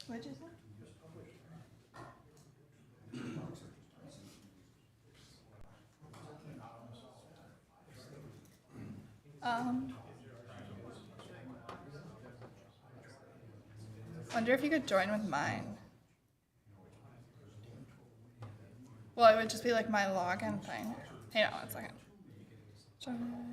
What'd you say? Wonder if you could join with mine. Well, it would just be like my login thing. Hang on 1 second. Join.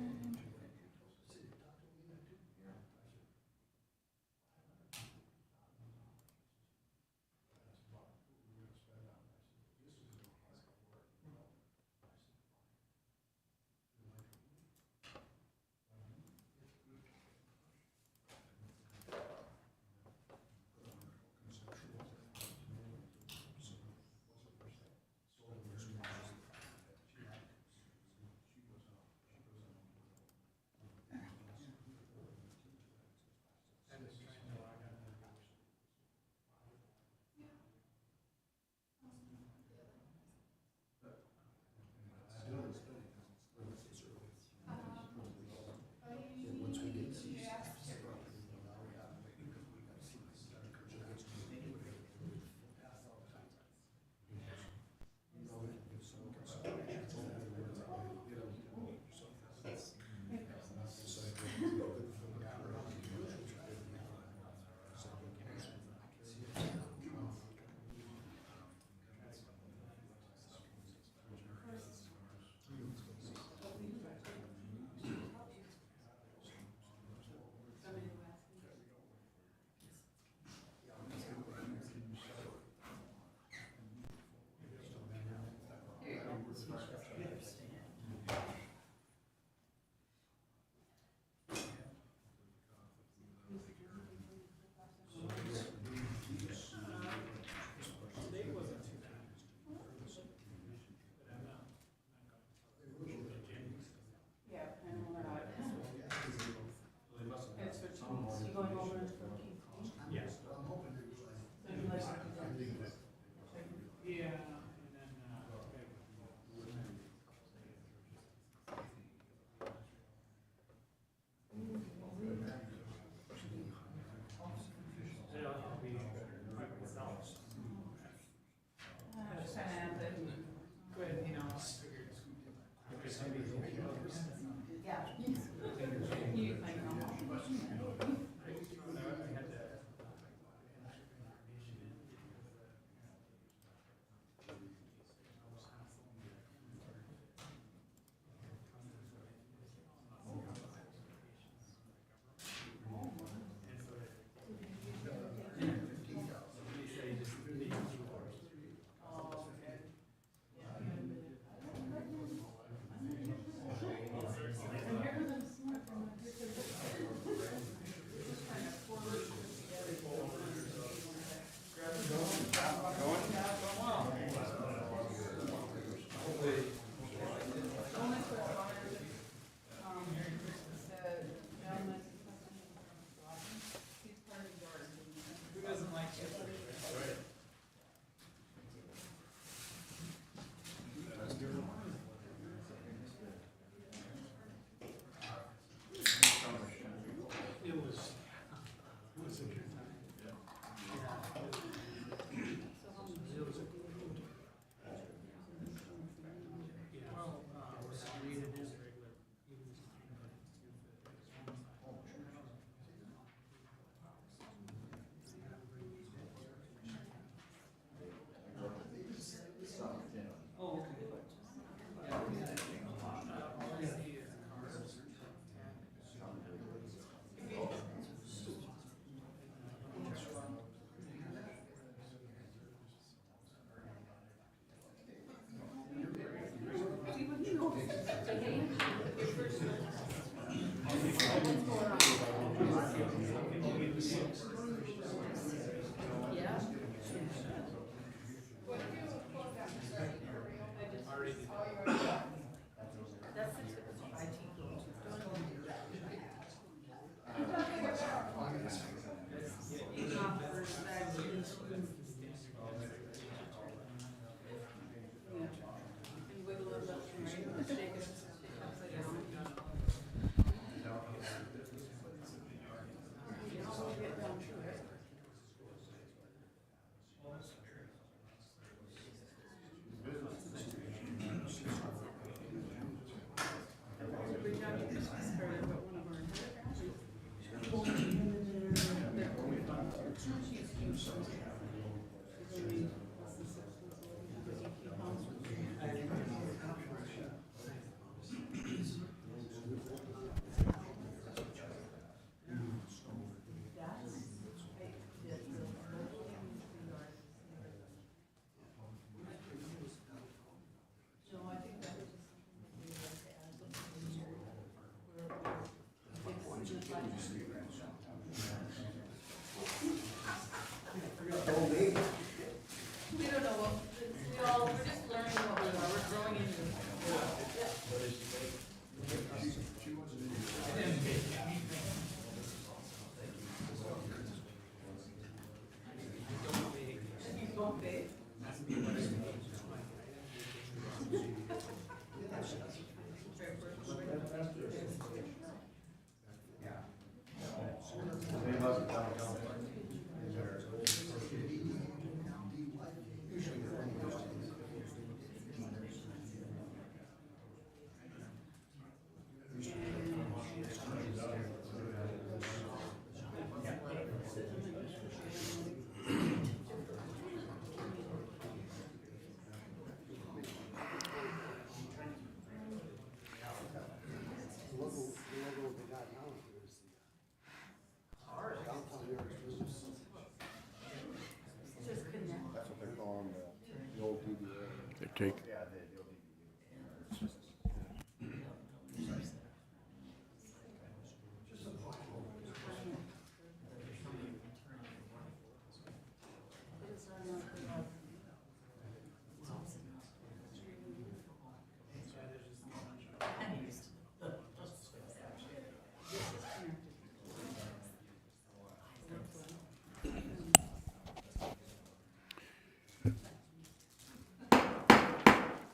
We don't know what, we're just learning what we are, we're growing into it. That's what they're calling the old DBA. They take.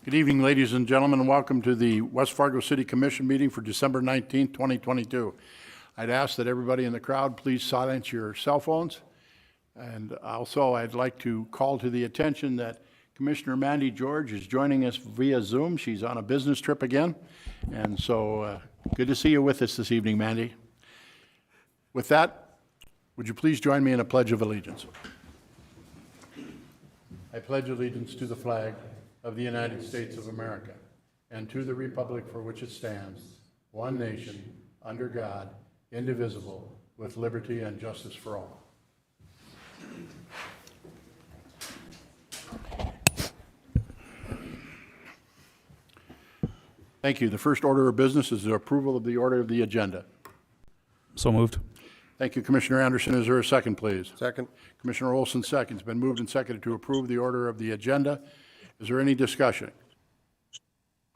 Good evening, ladies and gentlemen, and welcome to the West Fargo City Commission meeting for December 19th, 2022. I'd ask that everybody in the crowd please silence your cell phones. And also, I'd like to call to the attention that Commissioner Mandy George is joining us via Zoom. She's on a business trip again. And so, good to see you with us this evening, Mandy. With that, would you please join me in a pledge of allegiance? I pledge allegiance to the flag of the United States of America and to the republic for which it stands, one nation, under God, indivisible, with liberty and justice for all. Thank you. The first order of business is the approval of the order of the agenda. So moved. Thank you, Commissioner Anderson. Is there a second, please? Second. Commissioner Olson seconds. Been moved and seconded to approve the order of the agenda. Is there any discussion?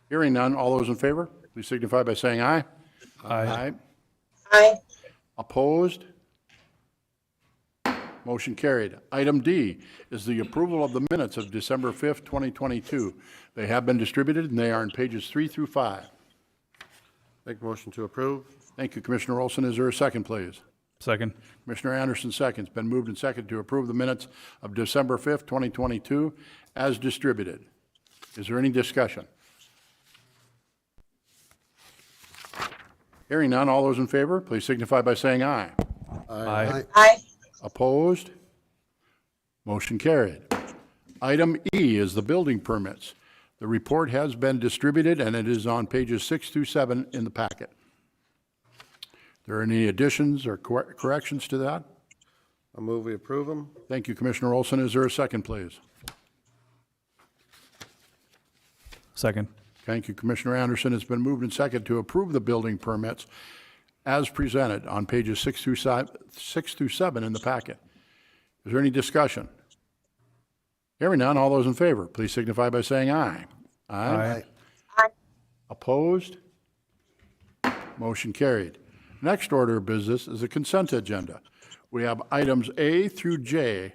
Hearing none, all those in favor, please signify by saying aye. Aye. Aye. Opposed? Motion carried. Item D is the approval of the minutes of December 5th, 2022. They have been distributed, and they are on pages 3 through 5. Make motion to approve. Thank you, Commissioner Olson. Is there a second, please? Second. Commissioner Anderson seconds. Been moved and seconded to approve the minutes of December 5th, 2022 as distributed. Is there any discussion? Hearing none, all those in favor, please signify by saying aye. Aye. Aye. Opposed? Motion carried. Item E is the building permits. The report has been distributed, and it is on pages 6 through 7 in the packet. Are there any additions or corrections to that? I'll move we approve them. Thank you, Commissioner Olson. Is there a second, please? Second. Thank you, Commissioner Anderson. It's been moved and seconded to approve the building permits as presented on pages 6 through 7 in the packet. Is there any discussion? Hearing none, all those in favor, please signify by saying aye. Aye. Aye. Opposed? Motion carried. Next order of business is a consent agenda. We have items A through J,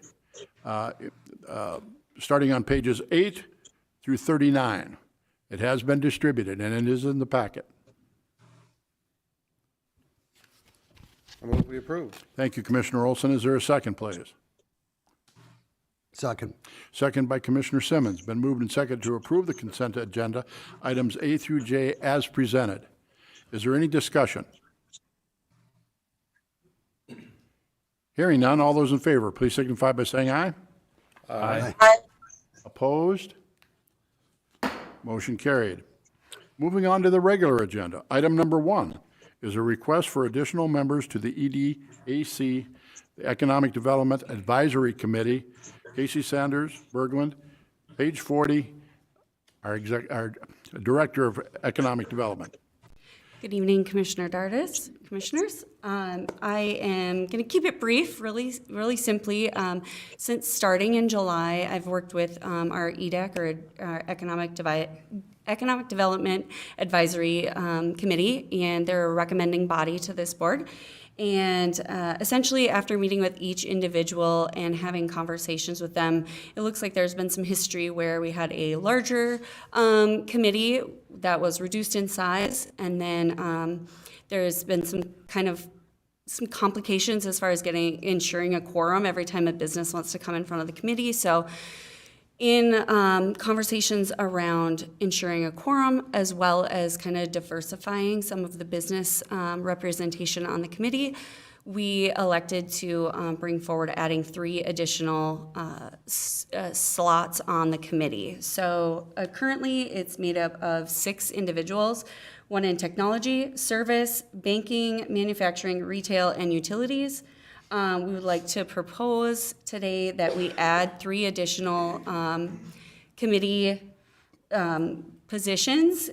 starting on pages 8 through 39. It has been distributed, and it is in the packet. I'll move we approve. Thank you, Commissioner Olson. Is there a second, please? Second. Second by Commissioner Simmons. Been moved and seconded to approve the consent agenda, items A through J as presented. Is there any discussion? Hearing none, all those in favor, please signify by saying aye. Aye. Aye. Opposed? Motion carried. Moving on to the regular agenda. Item number 1 is a request for additional members to the EDAC, the Economic Development Advisory Committee. Casey Sanders, Berglund, page 40, our Director of Economic Development. Good evening, Commissioner Dardis, Commissioners. I am going to keep it brief, really simply. Since starting in July, I've worked with our EDAC, or our Economic Development Advisory Committee, and they're a recommending body to this board. And essentially, after meeting with each individual and having conversations with them, it looks like there's been some history where we had a larger committee that was reduced in size, and then there's been some complications as far as ensuring a quorum every time a business wants to come in front of the committee. So in conversations around ensuring a quorum, as well as kind of diversifying some of the business representation on the committee, we elected to bring forward adding 3 additional slots on the committee. So currently it's made up of 6 individuals, 1 in technology, service, banking, manufacturing, retail, and utilities. We would like to propose today that we add 3 additional committee positions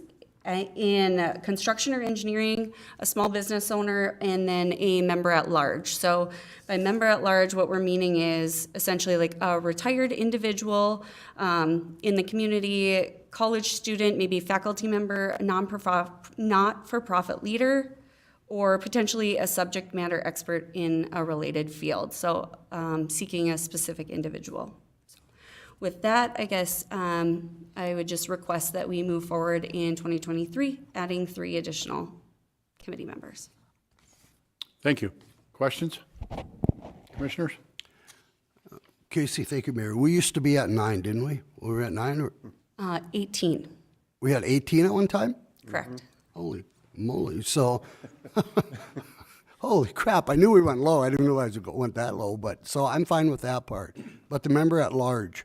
in construction or engineering, a small business owner, and then a member at large. So by member at large, what we're meaning is essentially like a retired individual in the community, college student, maybe faculty member, a not-for-profit leader, or potentially a subject matter expert in a related field. So seeking a specific individual. With that, I guess I would just request that we move forward in 2023, adding 3 additional committee members. Thank you. Questions? Commissioners? Casey, thank you, Mayor. We used to be at 9, didn't we? We were at 9, or 18, we had 18 at one time? correct. Holy moly. So, holy crap, I knew we went low. I didn't realize it went that low, but, so I'm fine with that part. But the member at large,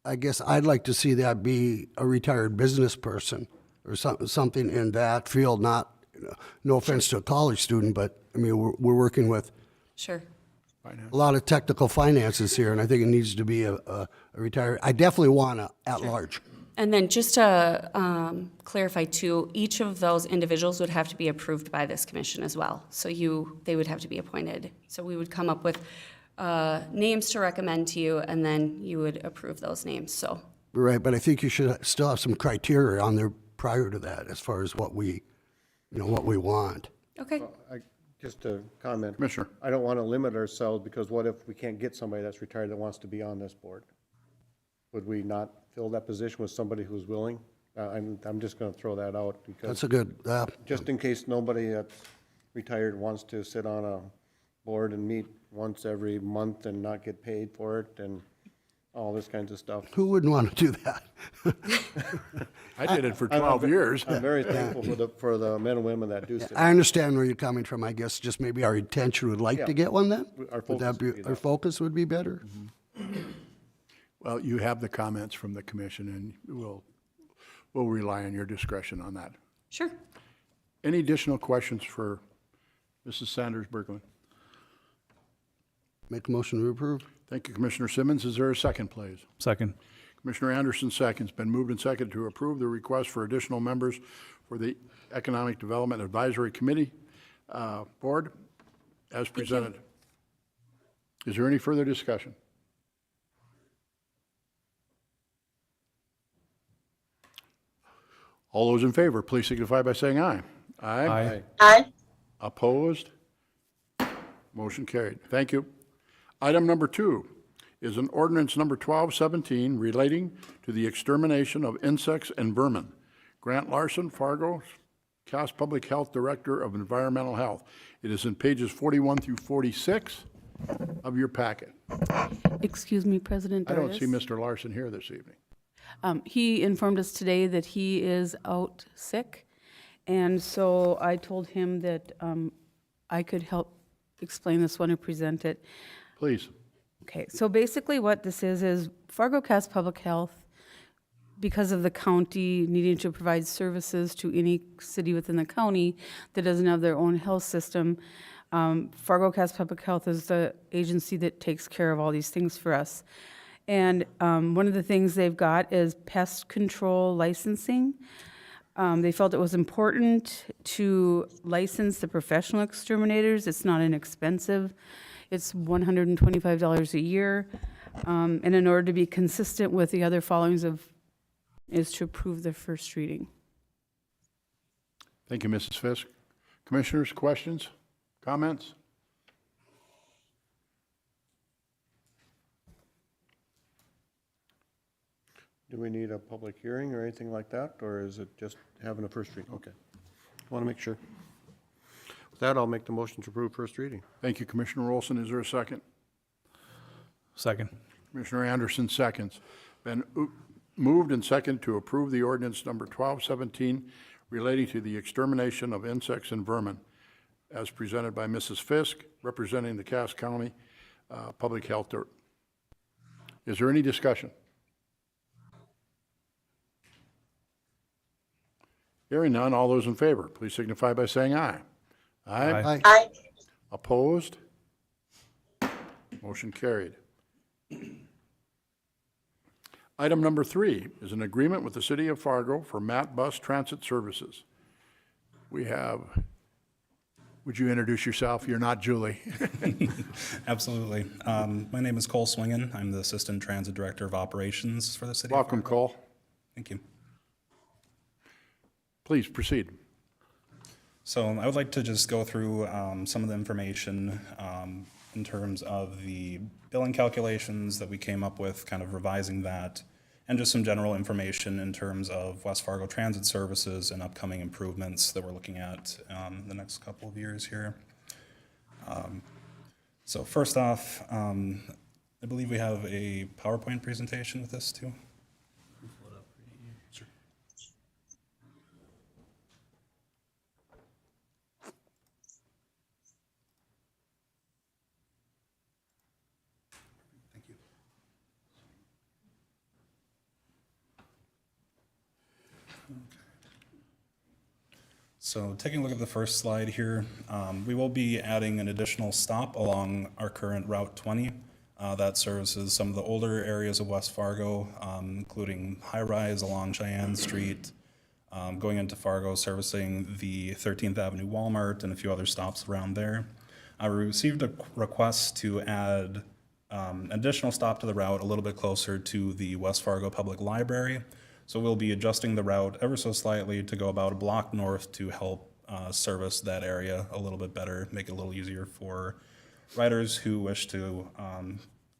I guess I'd like to see that be a retired business person or something in that field, not, no offense to a college student, but, I mean, we're working with Sure. a lot of technical finances here, and I think it needs to be a retired, I definitely want a at large. And then just to clarify too, each of those individuals would have to be approved by this commission as well. So they would have to be appointed. So we would come up with names to recommend to you, and then you would approve those names, so. Right, but I think you should still have some criteria on there prior to that, as far as what we, what we want. Okay. Just to comment. Commissioner. I don't want to limit ourselves, because what if we can't get somebody that's retired that wants to be on this board? Would we not fill that position with somebody who's willing? I'm just going to throw that out, because That's a good, just in case nobody that's retired wants to sit on a board and meet once every month and not get paid for it and all this kinds of stuff. who wouldn't want to do that? I did it for 12 years. I'm very thankful for the men and women that do sit. I understand where you're coming from. I guess just maybe our intention would like to get one then? Our Would that focus would be our that. focus would be better? Well, you have the comments from the commission, and we'll rely on your discretion on that. Sure. Any additional questions for Mrs. Sanders-Berglund? Make a motion to approve? Thank you, Commissioner Simmons. Is there a second, please? Second. Commissioner Anderson seconds. Been moved and seconded to approve the request for additional members for the Economic Development Advisory Committee Board as presented. Is there any further discussion? All those in favor, please signify by saying aye. Aye. Aye. Opposed? Motion carried. Thank you. Item number 2 is an ordinance number 1217 relating to the extermination of insects and vermin. Grant Larson, Fargo, Cass Public Health Director of Environmental Health. It is in pages 41 through 46 of your packet. Excuse me, President I don't see Darius. Mr. Larson here this evening. He informed us today that he is out sick, and so I told him that I could help explain this one and present it. Please. Okay, so basically what this is Fargo Cass Public Health, because of the county needing to provide services to any city within the county that doesn't have their own health system, Fargo Cass Public Health is the agency that takes care of all these things for us. And one of the things they've got is pest control licensing. They felt it was important to license the professional exterminators. It's not inexpensive. It's $125 a year. And in order to be consistent with the other followings is to approve the first reading. Thank you, Mrs. Fisk. Commissioners, questions, comments? Do we need a public hearing or anything like that, or is it just having a first reading? Okay. Want to make sure. With that, I'll make the motion to approve first reading. Thank you, Commissioner Olson. Is there a second? Second. Commissioner Anderson seconds. Been moved and second to approve the ordinance number 1217 relating to the extermination of insects and vermin as presented by Mrs. Fisk, representing the Cass County Public Health. Is there any discussion? Hearing none, all those in favor, please signify by saying aye. Aye. Aye. Opposed? Motion carried. Item number 3 is an agreement with the City of Fargo for MAT Bus Transit Services. We have, would you introduce yourself? You're not Julie. Absolutely. My name is Cole Swingen. I'm the Assistant Transit Director of Operations for the City of Welcome, Fargo. Cole. Thank you. Please proceed. So I would like to just go through some of the information in terms of the billing calculations that we came up with, kind of revising that, and just some general information in terms of West Fargo Transit Services and upcoming improvements that we're looking at the next couple of years here. So first off, I believe we have a PowerPoint presentation with this too. Sure. Thank you. So taking a look at the first slide here, we will be adding an additional stop along our current Route 20 that services some of the older areas of West Fargo, including High Rise along Cheyenne Street, going into Fargo, servicing the 13th Avenue Walmart and a few other stops around there. We received a request to add an additional stop to the route a little bit closer to the West Fargo Public Library. So we'll be adjusting the route ever so slightly to go about a block north to help service that area a little bit better, make it a little easier for riders who wish to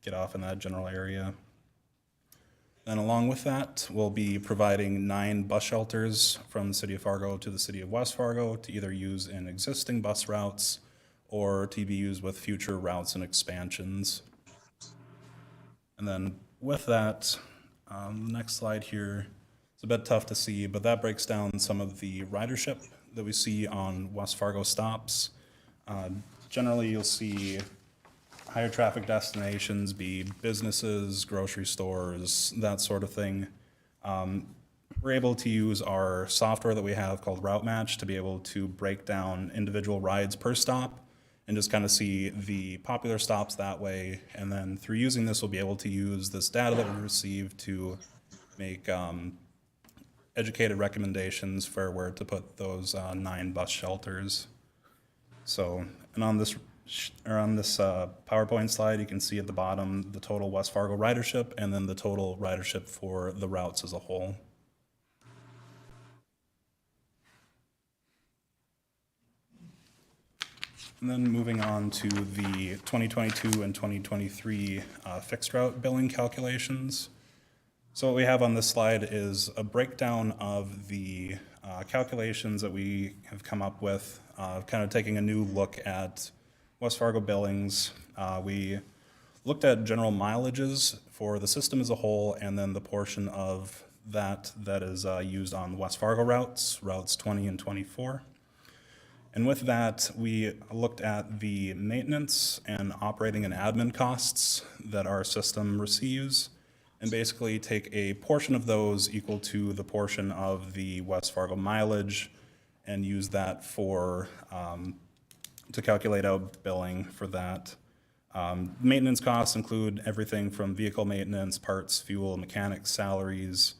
get off in that general area. Then along with that, we'll be providing 9 bus shelters from the City of Fargo to the City of West Fargo to either use in existing bus routes or to be used with future routes and expansions. And then with that, the next slide here, it's a bit tough to see, but that breaks down some of the ridership that we see on West Fargo stops. Generally, you'll see higher traffic destinations be businesses, grocery stores, that sort of thing. We're able to use our software that we have called Route Match to be able to break down individual rides per stop and just kind of see the popular stops that way. And then through using this, we'll be able to use this data that we receive to make educated recommendations for where to put those 9 bus shelters. So, and on this PowerPoint slide, you can see at the bottom the total West Fargo ridership and then the total ridership for the routes as a whole. And then moving on to the 2022 and 2023 fixed route billing calculations. So what we have on this slide is a breakdown of the calculations that we have come up with, kind of taking a new look at West Fargo billings. We looked at general mileages for the system as a whole, and then the portion of that is used on the West Fargo routes 20 and 24. And with that, we looked at the maintenance and operating and admin costs that our system receives, and basically take a portion of those equal to the portion of the West Fargo mileage and use that for to calculate out billing for that. Maintenance costs include everything from vehicle maintenance, parts, fuel, mechanics, salaries,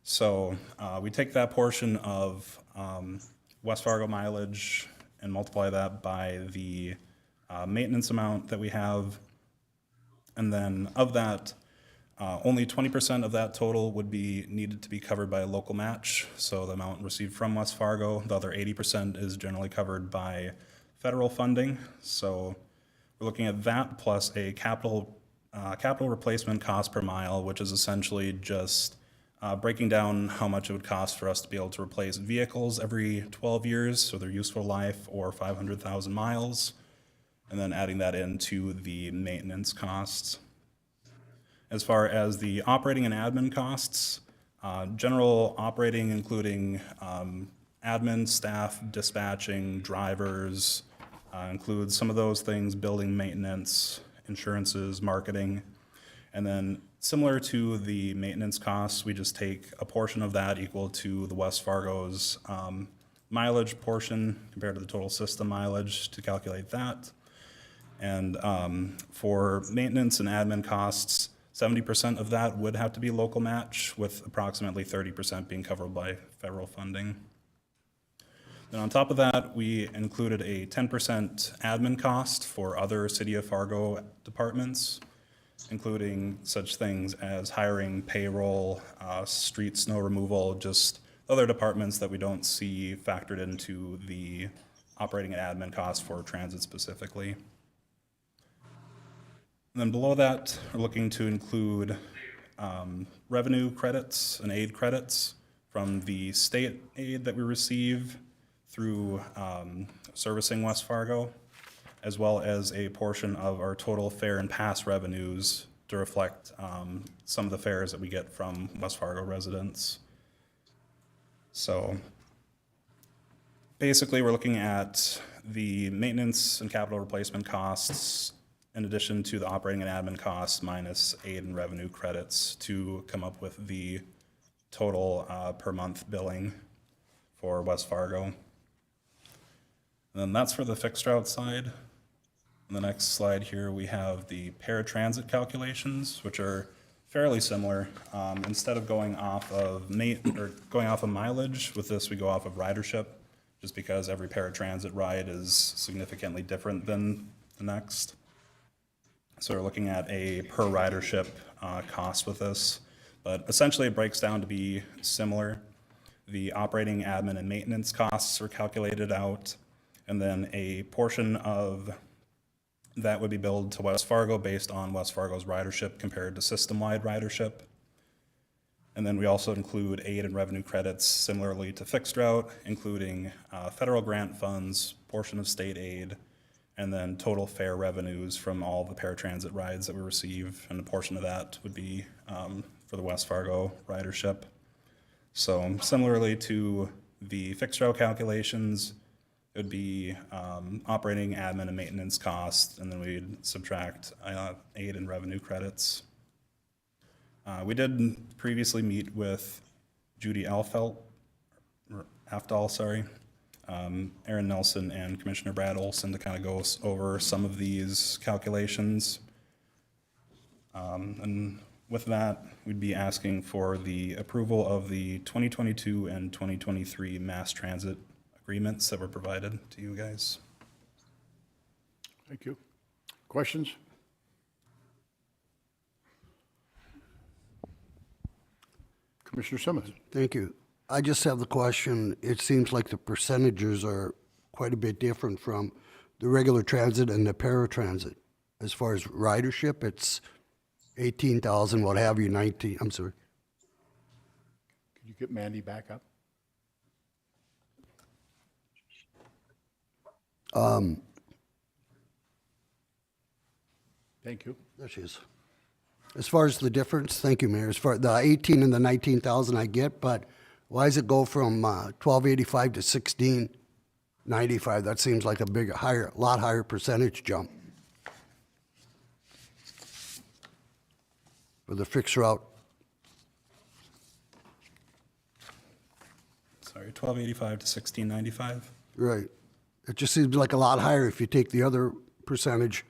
So we take that portion of West Fargo mileage and multiply that by the maintenance amount that we have. And then of that, only 20% of that total would be needed to be covered by a local match. So the amount received from West Fargo, the other 80% is generally covered by federal funding. So we're looking at that plus a capital replacement cost per mile, which is essentially just breaking down how much it would cost for us to be able to replace vehicles every 12 years, so their useful life, or 500,000 miles, and then adding that into the maintenance costs. As far as the operating and admin costs, general operating, including admin, staff, dispatching, drivers, includes some of those things, building maintenance, insurances, marketing. And then similar to the maintenance costs, we just take a portion of that equal to the West Fargo's mileage portion compared to the total system mileage to calculate that. And for maintenance and admin costs, 70% of that would have to be local match, with approximately 30% being covered by federal funding. Then on top of that, we included a 10% admin cost for other City of Fargo departments, including such things as hiring, payroll, street snow removal, just other departments that we don't see factored into the operating and admin costs for transit specifically. And then below that, we're looking to include revenue credits and aid credits from the state aid that we receive through servicing West Fargo, as well as a portion of our total fare and pass revenues to reflect some of the fares that we get from West Fargo residents. So basically, we're looking at the maintenance and capital replacement costs in addition to the operating and admin costs minus aid and revenue credits to come up with the total per month billing for West Fargo. And then that's for the fixed route side. On the next slide here, we have the paratransit calculations, which are fairly similar. Instead of going off of mileage, with this we go off of ridership, just because every paratransit ride is significantly different than the next. So we're looking at a per ridership cost with this, but essentially it breaks down to be similar. The operating, admin, and maintenance costs are calculated out, and then a portion of that would be billed to West Fargo based on West Fargo's ridership compared to system-wide ridership. And then we also include aid and revenue credits similarly to fixed route, including federal grant funds, portion of state aid, and then total fare revenues from all the paratransit rides that we receive, and a portion of that would be for the West Fargo ridership. So similarly to the fixed route calculations, it would be operating, admin, and maintenance costs, and then we'd subtract aid and revenue credits. We did previously meet with Judy Afdahl, Aaron Nelson, and Commissioner Brad Olson to kind of go over some of these calculations. And with that, we'd be asking for the approval of the 2022 and 2023 mass transit agreements that were provided to you guys. Thank you. Questions? Commissioner Simmons. Thank you. I just have the question, it seems like the percentages are quite a bit different from the regular transit and the paratransit. As far as ridership, it's 18,000, what have you, 19, I'm sorry. Could you get Mandy back up? Thank you. There she is. As far as the difference, thank you, Mayor, as far the 18 and the 19,000 I get, but why does it go from 1285 to 1695? That seems like a lot higher percentage jump for the fixed route. Sorry, 1285 to 1695. Right. It just seems like a lot higher if you take the other percentage.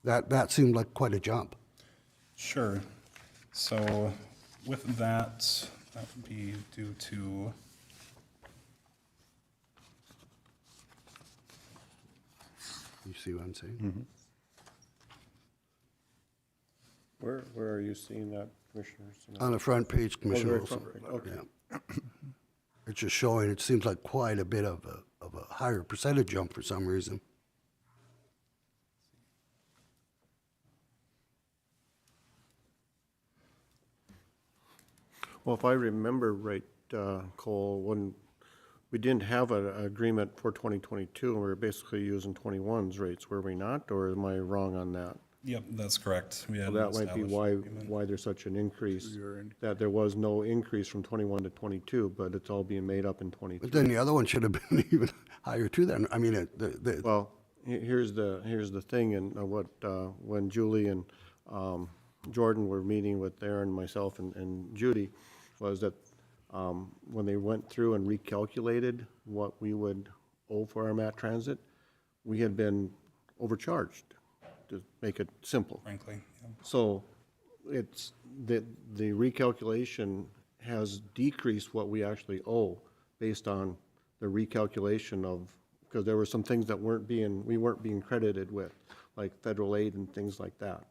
That seemed like quite a jump. Sure. So with that, That would be due to, You see what I'm saying? Where are you seeing that, Commissioners? On the front page, Commissioner very Olson. front page, okay. Yeah. It's just showing, it seems like quite a bit of a higher percentage jump for some reason. Well, if I remember right, Cole, when we didn't have an agreement for 2022, and we were basically using 21's rates, were we not? Or am I wrong on that? yep, that's correct. We had Well, an that might be established agreement. why there's such an increase, that there was no increase from 21 to 22, but it's all being made up in 22. But then the other one should have been even higher too then. I mean, Well, here's the thing, and when Julie and Jordan were meeting with Aaron, myself, and Judy, was that when they went through and recalculated what we would owe for our MAT transit, we had been overcharged, to make it simple. Frankly, yeah. So it's, the recalculation has decreased what we actually owe based on the recalculation of, because there were some things that we weren't being credited with, like federal aid and things like that.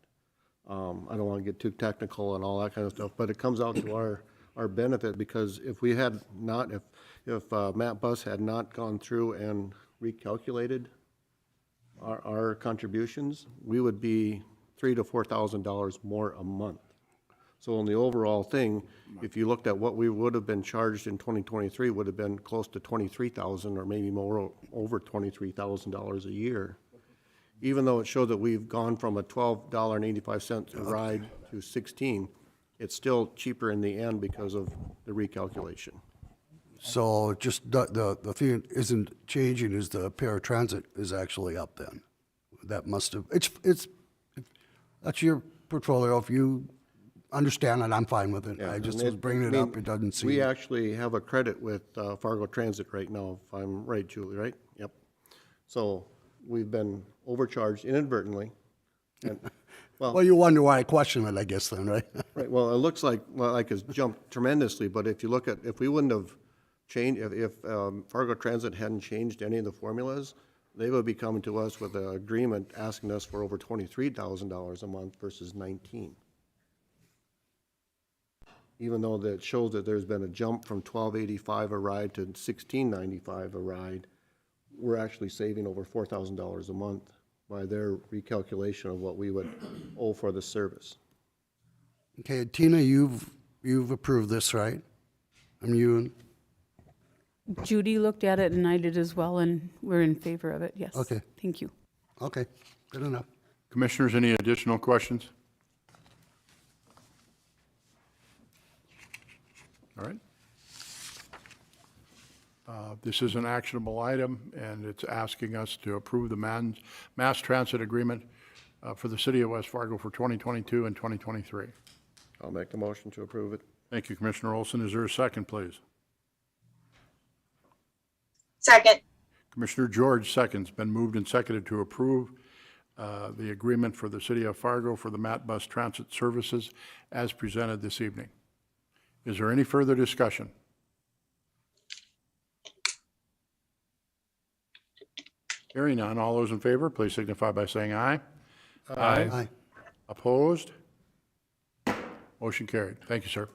I don't want to get too technical and all that kind of stuff, but it comes out to our benefit, because if we had not, if Matt Bus had not gone through and recalculated our contributions, we would be $3,000 to $4,000 more a month. So in the overall thing, if you looked at what we would have been charged in 2023, would have been close to $23,000 or maybe more, over $23,000 a year. Even though it showed that we've gone from a $12.85 a ride to 16, it's still cheaper in the end because of the recalculation. so just the thing isn't changing is the paratransit is actually up then. That must have, that's your portfolio. If you understand it, I'm fine with it. Yeah, I just and was bringing it I up, mean, it doesn't seem. We actually have a credit with Fargo Transit right now, if I'm right, Julie, right? Yep. So we've been overcharged inadvertently. And, Well, you wonder why I question it, I guess, then, right? right, well, it looks like it's jumped tremendously, but if you look at, if we wouldn't have changed, if Fargo Transit hadn't changed any of the formulas, they would be coming to us with an agreement asking us for over $23,000 a month versus 19. Even though that shows that there's been a jump from $12.85 a ride to $16.95 a ride, we're actually saving over $4,000 a month by their recalculation of what we would owe for the service. Okay, Tina, you've approved this, right? You Judy looked at it and I did as well, and we're in favor of it, yes. Okay. Thank you. okay, good enough. Commissioners, any additional questions? All right. This is an actionable item, and it's asking us to approve the mass transit agreement for the city of West Fargo for 2022 and 2023. I'll make the motion to approve it. Thank you, Commissioner Olson. Is there a second, please? Second. Commissioner George seconds. Been moved and seconded to approve the agreement for the city of Fargo for the MAT Bus Transit Services as presented this evening. Is there any further discussion? Hearing none, all those in favor, please signify by saying aye. Aye. Opposed? Motion carried. Thank you, sir.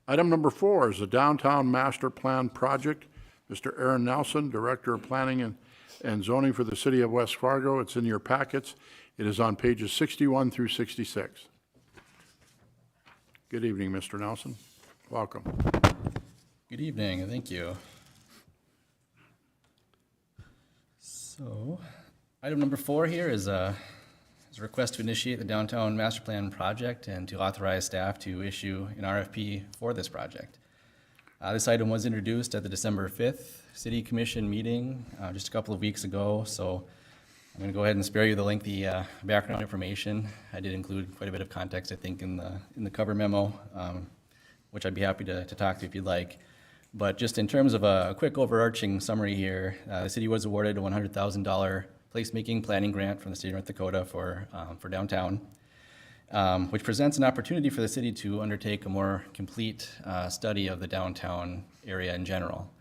Item number 4 is the Downtown Master Plan Project. Mr. Aaron Nelson, Director of Planning and Zoning for the City of West Fargo. It's in your packets. It is on pages 61 through 66. Good evening, Mr. Nelson. Welcome. Good evening, and thank you. So, item number 4 here is a request to initiate the Downtown Master Plan project and to authorize staff to issue an RFP for this project. This item was introduced at the December 5th City Commission meeting just a couple of weeks ago, so I'm going to go ahead and spare you the lengthy background information. I did include quite a bit of context, I think, in the cover memo, which I'd be happy to talk to if you'd like. But just in terms of a quick overarching summary here, the city was awarded a $100,000 placemaking planning grant from the state of North Dakota for downtown. which presents an opportunity for the city to undertake a more complete study of the downtown area in general.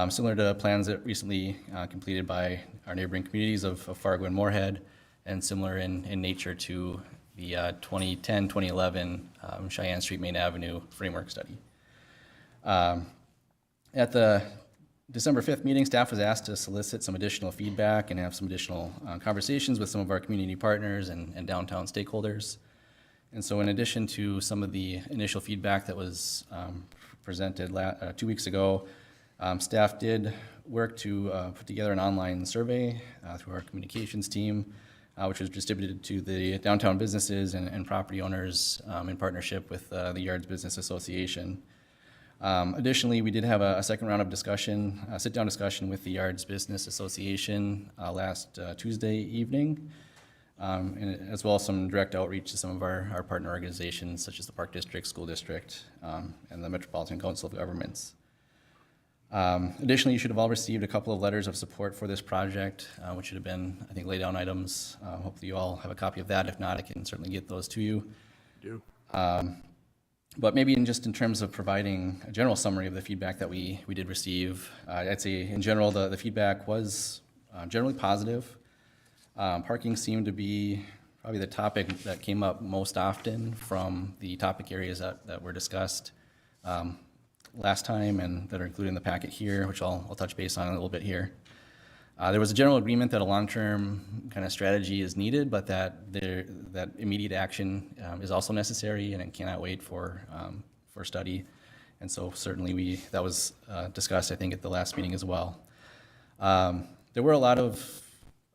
Similar to plans that recently completed by our neighboring communities of Fargo and Moorhead, and similar in nature to the 2010-2011 Cheyenne Street Main Avenue framework study. At the December 5th meeting, staff was asked to solicit some additional feedback and have some additional conversations with some of our community partners and downtown stakeholders. And so in addition to some of the initial feedback that was presented 2 weeks ago, staff did work to put together an online survey through our communications team, which was distributed to the downtown businesses and property owners in partnership with the Yards Business Association. Additionally, we did have a second round of discussion, a sit-down discussion with the Yards Business Association last Tuesday evening, and as well as some direct outreach to some of our partner organizations, such as the Park District, School District, and the Metropolitan Council of Governments. Additionally, you should have all received a couple of letters of support for this project, which should have been, I think, lay-down items. Hopefully you all have a copy of that. If not, I can certainly get those to you. Do. But maybe just in terms of providing a general summary of the feedback that we did receive, I'd say in general the feedback was generally positive. Parking seemed to be probably the topic that came up most often from the topic areas that were discussed last time and that are included in the packet here, which I'll touch base on a little bit here. There was a general agreement that a long-term kind of strategy is needed, but that immediate action is also necessary, and it cannot wait for study. And so certainly that was discussed, I think, at the last meeting as well. There were a lot of,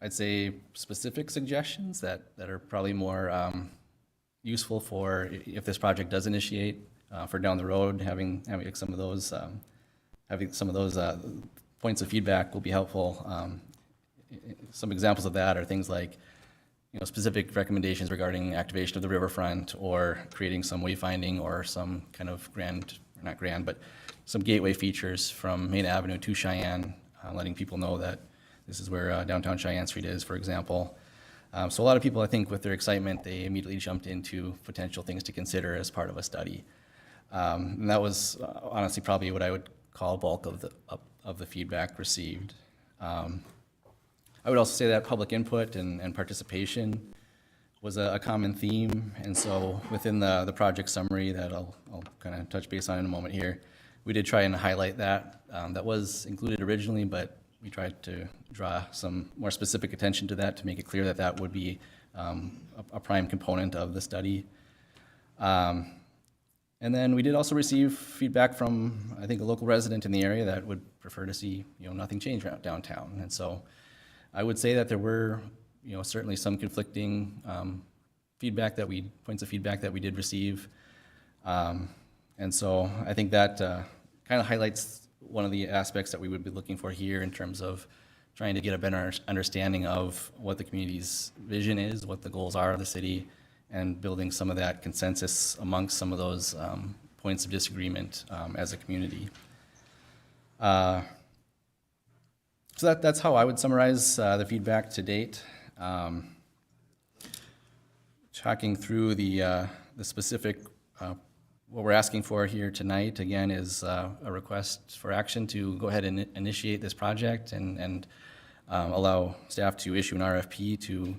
I'd say, specific suggestions that are probably more useful for if this project does initiate for down the road. Having some of those points of feedback will be helpful. Some examples of that are things like, specific recommendations regarding activation of the riverfront or creating some wayfinding or some kind of not grand, but some gateway features from Main Avenue to Cheyenne, letting people know that this is where downtown Cheyenne Street is, for example. So a lot of people, I think, with their excitement, they immediately jumped into potential things to consider as part of a study. And that was honestly probably what I would call bulk of the feedback received. I would also say that public input and participation was a common theme, and so within the project summary that I'll kind of touch base on in a moment here, we did try and highlight that. That was included originally, but we tried to draw some more specific attention to that to make it clear that that would be a prime component of the study. And then we did also receive feedback from, I think, a local resident in the area that would prefer to see, nothing change around downtown. And so I would say that there were, certainly some conflicting points of feedback that we did receive. And so I think that kind of highlights one of the aspects that we would be looking for here in terms of trying to get a better understanding of what the community's vision is, what the goals are of the city, and building some of that consensus amongst some of those points of disagreement as a community. So that's how I would summarize the feedback to date. Talking through the specific, what we're asking for here tonight, again, is a request for action to go ahead and initiate this project and allow staff to issue an RFP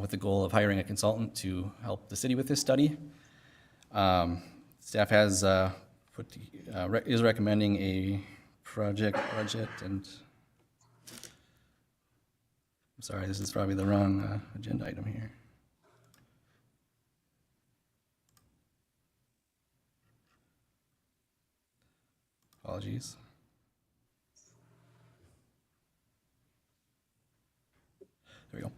with the goal of hiring a consultant to help the city with this study. Staff has is recommending a project budget, and I'm sorry, this is probably the wrong agenda item here. Apologies. There we go.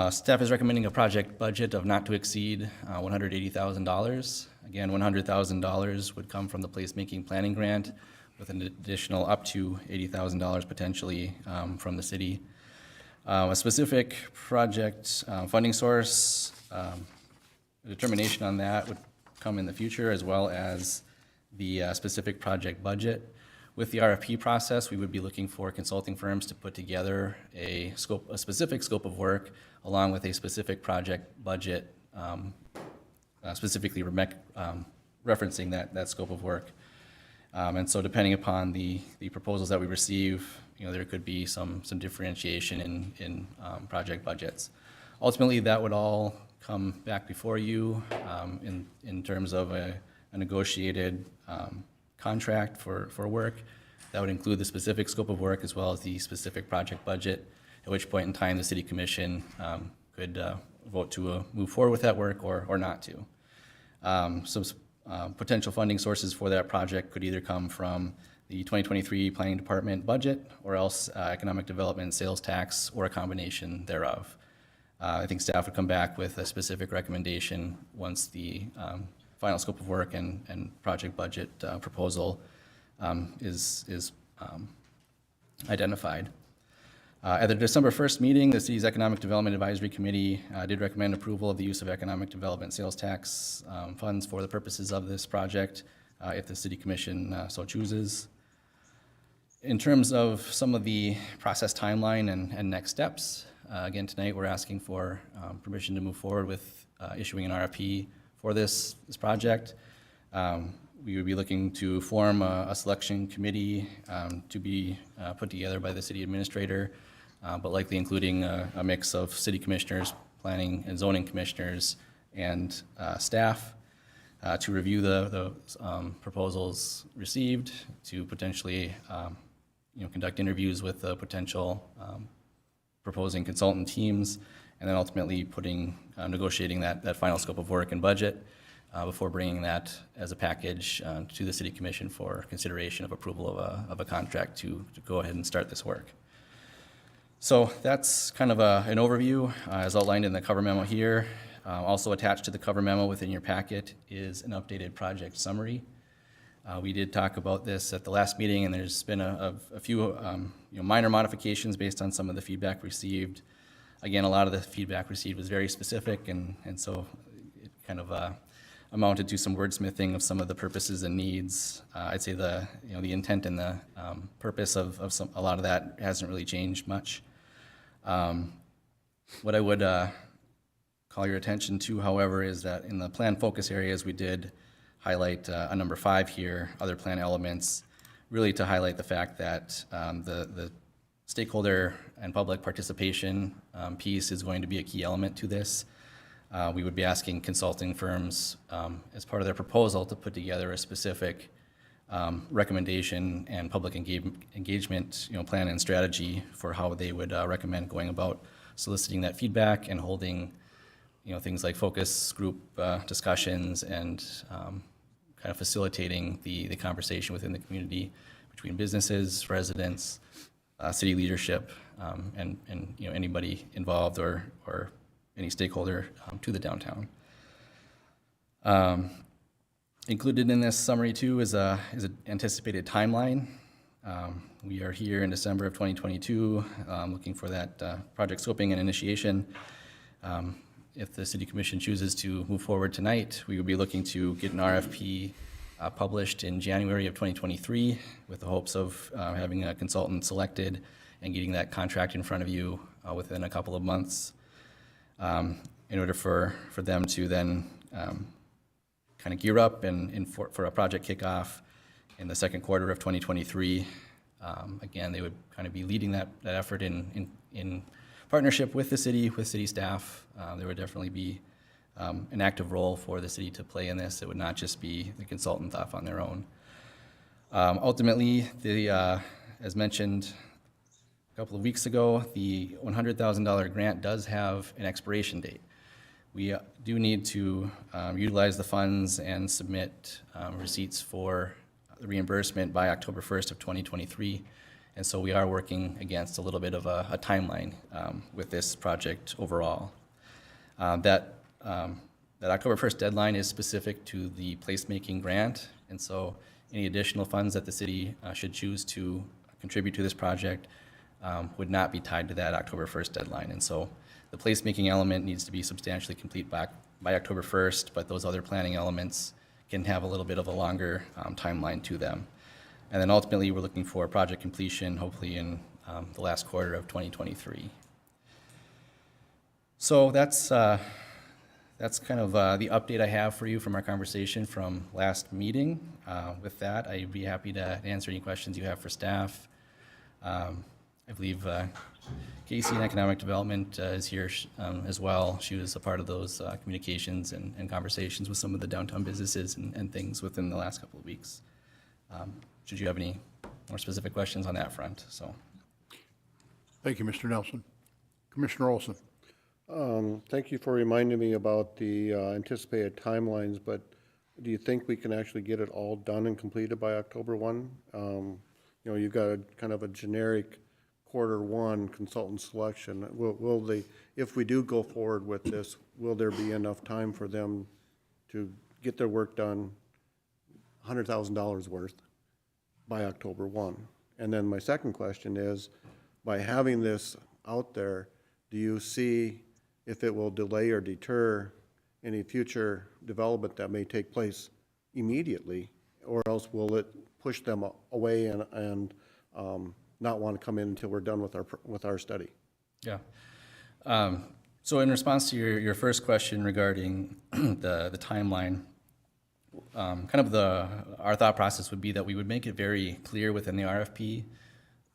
Staff is recommending a project budget of not to exceed $180,000. Again, $100,000 would come from the placemaking planning grant, with an additional up to $80,000 potentially from the city. A specific project funding source, a determination on that would come in the future, as well as the specific project budget. With the RFP process, we would be looking for consulting firms to put together a specific scope of work, along with a specific project budget specifically referencing that scope of work. And so depending upon the proposals that we receive, there could be some differentiation in project budgets. Ultimately, that would all come back before you in terms of a negotiated contract for work. That would include the specific scope of work as well as the specific project budget, at which point in time the City Commission could vote to move forward with that work or not to. Potential funding sources for that project could either come from the 2023 Planning Department budget or else economic development, sales tax, or a combination thereof. I think staff would come back with a specific recommendation once the final scope of work and project budget proposal is identified. At the December 1st meeting, the city's Economic Development Advisory Committee did recommend approval of the use of economic development sales tax funds for the purposes of this project, if the City Commission so chooses. In terms of some of the process timeline and next steps, again, tonight we're asking for permission to move forward with issuing an RFP for this project. We would be looking to form a selection committee to be put together by the city administrator, but likely including a mix of city commissioners, planning and zoning commissioners, and staff to review the proposals received, to potentially conduct interviews with the potential proposing consultant teams, and then ultimately negotiating that final scope of work and budget before bringing that as a package to the City Commission for consideration of approval of a contract to go ahead and start this work. So that's kind of an overview as outlined in the cover memo here. Also attached to the cover memo within your packet is an updated project summary. We did talk about this at the last meeting, and there's been a few minor modifications based on some of the feedback received. Again, a lot of the feedback received was very specific, and so it kind of amounted to some wordsmithing of some of the purposes and needs. I'd say the intent and the purpose of a lot of that hasn't really changed much. What I would call your attention to, however, is that in the plan focus areas, we did highlight a number 5 here, other plan elements, really to highlight the fact that the stakeholder and public participation piece is going to be a key element to this. We would be asking consulting firms as part of their proposal to put together a specific recommendation and public engagement plan and strategy for how they would recommend going about soliciting that feedback and holding things like focus group discussions and kind of facilitating the conversation within the community between businesses, residents, city leadership, and anybody involved or any stakeholder to the downtown. Included in this summary too is an anticipated timeline. We are here in December of 2022, looking for that project scoping and initiation. If the City Commission chooses to move forward tonight, we would be looking to get an RFP published in January of 2023 with the hopes of having a consultant selected and getting that contract in front of you within a couple of months in order for them to then kind of gear up and for a project kickoff in the second quarter of 2023. Again, they would kind of be leading that effort in partnership with the city, with city staff. There would definitely be an active role for the city to play in this. It would not just be the consultant off on their own. Ultimately, as mentioned a couple of weeks ago, the $100,000 grant does have an expiration date. We do need to utilize the funds and submit receipts for the reimbursement by October 1st of 2023. And so we are working against a little bit of a timeline with this project overall. That October 1st deadline is specific to the placemaking grant, and so any additional funds that the city should choose to contribute to this project would not be tied to that October 1st deadline. And so the placemaking element needs to be substantially complete by October 1st, but those other planning elements can have a little bit of a longer timeline to them. And then ultimately, we're looking for project completion, hopefully in the last quarter of 2023. So that's that's kind of the update I have for you from our conversation from last meeting. With that, I'd be happy to answer any questions you have for staff. I believe Casey in Economic Development is here as well. She was a part of those communications and conversations with some of the downtown businesses and things within the last couple of weeks. Should you have any more specific questions on that front, so. Thank you, Mr. Nelson. Commissioner Olson. Thank you for reminding me about the anticipated timelines, but do you think we can actually get it all done and completed by October 1? You know, you've got a kind of a generic Q1 consultant selection. Will they, if we do go forward with this, will there be enough time for them to get their work done, $100,000 worth, by October 1? And then my second question is, by having this out there, do you see if it will delay or deter any future development that may take place immediately, or else will it push them away and not want to come in until we're done with our study? Yeah. So in response to your first question regarding the timeline, kind of our thought process would be that we would make it very clear within the RFP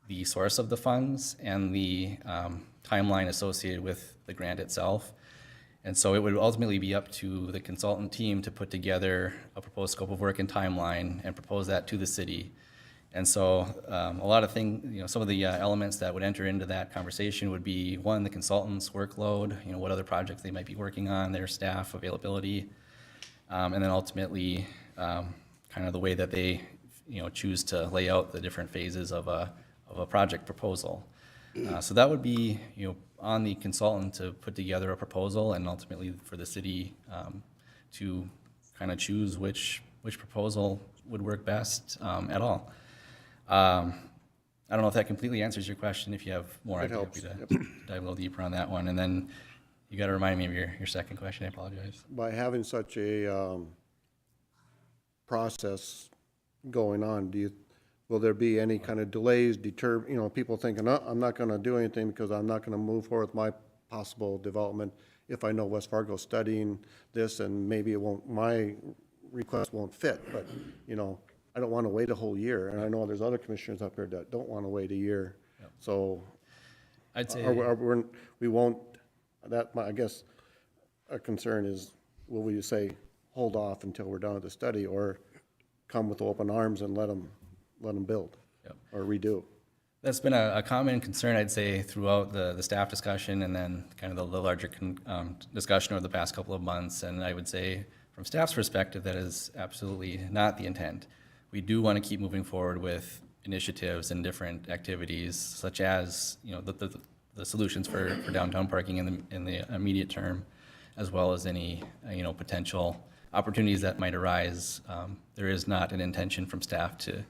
the source of the funds and the timeline associated with the grant itself. And so it would ultimately be up to the consultant team to put together a proposed scope of work and timeline and propose that to the city. And so a lot of things, you know, some of the elements that would enter into that conversation would be, one, the consultant's workload, you know, what other projects they might be working on, their staff availability, and then ultimately kind of the way that they, you know, choose to lay out the different phases of a project proposal. So that would be, you know, on the consultant to put together a proposal, and ultimately for the city to kind of choose which proposal would work best at all. I don't know if that completely answers your question. If you have more, I'd be happy to dive a little deeper on that one. And then you got to remind me of your second question. I apologize. By having such a process going on, will there be any kind of delays, deter, you know, people thinking, oh, I'm not going to do anything because I'm not going to move forward with my possible development if I know West Fargo's studying this and maybe it won't, my request won't fit, but, you know, I don't want to wait a whole year, and I know there's other commissioners up here that don't want to wait a year. Yep. So I'd say we won't, I guess a concern is, will we say, hold off until we're done with the study, or come with open arms and let them build? Yep. Or redo? That's been a common concern, I'd say, throughout the staff discussion and then kind of the larger discussion over the past couple of months. And I would say, from staff's perspective, that is absolutely not the intent. We do want to keep moving forward with initiatives and different activities, such as, you know, the solutions for downtown parking in the immediate term, as well as any, you know, potential opportunities that might arise. There is not an intention from staff to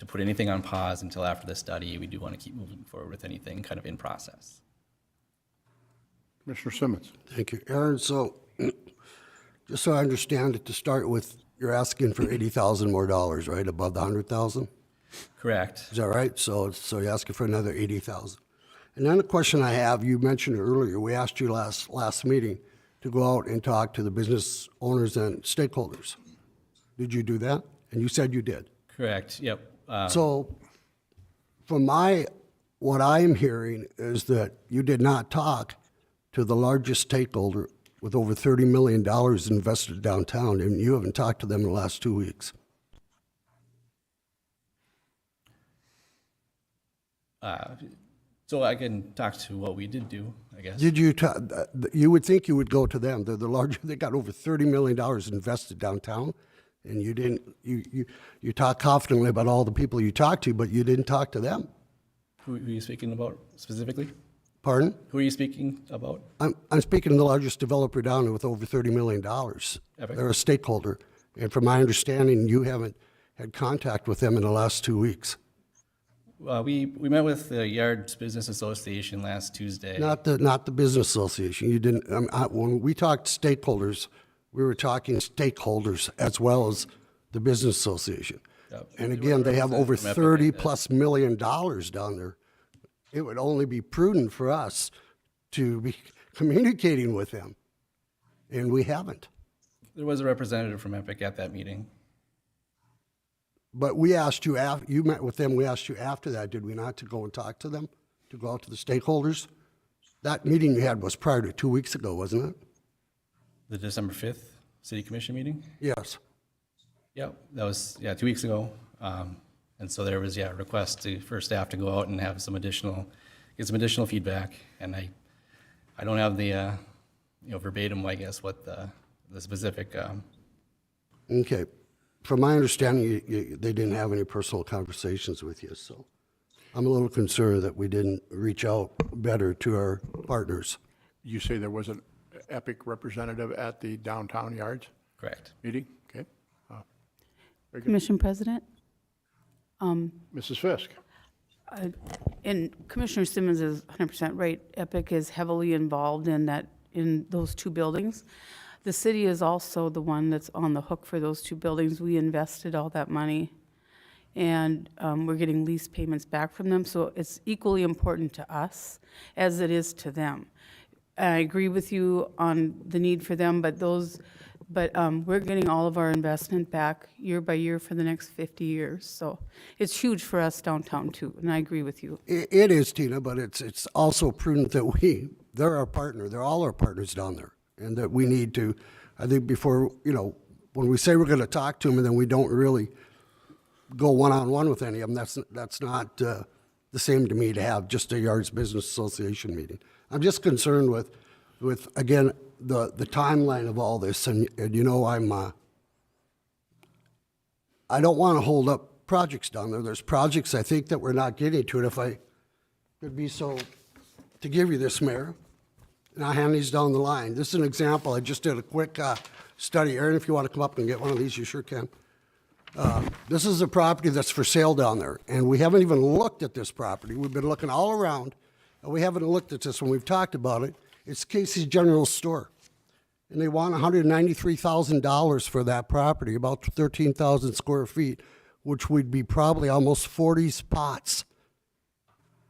put anything on pause until after the study. We do want to keep moving forward with anything kind of in process. Commissioner Simmons. Thank you. Aaron, so just so I understand it, to start with, you're asking for $80,000 more, right, above the $100,000? Correct. Is that right? So you're asking for another $80,000. And then the question I have, you mentioned earlier, we asked you last meeting to go out and talk to the business owners and stakeholders. Did you do that? And you said you did. Correct, yep. So from what I'm hearing is that you did not talk to the largest stakeholder with over $30 million invested downtown, and you haven't talked to them in the last 2 weeks. So I can talk to what we did do, I guess. Did you? You would think you would go to them. They're the largest. They got over $30 million invested downtown, and you didn't. You talk confidently about all the people you talked to, but you didn't talk to them. Who are you speaking about specifically? Pardon? Who are you speaking about? I'm speaking to the largest developer down there with over $30 million. Epic. They're a stakeholder, and from my understanding, you haven't had contact with them in the last 2 weeks. We met with the Yards Business Association last Tuesday. Not the business association. You didn't. When we talked stakeholders, we were talking stakeholders as well as the business association. Yep. And again, they have over $30+ million down there. It would only be prudent for us to be communicating with them and we haven't. There was a representative from Epic at that meeting. But we asked you, you met with them, we asked you after that, did we not, to go and talk to them, to go out to the stakeholders? That meeting you had was prior to 2 weeks ago, wasn't it? The December 5th City Commission meeting? Yes. Yep, that was, 2 weeks ago. And so there was, a request for staff to go out and have get some additional feedback. And I don't have the, verbatim, I guess, what the specific, Okay. From my understanding, they didn't have any personal conversations with you, so I'm a little concerned that we didn't reach out better to our partners. You say there was an Epic representative at the downtown yards correct. meeting? Okay. Commission President? Mrs. Fisk? And Commissioner Simmons is 100% right. Epic is heavily involved in those two buildings. The city is also the one that's on the hook for those two buildings. We invested all that money, and we're getting lease payments back from them, so it's equally important to us as it is to them. I agree with you on the need for them, but we're getting all of our investment back year by year for the next 50 years. So it's huge for us downtown too, and I agree with you. It is, Tina, but it's also prudent that they're our partner, they're all our partners down there, and that we need to, I think before, when we say we're going to talk to them and then we don't really go one-on-one with any of them, that's not the same to me to have just a Yards Business Association meeting. I'm just concerned with again, the timeline of all this, and I don't want to hold up projects down there. There's projects I think that we're not getting to, and if I could be so to give you this, Mayor, and I'll hand these down the line. This is an example. I just did a quick study. Aaron, if you want to come up and get one of these, you sure can. This is a property that's for sale down there, and we haven't even looked at this property. We've been looking all around, and we haven't looked at this when we've talked about it. It's Casey's General Store, and they want $193,000 for that property, about 13,000 square feet, which would be probably almost 40 spots.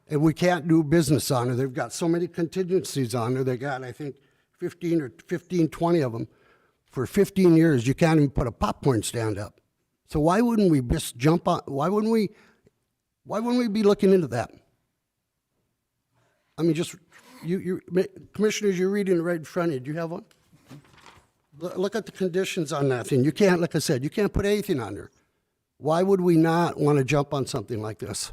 And we can't do business on it. They've got so many contingencies on there. They got, I think, 20 of them. For 15 years, you can't even put a popcorn stand up. So why wouldn't we just jump on, why wouldn't we be looking into that? I mean, just, commissioners, you're reading it right in front of you. Do you have one? Look at the conditions on that thing. You can't, like I said, you can't put anything on there. Why would we not want to jump on something like this?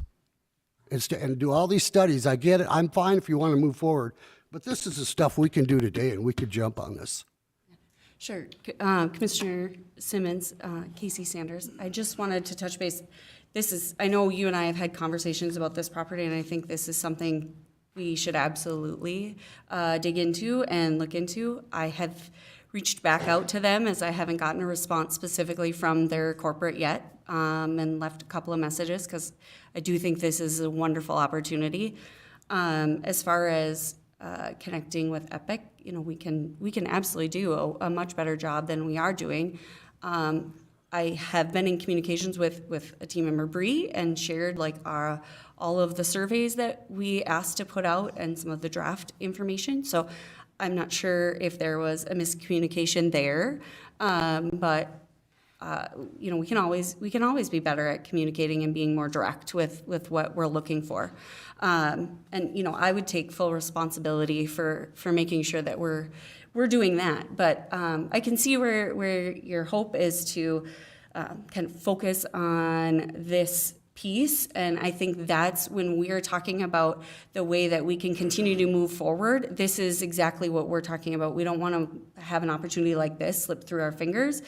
And do all these studies? I get it. I'm fine if you want to move forward. But this is the stuff we can do today, and we could jump on this. Sure. Commissioner Simmons, Casey Sanders, I just wanted to touch base. I know you and I have had conversations about this property, and I think this is something we should absolutely dig into and look into. I have reached back out to them as I haven't gotten a response specifically from their corporate yet, and left a couple of messages because I do think this is a wonderful opportunity. As far as connecting with Epic, we can absolutely do a much better job than we are doing. I have been in communications with a team member, Bree, and shared all of the surveys that we asked to put out and some of the draft information. So I'm not sure if there was a miscommunication there, but we can always be better at communicating and being more direct with what we're looking for. And I would take full responsibility for making sure that we're doing that. But I can see where your hope is to kind of focus on this piece, and I think that's when we're talking about the way that we can continue to move forward. This is exactly what we're talking about. We don't want to have an opportunity like this slip through our fingers.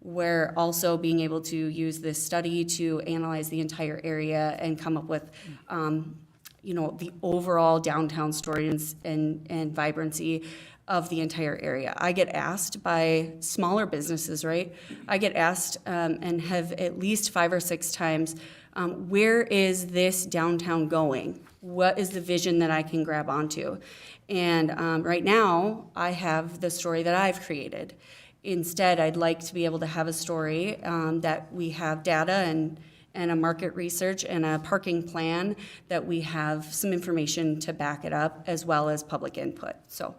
We're also being able to use this study to analyze the entire area and come up with the overall downtown story and vibrancy of the entire area. I get asked by smaller businesses, right? I get asked and have at least 5 or 6 times, where is this downtown going? What is the vision that I can grab onto? And right now, I have the story that I've created. Instead, I'd like to be able to have a story that we have data and a market research and a parking plan, that we have some information to back it up, as well as public input. So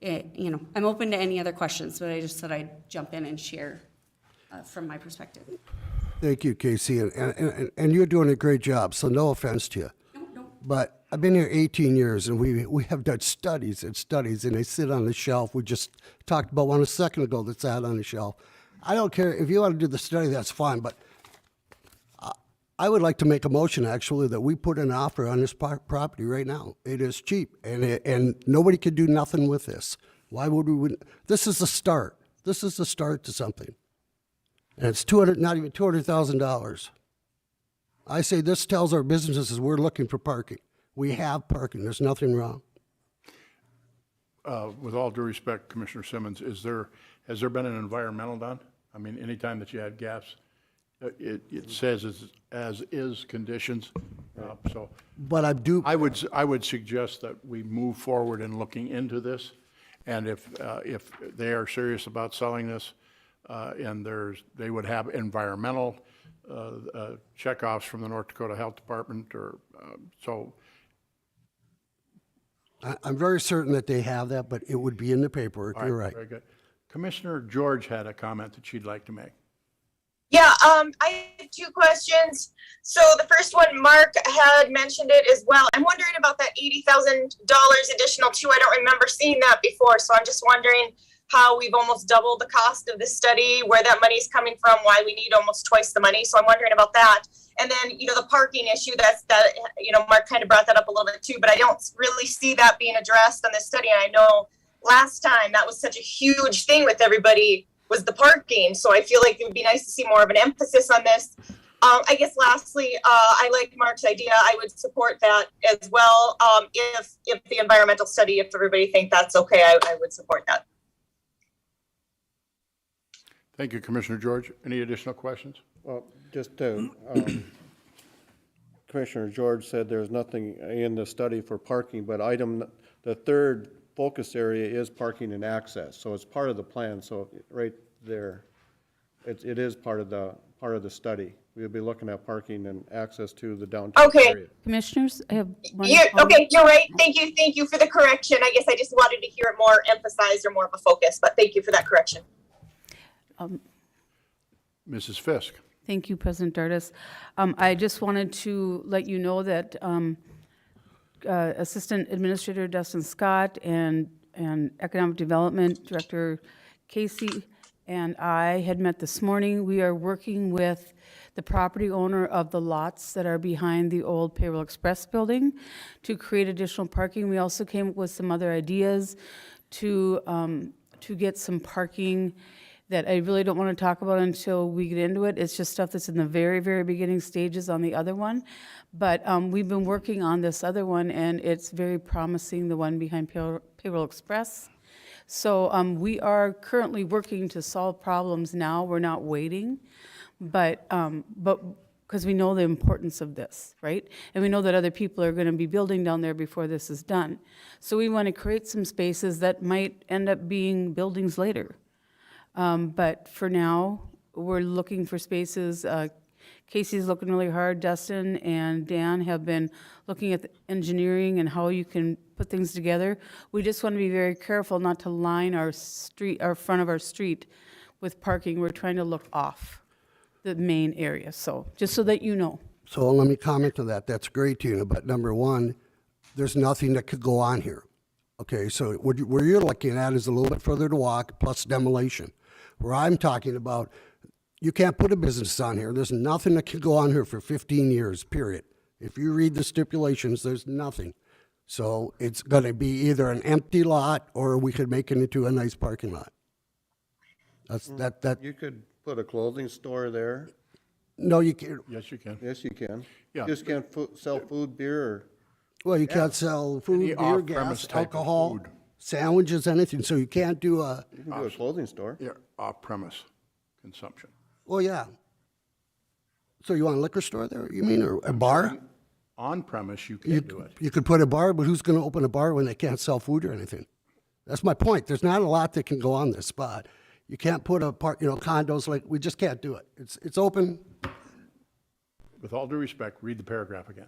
you know, I'm open to any other questions, but I just thought I'd jump in and share from my perspective. Thank you, Casey, and you're doing a great job, so no offense to you. But I've been here 18 years, and we have done studies and studies, and they sit on the shelf. We just talked about one a second ago that's out on the shelf. I don't care, if you want to do the study, that's fine, but I would like to make a motion, actually, that we put an offer on this property right now. It is cheap, and nobody could do nothing with this. Why would we? This is the start. This is the start to something. And it's not even $200,000. I say this tells our businesses we're looking for parking. We have parking. There's nothing wrong. With all due respect, Commissioner Simmons, has there been an environmental done? I mean, anytime that you had gas, it says as is conditions, so. But I would suggest that we move forward in looking into this, and if they are serious about selling this, and they would have environmental checkoffs from the North Dakota Health Department, or so. I'm very certain that they have that, but it would be in the paperwork. You're right. Very good. Commissioner George had a comment that she'd like to make. Yeah, I have two questions. So the first one, Mark had mentioned it as well. I'm wondering about that $80,000 additional too. I don't remember seeing that before, so I'm just wondering how we've almost doubled the cost of this study, where that money is coming from, why we need almost twice the money. So I'm wondering about that. And then, the parking issue, Mark kind of brought that up a little bit too, but I don't really see that being addressed on this study. And I know last time that was such a huge thing with everybody was the parking. So I feel like it would be nice to see more of an emphasis on this. I guess lastly, I like Mark's idea. I would support that as well. If the environmental study, if everybody think that's okay, I would support that. Thank you, Commissioner George. Any additional questions? Well, just to, Commissioner George said there's nothing in the study for parking, but the third focus area is parking and access. So it's part of the plan. So right there, it is part of the study. We'll be looking at parking and access to the downtown area. Commissioners, I have one. Okay, you're right. Thank you for the correction. I guess I just wanted to hear it more emphasized or more of a focus, but thank you for that correction. Mrs. Fisk. Thank you, President Dardis. I just wanted to let you know that Assistant Administrator Dustin Scott and Economic Development Director Casey and I had met this morning. We are working with the property owner of the lots that are behind the old Payroll Express building to create additional parking. We also came up with some other ideas to get some parking that I really don't want to talk about until we get into it. It's just stuff that's in the very, very beginning stages on the other one. But we've been working on this other one, and it's very promising, the one behind Payroll Express. So we are currently working to solve problems now. We're not waiting, but because we know the importance of this, right? And we know that other people are going to be building down there before this is done. So we want to create some spaces that might end up being buildings later. But for now, we're looking for spaces. Casey's looking really hard. Dustin and Dan have been looking at the engineering and how you can put things together. We just want to be very careful not to line our front of our street with parking. We're trying to look off the main area. So just so that you know. So let me comment on that. That's great, Tina. But number one, there's nothing that could go on here. Okay, so where you're looking at is a little bit further to walk plus demolition. Where I'm talking about, you can't put a business on here. There's nothing that can go on here for 15 years, period. If you read the stipulations, there's nothing. So it's going to be either an empty lot or we could make it into a nice parking lot. That's that. You could put a clothing store there. No, you can't. Yes, you can. Yes, you can. Yeah. You just can't sell food, beer, or Well, you can't sell food, Any beer, off-premise gas, type of alcohol, food. sandwiches, anything. So you can't do a, you can do a clothing store. Yeah, off-premise consumption. well, yeah. So you want a liquor store there, you mean, or a bar? On-premise, you can do it. You could put a bar, but who's going to open a bar when they can't sell food or anything? That's my point. There's not a lot that can go on this spot. You can't put condos, like, we just can't do it. It's open. With all due respect, read the paragraph again.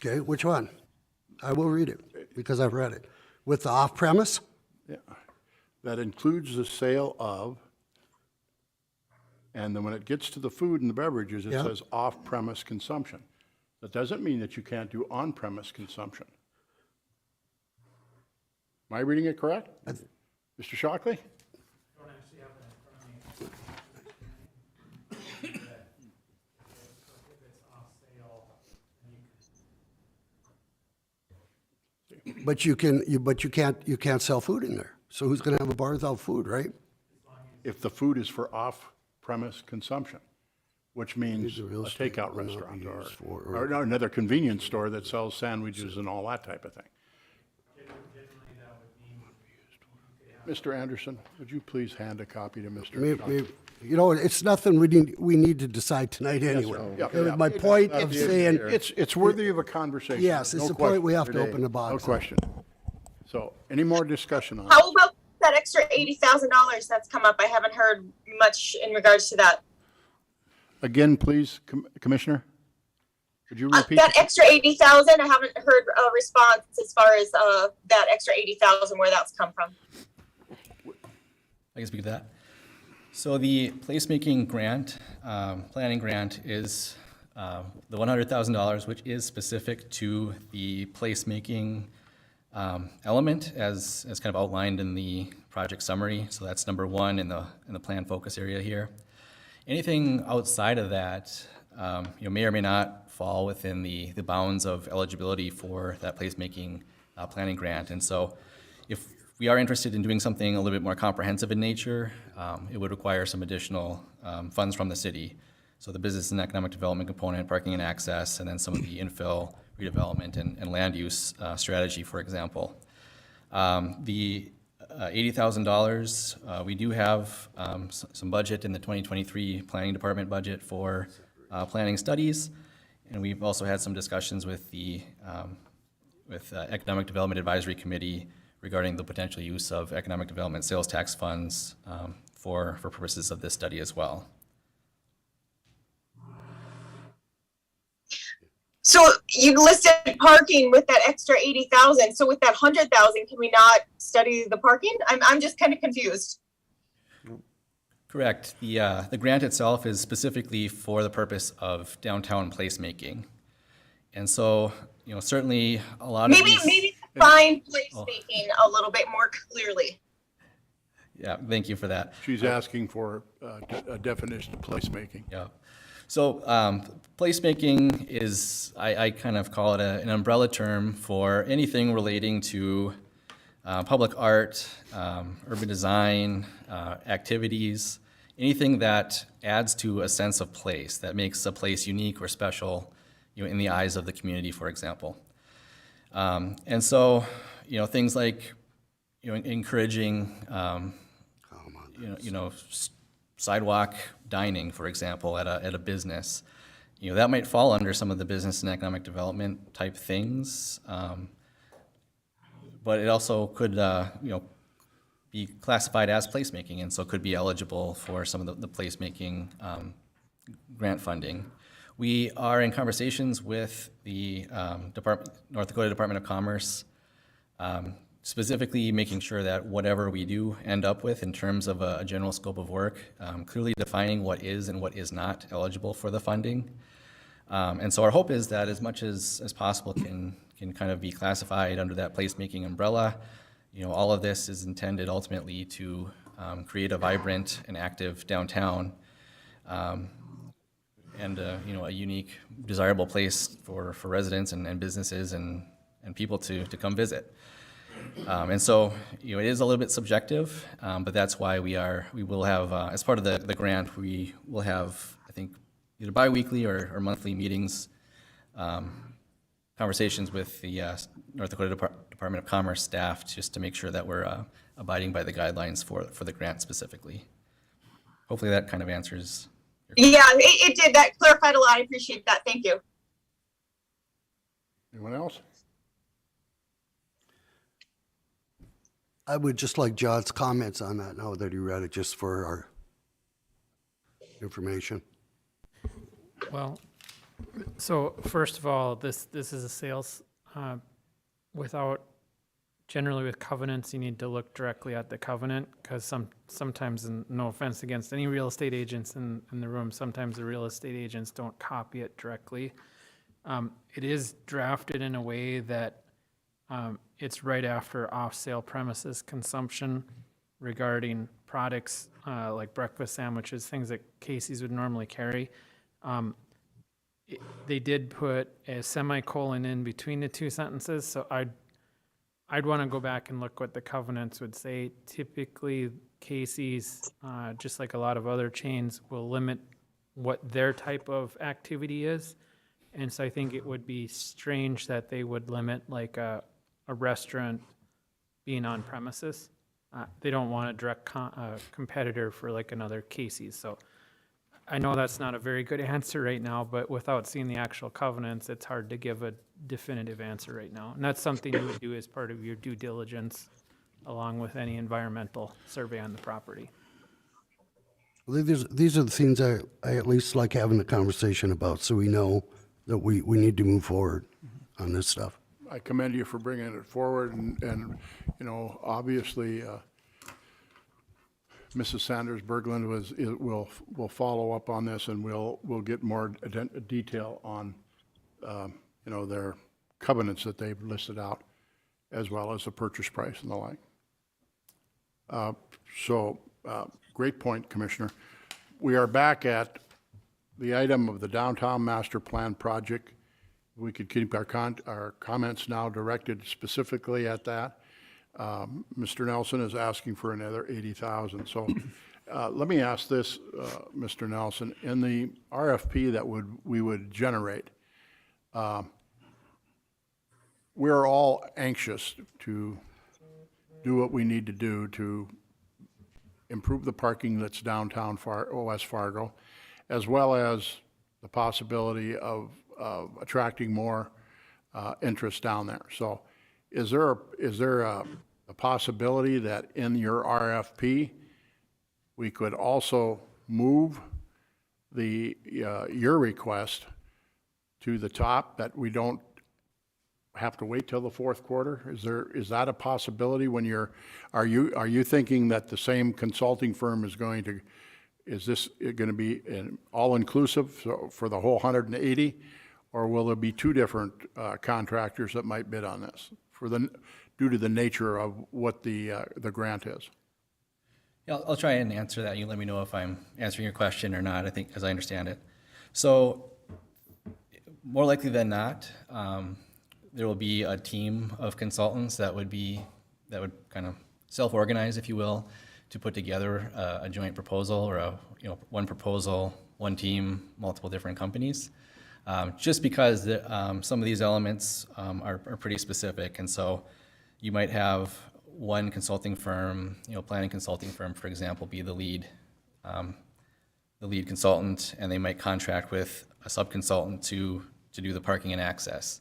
Okay, which one? I will read it because I've read it. With the off-premise? Yeah. that includes the sale of, and then when it gets to the food and the beverages, it Yeah. says off-premise consumption. That doesn't mean that you can't do on-premise consumption. Am I reading it correct? Mr. Shockley? But you can't sell food in there. So who's gonna have a bar without food, right? If the food is for off-premise consumption, which means a real estate takeout will not be restaurant used for- or another convenience store that sells sandwiches and all that type of thing. Mr. Anderson, would you please hand a copy to Mr. Shockley? You know, it's nothing we need to decide tonight anyway. Yeah, It was yeah. my point of saying, It's worthy of a conversation. yes, it's no the point we question. have to open the box. No question. So, any more discussion on it? How about that extra $80,000 that's come up? I haven't heard much in regards to that. Again, please, Commissioner? Could you repeat? That extra 80,000, I haven't heard a response as far as that extra 80,000, where that's come from. I can speak to that. So the placemaking grant, planning grant is the $100,000, which is specific to the placemaking element as kind of outlined in the project summary. So that's number one in the plan focus area here. Anything outside of that, may or may not fall within the bounds of eligibility for that placemaking planning grant. And so if we are interested in doing something a little bit more comprehensive in nature, it would require some additional funds from the city. So the business and economic development component, parking and access, and then some of the infill, redevelopment, and land use strategy, for example. The $80,000, we do have some budget in the 2023 planning department budget for planning studies. And we've also had some discussions with the Economic Development Advisory Committee regarding the potential use of economic development sales tax funds for purposes of this study as well. So you listed parking with that extra 80,000. So with that 100,000, can we not study the parking? I'm just kind of confused. Correct. The grant itself is specifically for the purpose of downtown placemaking. And so, certainly a lot of these... Maybe define placemaking a little bit more clearly. Yeah, thank you for that. She's asking for a definition of placemaking. Yeah. So placemaking is, I kind of call it an umbrella term for anything relating to public art, urban design, activities, anything that adds to a sense of place, that makes a place unique or special, in the eyes of the community, for example. And so, things like, encouraging, sidewalk dining, for example, at a business, that might fall under some of the business and economic development type things. But it also could, be classified as placemaking, and so could be eligible for some of the placemaking grant funding. We are in conversations with the North Dakota Department of Commerce, specifically making sure that whatever we do end up with in terms of a general scope of work, clearly defining what is and what is not eligible for the funding. And so our hope is that as much as possible can kind of be classified under that placemaking umbrella. All of this is intended ultimately to create a vibrant and active downtown, and a unique, desirable place for residents and businesses and people to come visit. And so, it is a little bit subjective, but that's why we will have, as part of the grant, we will have, I think, either bi-weekly or monthly meetings, conversations with the North Dakota Department of Commerce staff just to make sure that we're abiding by the guidelines for the grant specifically. Hopefully that kind of answers your question. Yeah, it did. That clarified a lot. I appreciate that. Thank you. Anyone else? I would just like John's comments on that now that he read it, just for our information. Well, so first of all, this is a sales without generally with covenants, you need to look directly at the covenant, because sometimes, and no offense against any real estate agents in the room, sometimes the real estate agents don't copy it directly. It is drafted in a way that it's right after off-sale premises consumption regarding products like breakfast sandwiches, things that Casey's would normally carry. They did put a semicolon in between the two sentences, so I'd want to go back and look what the covenants would say. Typically, Casey's, just like a lot of other chains, will limit what their type of activity is. And so I think it would be strange that they would limit like a restaurant being on premises. They don't want a direct competitor for like another Casey's. So I know that's not a very good answer right now, but without seeing the actual covenants, it's hard to give a definitive answer right now. And that's something you would do as part of your due diligence, along with any environmental survey on the property. Well, these are the things I at least like having a conversation about, so we know that we need to move forward on this stuff. I commend you for bringing it forward, and you know, obviously, Mrs. Sanders Berglund will follow up on this, and we'll get more detail on you know, their covenants that they've listed out, as well as the purchase price and the like. Great point, Commissioner. We are back at the item of the Downtown Master Plan project. We could keep our comments now directed specifically at that. Mr. Nelson is asking for another $80,000. So let me ask this, Mr. Nelson. In the RFP that we would generate, we're all anxious to do what we need to do to improve the parking that's downtown West Fargo, as well as the possibility of attracting more interest down there. So is there a possibility that in your RFP, we could also move your request to the top, that we don't have to wait till the fourth quarter? Is that a possibility when are you thinking that the same consulting firm is this going to be an all-inclusive for the whole 180, or will there be two different contractors that might bid on this due to the nature of what the grant is? Yeah, I'll try and answer that. You let me know if I'm answering your question or not, I think, as I understand it. So more likely than not, there will be a team of consultants that would kind of self-organize, if you will, to put together a joint proposal, or one proposal, one team, multiple different companies. Just because some of these elements are pretty specific, and so you might have one consulting firm, planning consulting firm, for example, be the lead consultant, and they might contract with a sub-consultant to do the parking and access.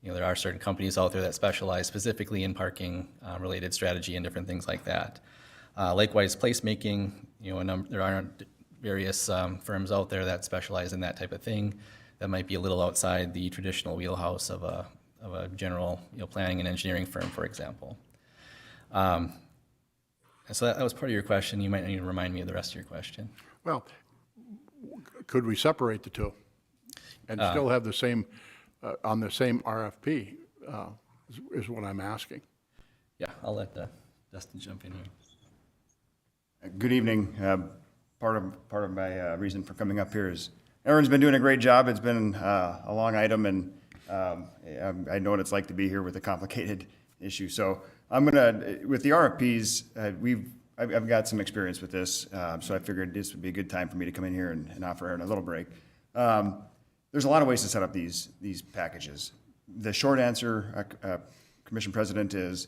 There are certain companies out there that specialize specifically in parking related strategy and different things like that. Likewise, placemaking, there are various firms out there that specialize in that type of thing that might be a little outside the traditional wheelhouse of a general planning and engineering firm, for example. And so that was part of your question. You might need to remind me of the rest of your question. Well, could we separate the two and still have the same, on the same RFP, is what I'm asking. Yeah, I'll let Dustin jump in here. Good evening. Part of my reason for coming up here is everyone's been doing a great job. It's been a long item, and I know what it's like to be here with a complicated issue. So with the RFPs, I've got some experience with this, so I figured this would be a good time for me to come in here and offer Aaron a little break. There's a lot of ways to set up these packages. The short answer, Commission President, is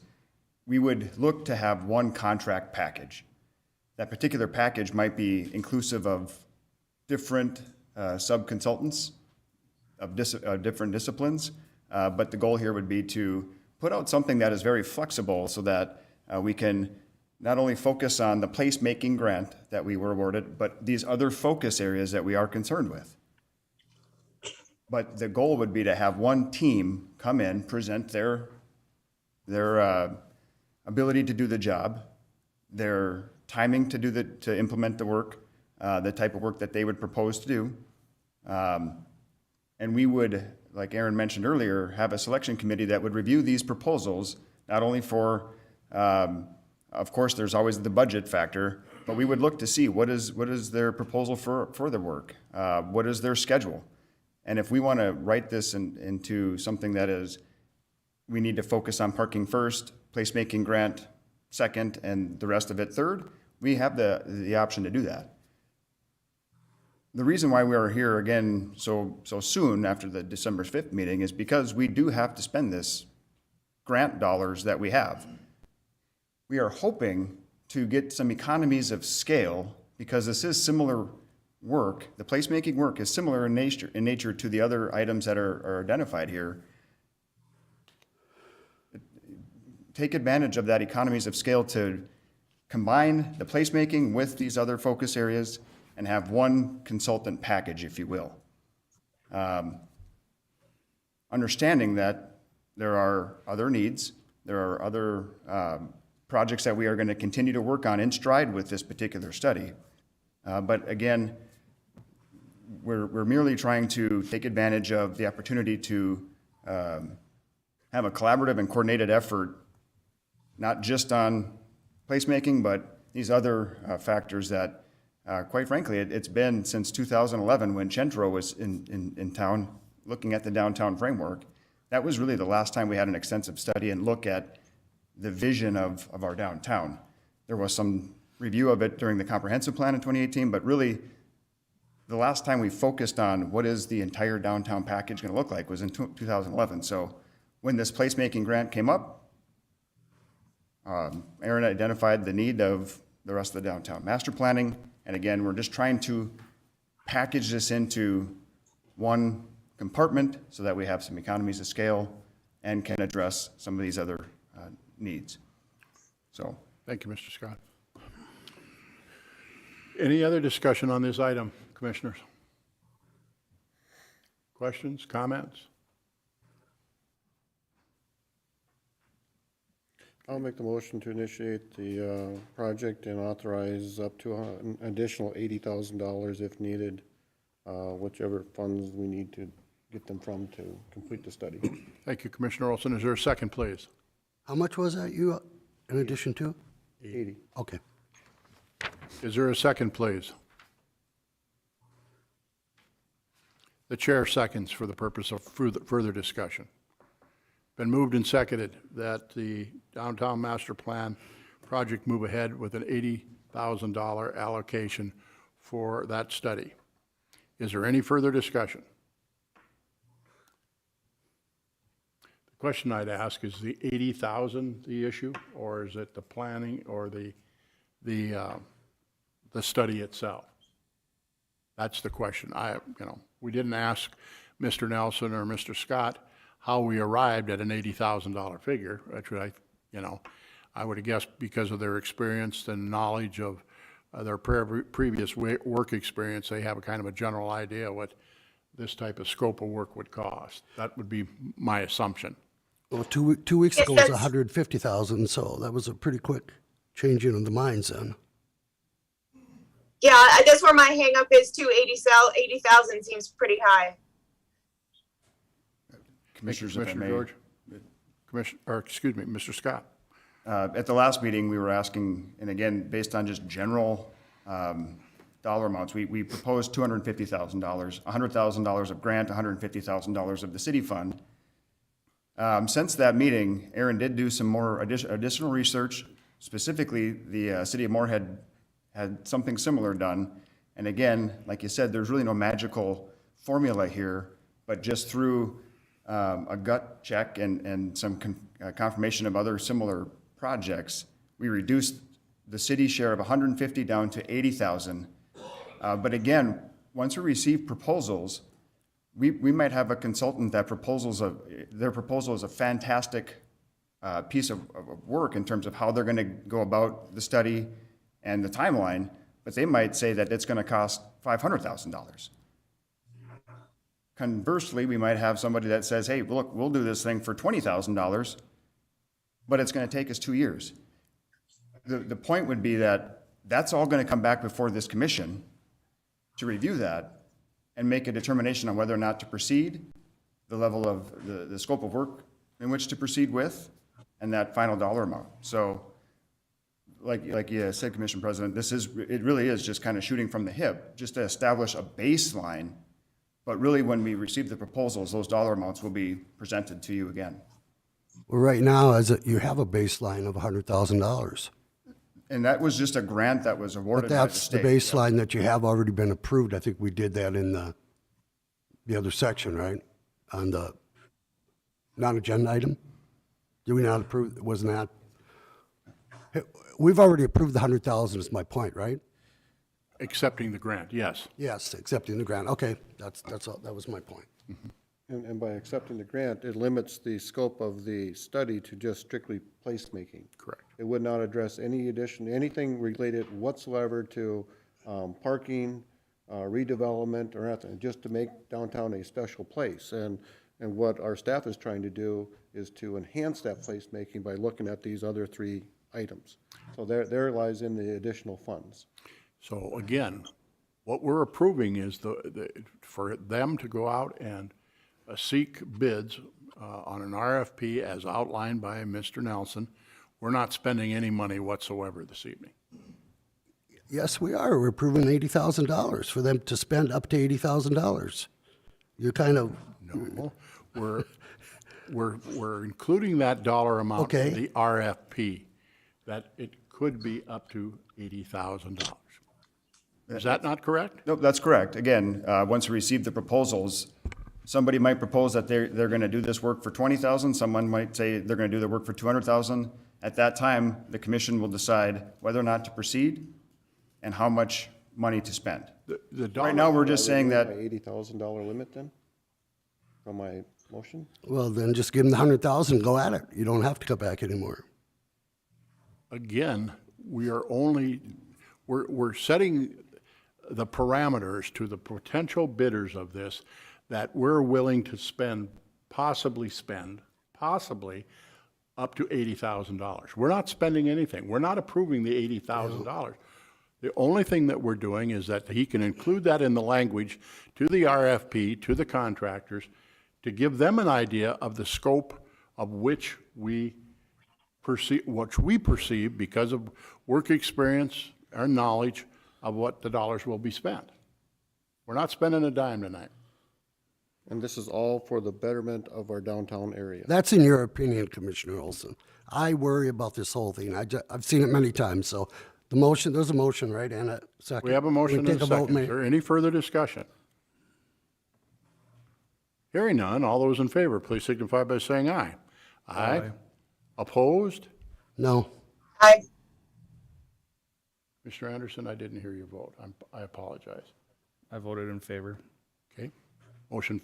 we would look to have one contract package. That particular package might be inclusive of different sub-consultants of different disciplines, but the goal here would be to put out something that is very flexible so that we can not only focus on the placemaking grant that we were awarded, but these other focus areas that we are concerned with. But the goal would be to have one team come in, present their ability to do the job, their timing to implement the work, the type of work that they would propose to do. And we would, like Aaron mentioned earlier, have a selection committee that would review these proposals, not only for, of course, there's always the budget factor, but we would look to see what is their proposal for the work, what is their schedule. And if we want to write this into something that is, we need to focus on parking first, placemaking grant second, and the rest of it third, we have the option to do that. The reason why we are here again so soon after the December 5th meeting is because we do have to spend this grant dollars that we have. We are hoping to get some economies of scale because this is similar work. The placemaking work is similar in nature to the other items that are identified here. Take advantage of that economies of scale to combine the placemaking with these other focus areas and have one consultant package, if you will. Understanding that there are other needs, there are other projects that we are going to continue to work on in stride with this particular study. But again, we're merely trying to take advantage of the opportunity to have a collaborative and coordinated effort, not just on placemaking, but these other factors that, quite frankly, it's been since 2011 when Chentro was in town looking at the downtown framework. That was really the last time we had an extensive study and look at the vision of our downtown. There was some review of it during the comprehensive plan in 2018, but really the last time we focused on what is the entire downtown package going to look like was in 2011. So when this placemaking grant came up, Aaron identified the need of the rest of the downtown master planning. And again, we're just trying to package this into one compartment so that we have some economies of scale and can address some of these other needs. So. Thank you, Mr. Scott. Any other discussion on this item, commissioners? Questions, comments? I'll make the motion to initiate the project and authorize up to an additional $80,000 if needed, whichever funds we need to get them from to complete the study. Thank you, Commissioner Olson. Is there a second, please? How much was that you, in addition to? 80. Okay. Is there a second, please? The chair seconds for the purpose of further discussion. Been moved and seconded that the downtown master plan project move ahead with an $80,000 allocation for that study. Is there any further discussion? The question I'd ask is the 80,000 the issue, or is it the planning or the study itself? That's the question. We didn't ask Mr. Nelson or Mr. Scott how we arrived at an $80,000 figure, which I would have guessed because of their experience and knowledge of their previous work experience, they have a kind of a general idea what this type of scope of work would cost. That would be my assumption. Well, two weeks ago was 150,000, so that was a pretty quick changing of the minds then. Yeah, that's where my hang up is too. 80,000 seems pretty high. Commissioners, if I Commissioner may. George? Mr. Scott. At the last meeting, we were asking, and again, based on just general dollar amounts, we proposed $250,000, $100,000 of grant, $150,000 of the city fund. Since that meeting, Aaron did do some more additional research. Specifically, the city of Moorhead had something similar done. And again, like you said, there's really no magical formula here, but just through a gut check and some confirmation of other similar projects, we reduced the city's share of 150 down to 80,000. But again, once we receive proposals, we might have a consultant that their proposal is a fantastic piece of work in terms of how they're going to go about the study and the timeline, but they might say that it's going to cost $500,000. Conversely, we might have somebody that says, hey, look, we'll do this thing for $20,000, but it's going to take us 2 years. The point would be that that's all going to come back before this commission to review that and make a determination on whether or not to proceed, the level of the scope of work in which to proceed with, and that final dollar amount. So like you said, Commission President, it really is just kind of shooting from the hip, just to establish a baseline. But really, when we receive the proposals, those dollar amounts will be presented to you again. Well, right now, you have a baseline of $100,000. And that was just a grant that was But awarded by the that's the state. baseline that you have already been approved. I think we did that in the other section, right? On the non-agenda item? Did we not approve, wasn't that? We've already approved the 100,000 is my point, right? Accepting the grant, yes. Yes, accepting the grant. Okay, that's all, that was my point. And by accepting the grant, it limits the scope of the study to just strictly placemaking. Correct. It would not address anything related whatsoever to parking, redevelopment, or nothing, just to make downtown a special place. And what our staff is trying to do is to enhance that placemaking by looking at these other 3 items. So there lies in the additional funds. So again, what we're approving is for them to go out and seek bids on an RFP as outlined by Mr. Nelson. We're not spending any money whatsoever this evening. Yes, we are. We're approving $80,000 for them to spend up to $80,000. You're kind of. No, we're including that dollar amount in the RFP, that it could be up to $80,000. Is that not correct? Nope, that's correct. Again, once we receive the proposals, somebody might propose that they're going to do this work for $20,000. Someone might say they're going to do the work for $200,000. At that time, the commission will decide whether or not to proceed and how much money to spend. Right now, we're just saying that. My $80,000 limit then, from my motion? Well, then just give them the 100,000, go at it. You don't have to come back anymore. Again, we're setting the parameters to the potential bidders of this that we're willing to possibly up to $80,000. We're not spending anything. We're not approving the $80,000. The only thing that we're doing is that he can include that in the language to the RFP, to the contractors, to give them an idea of the scope of which we perceive because of work experience, our knowledge of what the dollars will be spent. We're not spending a dime tonight. And this is all for the betterment of our downtown area. That's in your opinion, Commissioner Olson. I worry about this whole thing. I've seen it many times, so there's a motion, right, and a second. We have a motion and Take a vote, second. Mayor. Is there any further discussion? Hearing none, all those in favor, please signify by saying aye. Aye. Opposed? No. Aye. Mr. Anderson, I didn't hear your vote. I apologize. I voted in favor. Okay. Motion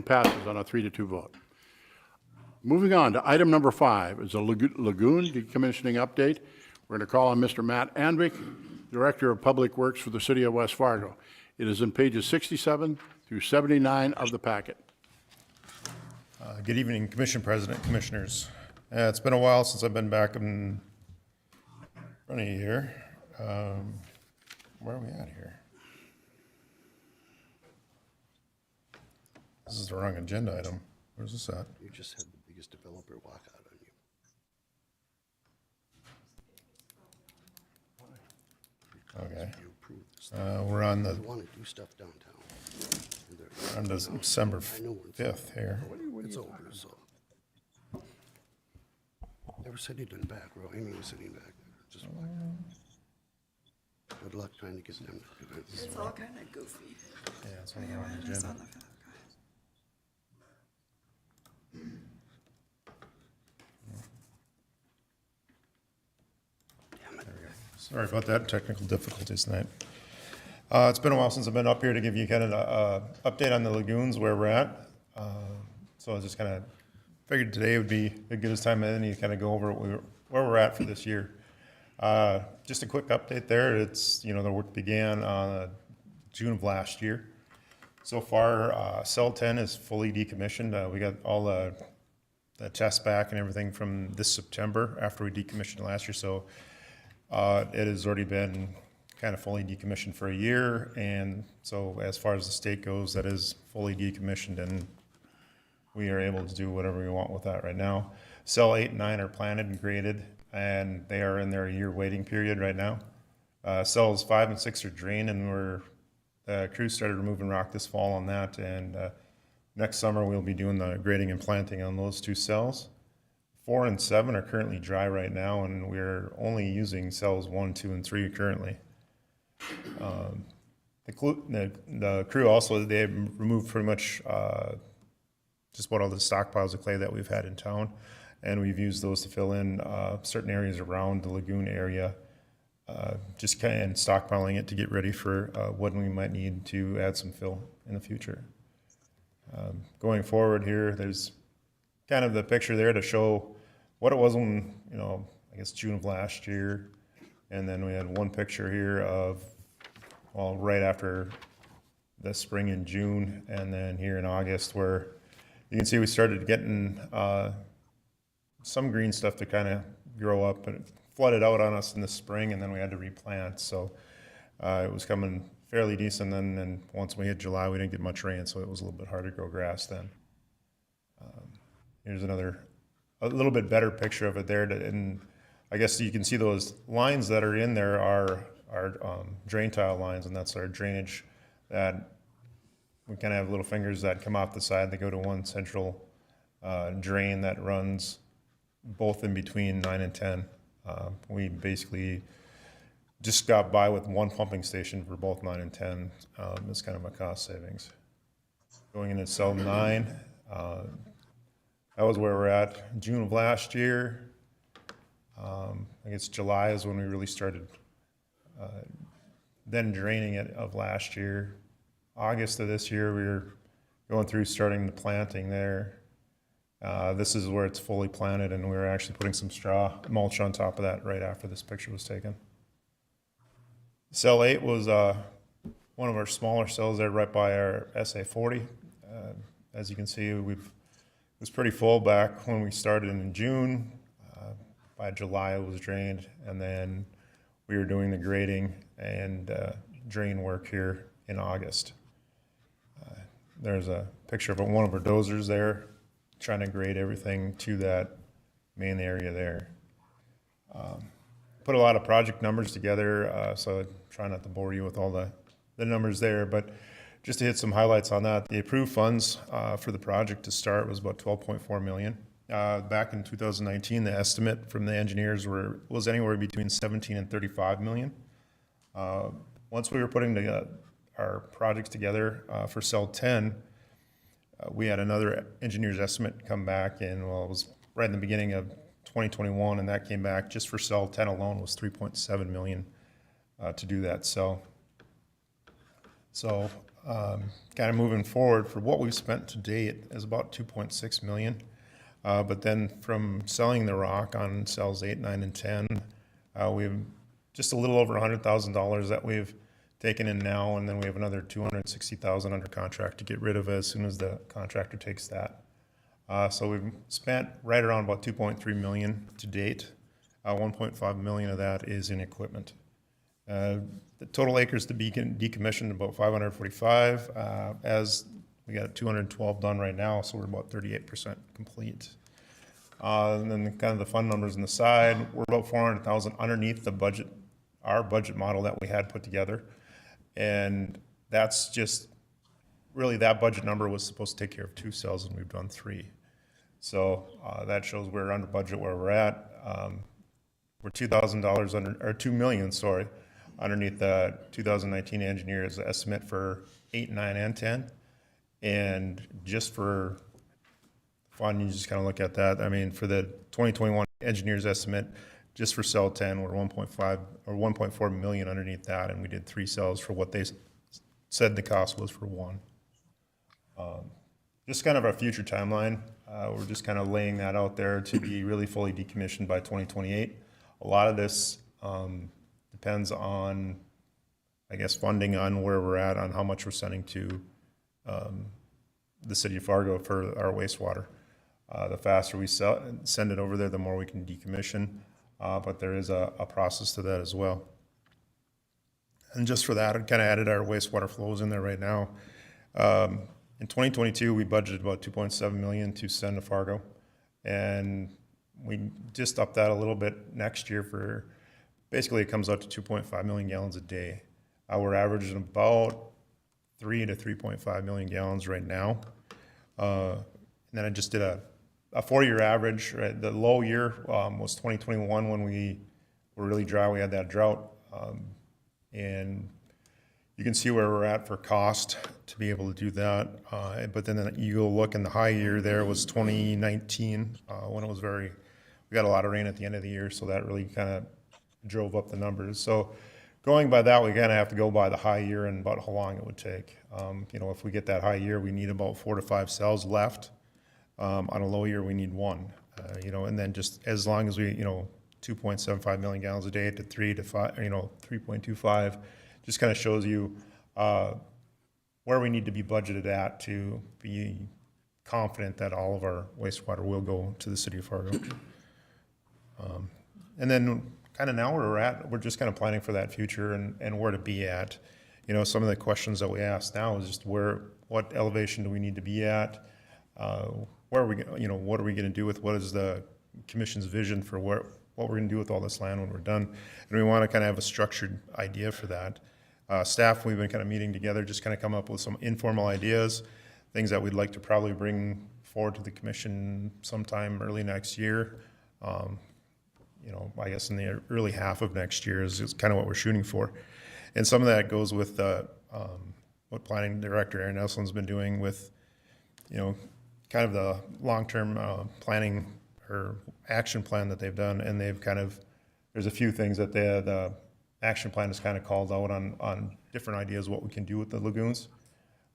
passes on a 3-2 vote. Moving on to item number 5 is a lagoon decommissioning update. We're going to call on Mr. Matt Anvik, Director of Public Works for the City of West Fargo. It is in pages 67 through 79 of the packet. Good evening, Commission President, Commissioners. It's been a while since I've been back in front of you here. Where are we at here? This is the wrong agenda item. Where's this at? You just had the biggest developer walk out on you. Okay. We're on the, You want to do stuff downtown. on December 5th here. It's over, so. They were sitting in the back row. Amy was sitting back there. Just good luck trying to get them. It's all kind of goofy. Yeah, it's on the wrong agenda. Sorry about that, technical difficulties tonight. It's been a while since I've been up here to give you kind of an update on the lagoons, where we're at. So I just kind of figured today would be a good time and you kind of go over where we're at for this year. Just a quick update there. It's, the work began on June of last year. So far, cell 10 is fully decommissioned. We got all the the test back and everything from this September after we decommissioned it last year. So it has already been kind of fully decommissioned for a year. And so as far as the state goes, that is fully decommissioned, and we are able to do whatever we want with that right now. Cell 8 and 9 are planted and graded, and they are in their year waiting period right now. Cells 5 and 6 are drained, and the crew started removing rock this fall on that, and next summer we'll be doing the grading and planting on those 2 cells. 4 and 7 are currently dry right now, and we're only using cells 1, 2, and 3 currently. The crew also, they removed pretty much just about all the stockpiles of clay that we've had in town, and we've used those to fill in certain areas around the lagoon area, just kind of stockpiling it to get ready for when we might need to add some fill in the future. Going forward here, there's kind of the picture there to show what it was when, I guess June of last year, and then we had one picture here of, well, right after the spring in June, and then here in August, where you can see we started getting some green stuff to kind of grow up, but it flooded out on us in the spring, and then we had to replant. So it was coming fairly decent. And once we hit July, we didn't get much rain, so it was a little bit harder to grow grass then. Here's a little bit better picture of it there. And I guess you can see those lines that are in there are drain tile lines, and that's our drainage that we kind of have little fingers that come off the side. They go to one central drain that runs both in between 9 and 10. We basically just got by with one pumping station for both 9 and 10. It's kind of a cost savings. Going into cell 9, that was where we're at. June of last year, I guess July is when we really started then draining it of last year. August of this year, we were going through starting the planting there. This is where it's fully planted, and we were actually putting some straw mulch on top of that right after this picture was taken. Cell 8 was one of our smaller cells there right by our SA40. As you can see, it was pretty full back when we started in June. By July, it was drained, and then we were doing the grading and drain work here in August. There's a picture of one of our dozers there trying to grade everything to that main area there. Put a lot of project numbers together, so I try not to bore you with all the numbers there, but just to hit some highlights on that, the approved funds for the project to start was about $12.4 million. Back in 2019, the estimate from the engineers was anywhere between 17 and 35 million. Once we were putting our projects together for cell 10, we had another engineer's estimate come back, and well, it was right in the beginning of 2021, and that came back just for cell 10 alone was 3.7 million to do that cell. So kind of moving forward, for what we've spent to date is about 2.6 million. But then from selling the rock on cells 8, 9, and 10, we have just a little over $100,000 that we've taken in now, and then we have another $260,000 under contract to get rid of as soon as the contractor takes that. So we've spent right around about 2.3 million to date. 1.5 million of that is in equipment. The total acres to be decommissioned about 545. As we got 212 done right now, so we're about 38% complete. And then kind of the fund numbers on the side, we're about 400,000 underneath the budget, our budget model that we had put together. And that's just, really that budget number was supposed to take care of 2 cells, and we've done 3. So that shows we're under budget where we're at. We're $2,000 under, or 2 million, sorry, underneath the 2019 engineer's estimate for 8, 9, and 10. And just for fun, you just kind of look at that. I mean, for the 2021 engineer's estimate, just for cell 10, we're 1.5 or 1.4 million underneath that, and we did 3 cells for what they said the cost was for 1. Just kind of our future timeline. We're just kind of laying that out there to be really fully decommissioned by 2028. A lot of this depends on, I guess, funding on where we're at, on how much we're sending to the city of Fargo for our wastewater. The faster we send it over there, the more we can decommission. But there is a process to that as well. And just for that, I kind of added our wastewater flows in there right now. In 2022, we budgeted about 2.7 million to send to Fargo. And we just upped that a little bit next year for, basically it comes out to 2.5 million gallons a day. We're averaging about 3 to 3.5 million gallons right now. And then I just did a 4-year average. Right? The low year was 2021 when we were really dry. We had that drought. And you can see where we're at for cost to be able to do that. But then you go look in the high year there was 2019 when it was we got a lot of rain at the end of the year. So that really kind of drove up the numbers. So going by that, we kind of have to go by the high year and about how long it would take. If we get that high year, we need about 4 to 5 cells left. On a low year, we need 1. And then just as long as we, 2.75 million gallons a day to 3 to 5, 3.25, just kind of shows you where we need to be budgeted at to be confident that all of our wastewater will go to the city of Fargo. And then kind of now where we're just kind of planning for that future and where to be at. Some of the questions that we ask now is just what elevation do we need to be at? Where are we, what are we going to do what is the commission's vision for what we're going to do with all this land when we're done? And we want to kind of have a structured idea for that. Staff, we've been kind of meeting together, just kind of come up with some informal ideas, things that we'd like to probably bring forward to the commission sometime early next year. I guess in the early half of next year is kind of what we're shooting for. And some of that goes with what Planning Director Aaron Eslin's been doing with, kind of the long-term planning or action plan that they've done. And they've there's a few things that the action plan has kind of called out on different ideas what we can do with the lagoons.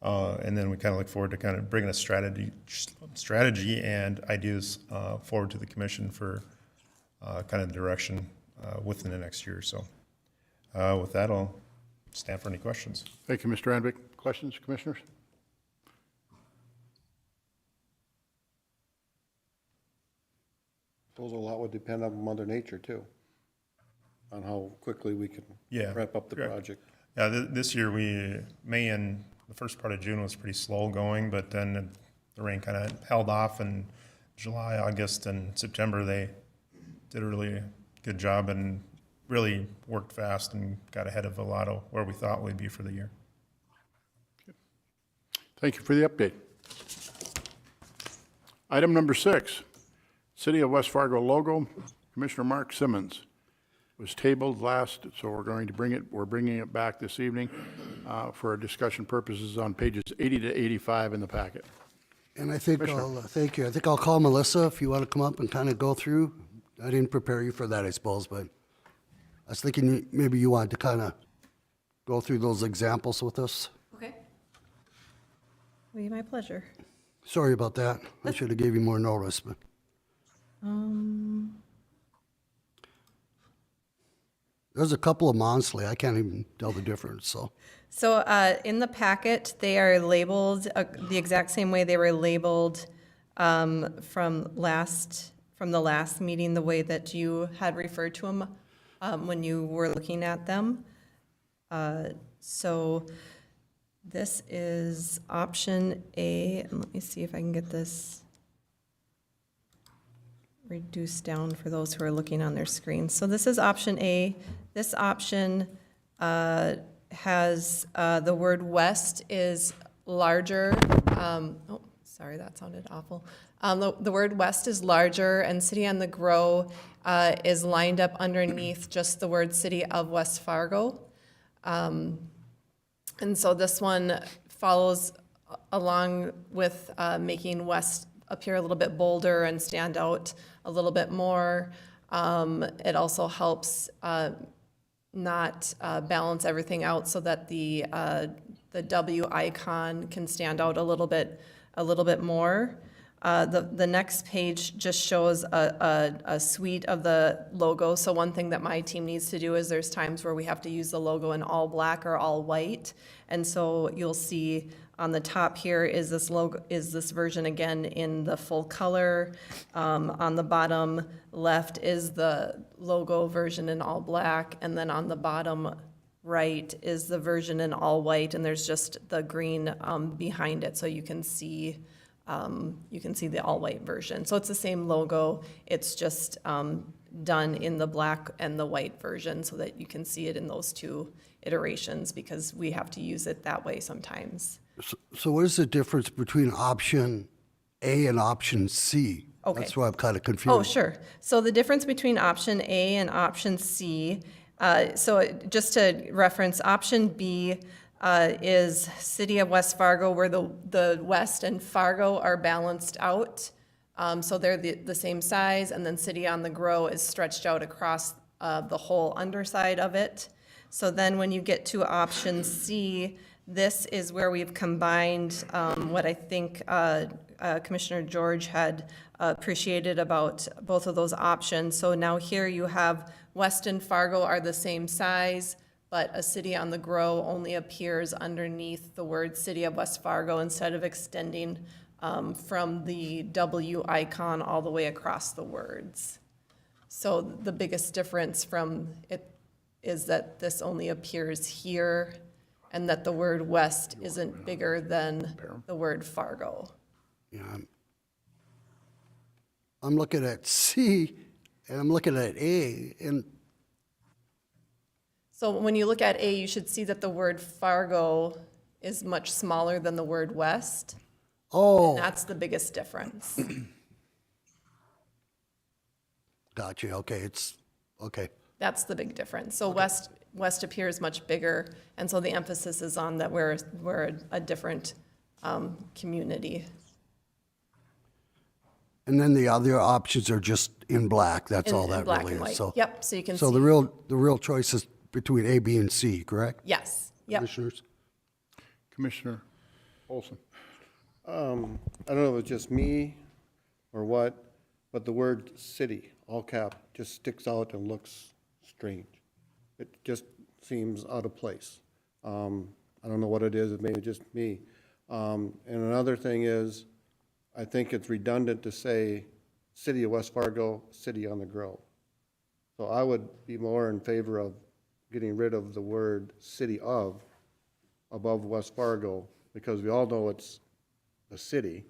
And then we kind of look forward to kind of bringing a strategy and ideas forward to the commission for kind of direction within the next year or so. With that, I'll stand for any questions. Thank you, Mr. Andvik. Questions, commissioners? I suppose a lot would depend on Mother Nature too, on how quickly we can wrap up the project. Yeah, this year May and the first part of June was pretty slow going, but then the rain kind of held off, and July, August, and September they did a really good job and really worked fast and got ahead of a lot of where we thought we'd be for the year. Thank you for the update. Item number 6, City of West Fargo logo. Commissioner Mark Simmons was tabled last, so we're bringing it back this evening for discussion purposes on pages 80 to 85 in the packet. And I think thank you. I think I'll call Melissa if you want to come up and kind of go through. I didn't prepare you for that, I suppose, but I was thinking maybe you wanted to kind of go through those examples with us. Okay. Will be my pleasure. Sorry about that. I should have gave you more notice, but. There's a couple of Monsley. I can't even tell the difference, so. So in the packet, they are labeled the exact same way they were labeled from the last meeting, the way that you had referred to them when you were looking at them. So this is option A, and let me see if I can get this reduced down for those who are looking on their screen. So this is option A. This option has the word west is larger. Oh, sorry, that sounded awful. The word west is larger, and City on the Grow is lined up underneath just the word City of West Fargo. And so this one follows along with making west appear a little bit bolder and stand out a little bit more. It also helps not balance everything out so that the W icon can stand out a little bit more. The next page just shows a suite of the logo. So one thing that my team needs to do is there's times where we have to use the logo in all black or all white. And so you'll see on the top here is this logo, is this version again in the full color. On the bottom left is the logo version in all black. And then on the bottom right is the version in all white. And there's just the green behind it. So you can see the all-white version. So it's the same logo, it's just done in the black and the white version so that you can see it in those two iterations because we have to use it that way sometimes. So what is the difference between option A and option C? Okay. That's why I'm kind of confused. Oh, sure. So the difference between option A and option C, so just to reference, option B is City of West Fargo, where the West and Fargo are balanced out. So they're the same size, and then City on the Grow is stretched out across the whole underside of it. So then when you get to option C, this is where we've combined what I think Commissioner George had appreciated about both of those options. So now here you have West and Fargo are the same size, but a City on the Grow only appears underneath the word City of West Fargo instead of extending from the W icon all the way across the words. So the biggest difference from it is that this only appears here and that the word West isn't bigger than the word Fargo. Yeah, I'm looking at C and I'm looking at A, and So when you look at A, you should see that the word Fargo is much smaller than the word West. oh, And that's the biggest difference. gotcha, okay, okay. That's the big difference. So West appears much bigger, and so the emphasis is on that we're a different community. And then the other options are just in black, that's all In that black really and is. white. So, Yep, so you can so see. the real choice is between A, B, and C, correct? Yes, yep. Commissioners? Commissioner Olson. I don't know if it's just me or what, but the word city, all cap, just sticks out and looks strange. It just seems out of place. I don't know what it is, it may be just me. And another thing is, I think it's redundant to say City of West Fargo, City on the Grow. So I would be more in favor of getting rid of the word city of above West Fargo, because we all know it's a city.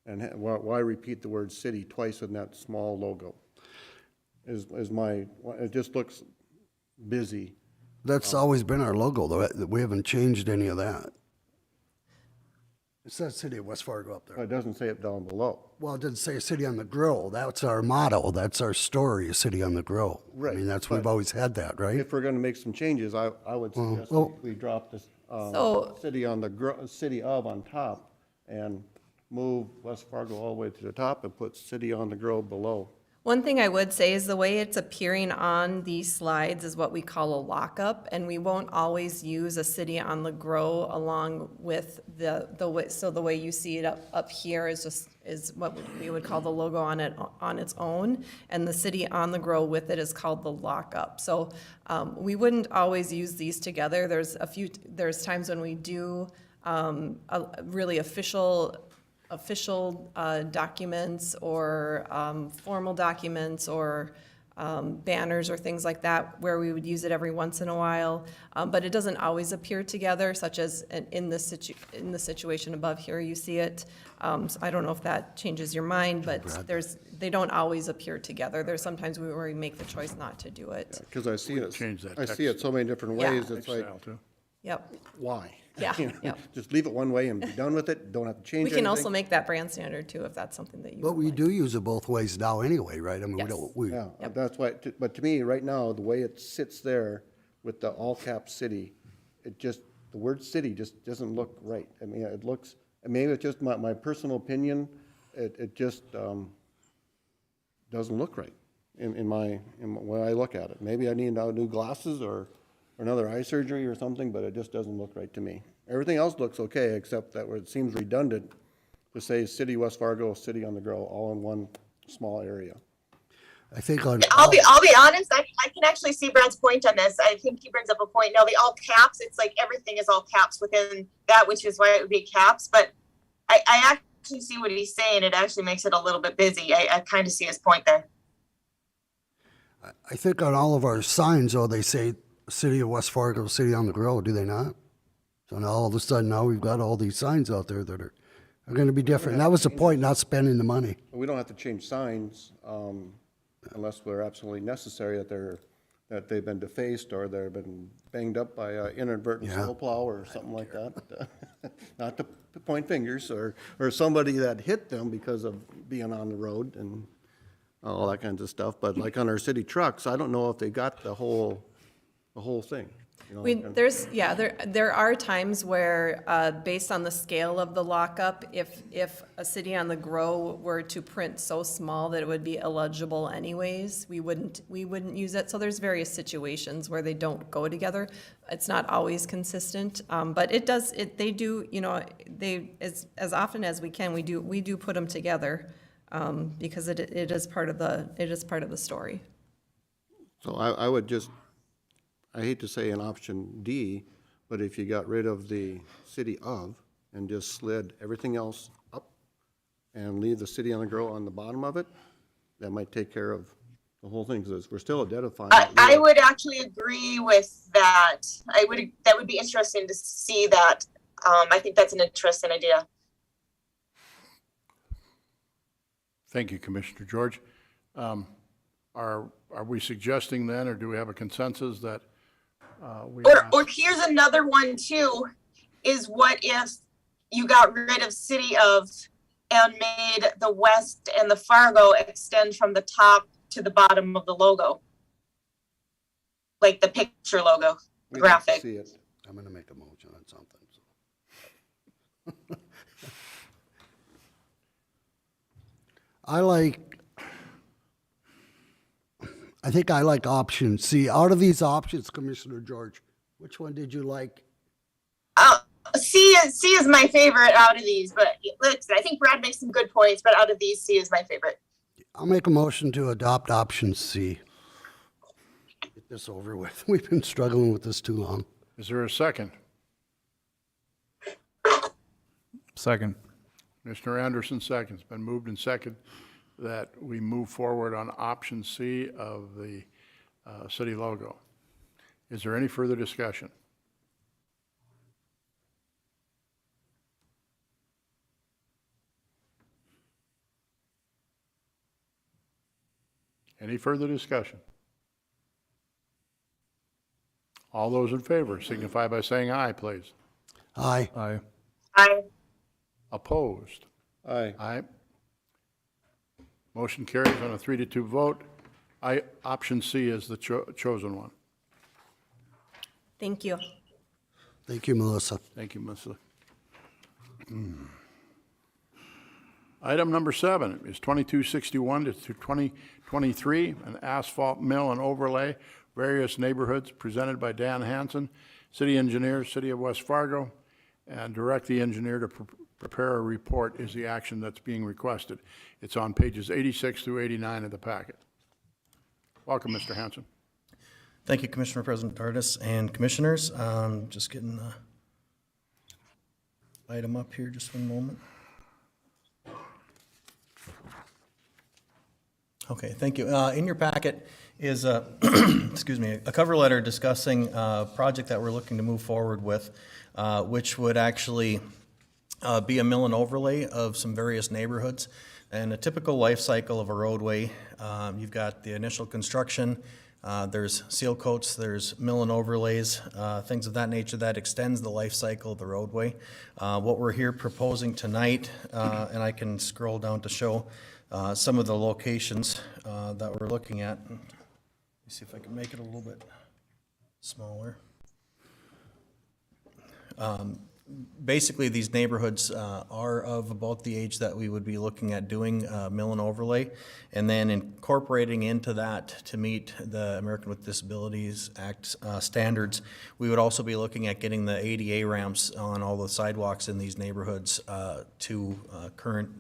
And why repeat the word city twice in that small logo? It just looks busy. That's always been our logo, though, we haven't changed any of that. It says City of West Fargo up there. It doesn't say it down below. Well, it didn't say City on the Grow, that's our motto, that's our story, is City on the Grow. Right, I mean, we've but always had that, right? If we're gonna make some changes, I would suggest well- we drop this, So- city on the city of on top and move West Fargo all the way to the top and put City on the Grow below. One thing I would say is the way it's appearing on these slides is what we call a lockup, and we won't always use a City on the Grow along with the way, so the way you see it up here is what we would call the logo on its own, and the City on the Grow with it is called the lockup. So we wouldn't always use these together. There's times when we do really official documents or formal documents or banners or things like that, where we would use it every once in a while. But it doesn't always appear together, such as in the situation above here, you see it. So I don't know if that changes your mind, but they don't always appear together. There's sometimes where we make the choice not to do it. Because I see it, change that I see it so many different Yeah. ways, it's like, Style, too. Yep. why? Yeah, You know, yep. Just leave it one way and be done with it, don't have to change We anything. can also make that brand standard too, if that's something that you But would we like. do use it both ways now anyway, right? I mean, Yes. Yeah, that's why, but to me, right now, the way it sits there with the all cap city, the word city just doesn't look right. I mean, it looks, maybe it's just my personal opinion, it just doesn't look right when I look at it. Maybe I need now new glasses or another eye surgery or something, but it just doesn't look right to me. Everything else looks okay, except that where it seems redundant to say City West Fargo, City on the Grow, all in one small area. I think on. I'll be honest, I can actually see Brad's point on this. I think he brings up a point. Now, the all caps, it's like everything is all caps within that, which is why it would be caps. But I actually see what he's saying. It actually makes it a little bit busy. I kind of see his point there. I think on all of our signs, though, they say City of West Fargo, City on the Grow, do they not? So now all of a sudden, now we've got all these signs out there that are going to be different. And that was the point, not spending the money. We don't have to change signs unless we're absolutely necessary that they've been defaced or they've been banged up by an inadvertent snowplow or something like that. Not to point fingers or somebody that hit them because of being on the road and all that kinds of stuff. But like on our city trucks, I don't know if they got the whole thing. You know, There are times where, based on the scale of the lockup, if a City on the Grow were to print so small that it would be illegible anyways, we wouldn't use it. So there's various situations where they don't go together. It's not always consistent, but they do, you know, as often as we can, we do put them together, because it is part of the story. So I hate to say an option D, but if you got rid of the city of and just slid everything else up and leave the City on the Grow on the bottom of it, that might take care of the whole thing, because we're still identifying. I would actually agree with that. That would be interesting to see that. I think that's an interesting idea. Thank you, Commissioner George. Are we suggesting then, or do we have a consensus that or here's another one too, is what if you got rid of City of and made the West and the Fargo extend from the top to the bottom of the logo? Like the picture logo, graphic. See it. I'm going to make a motion on something. So. I think I like option C. Out of these options, Commissioner George, which one did you like? C is my favorite out of these, but listen, I think Brad makes some good points, but out of these, C is my favorite. I'll make a motion to adopt option C. Get this over with. We've been struggling with this too long. Is there a second? Second. Commissioner Anderson seconds. Been moved and second that we move forward on option C of the city logo. Is there any further discussion? Any further discussion? All those in favor signify by saying aye, please. Aye. Aye. Aye. Opposed? Aye. Aye. Motion carries on a 3-2 vote. Option C is the chosen one. Thank you. Thank you, Melissa. Thank you, Melissa. Item number 7 is 2261 to 2023, an asphalt mill and overlay, various neighborhoods, presented by Dan Hansen, City Engineer, City of West Fargo, and direct the engineer to prepare a report is the action that's being requested. It's on pages 86 through 89 of the packet. Welcome, Mr. Hansen. Thank you, Commissioner President Tardis and Commissioners. Just getting the item up here, just one moment. Okay, thank you. In your packet is, excuse me, a cover letter discussing a project that we're looking to move forward with, which would actually be a mill and overlay of some various neighborhoods. And a typical life cycle of a roadway, you've got the initial construction, there's seal coats, there's mill and overlays, things of that nature that extends the life cycle of the roadway. What we're here proposing tonight, and I can scroll down to show some of the locations that we're looking at. Let me see if I can make it a little bit smaller. basically, these neighborhoods are of about the age that we would be looking at doing mill and overlay, and then incorporating into that to meet the American with Disabilities Act standards. We would also be looking at getting the ADA ramps on all the sidewalks in these neighborhoods to current